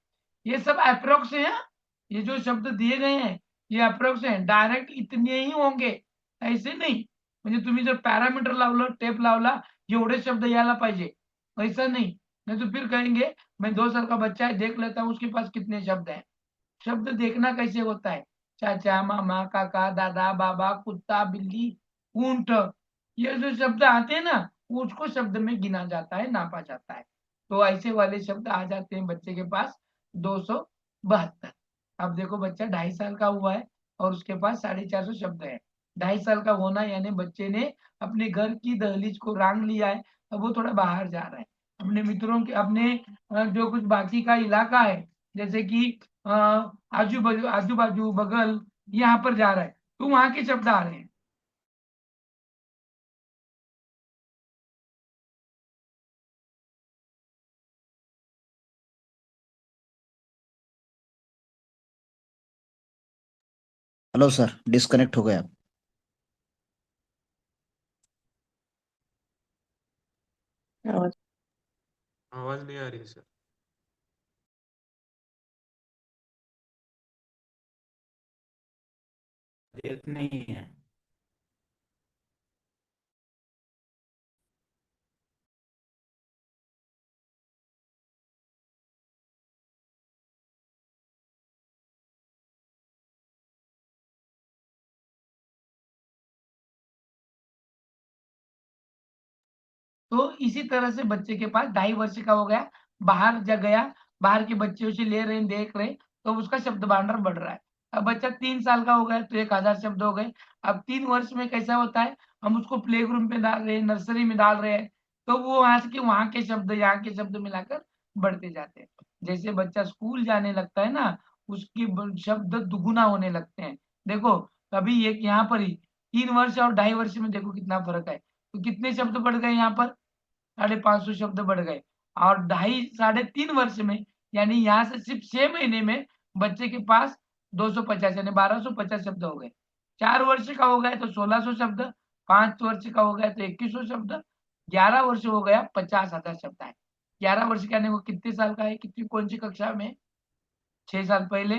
ये सब अप्रोक्स है हाँ? ये जो शब्द दिए गए हैं ये अप्रोक्स है, डायरेक्ट इतने ही होंगे ऐसे नाही. म्हणजे तुम्ही जर पॅरामीटर लावलं टेप लावला एवढे शब्द यायला पाहिजे ऐसा नहीं. नहीं तो फिर कहेंगे मैं 2 साल का बच्चा है देख लेता हूँ उसके पास कितने शब्द हैं। शब्द देखना कैसे होता है? चाचा, मामा, काका, दादा, बाबा, कुत्ता, बिल्ली, ऊंट ये जो शब्द आते हैं ना उसको शब्द में गिना जाता है, नापा जाता है। तो ऐसे वाले शब्द आ जाते हैं बच्चे के पास 272। अब देखो बच्चा 2.5 साल का हुआ है और उसके पास 450 शब्द है। 2.5 साल का होना यानी बच्चे ने अपने घर की दहलीज को रांग लिया है। अब वो थोड़ा बाहर जा रहा है अपने मित्रों के अपने जो कुछ बाकी का इलाका है जैसे कि आजू बाजू बगल यहाँ पर जा रहा है तो वहां के शब्द आ रहे हैं। हेलो सर, डिस्कनेक्ट हो गया। आवाज नहीं आ रही है सर। नहीं है। तो इसी तरह से बच्चे के पास 2.5 वर्ष का हो गया बाहर जा गया बाहर के बच्चे उसे ले रहे हैं देख रहे हैं तो उसका शब्द भंडार बढ़ रहा है। अब बच्चा 3 साल का हो गया तो 1000 शब्द हो गए। अब 3 वर्ष में कैसा होता है हम उसको प्ले ग्रुप में डाल रहे हैं नर्सरी में डाल रहे हैं तो वो वहां के शब्द यहाँ के शब्द मिलाकर बढ़ते जाते हैं। जैसे बच्चा स्कूल जाने लगता है ना उसके शब्द दुगुना होने लगते हैं। देखो कभी एक यहाँ पर ही 3 वर्ष और 2.5 वर्ष में देखो कितना फर्क है। तो कितने शब्द बढ़ गए यहाँ पर 550 शब्द बढ़ गए। और 2.5 साढ़े 3 वर्ष में यानी यहाँ से सिर्फ 6 महीने में बच्चे के पास 250 यानी 1250 शब्द हो गए। 4 वर्ष का हो गया तो 1600 शब्द। 5 वर्ष का हो गया तो 2100 शब्द। 11 वर्ष हो गया 50,000 शब्द है। 11 वर्ष का वो कितने साल का है कितनी कौन सी कक्षा में 6 साल पहले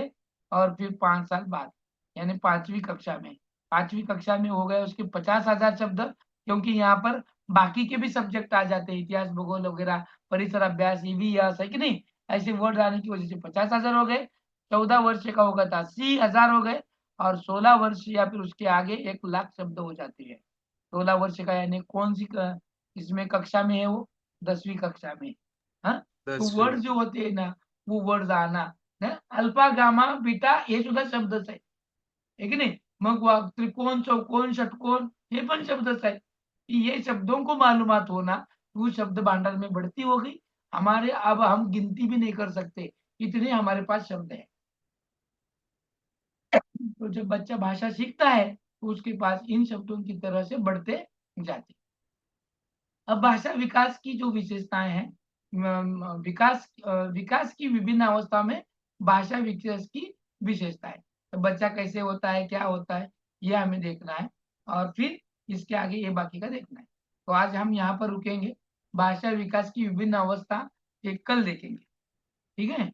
और फिर 5 साल बाद यानी 5वीं कक्षा में। 5वीं कक्षा में हो गए उसके 50,000 शब्द क्योंकि यहाँ पर बाकी के भी सब्जेक्ट आ जाते हैं इतिहास भूगोल वगैरह परिसर अभ्यास ईवीएस है कि नहीं ऐसे वर्ड आने की वजह से 50,000 हो गए। 14 वर्ष का होगा था 80,000 हो गए और 16 वर्ष या फिर उसके आगे 1 लाख शब्द हो जाते हैं। 16 वर्ष का यानी कौन सी इसमें कक्षा में है वो 10वीं कक्षा में। हाँ तो 10वीं वर्ड में। जो होते हैं ना वो वर्ड आना अल्फा गामा बीटा हे सुद्धा शब्दच आहे की नाही। मग त्रिकोण चौकोन षटकोन ये पण शब्दच है। ये शब्दों को मालूमात होना वो शब्द भंडार में बढ़ती हो गई हमारे। अब हम गिनती भी नहीं कर सकते इतने हमारे पास शब्द है। तो जब बच्चा भाषा सीखता है तो उसके पास इन शब्दों की तरह से बढ़ते जाती है। अब भाषा विकास की जो विशेषताएं हैं, विकास की विभिन्न अवस्था में भाषा विकास की विशेषताएं, तो बच्चा कैसे होता है, क्या होता है, ये हमें देखना है और फिर इसके आगे ये बाकी का देखना है। तो आज हम यहाँ पर रुकेंगे, भाषा विकास की विभिन्न अवस्था ये कल देखेंगे, ठीक है।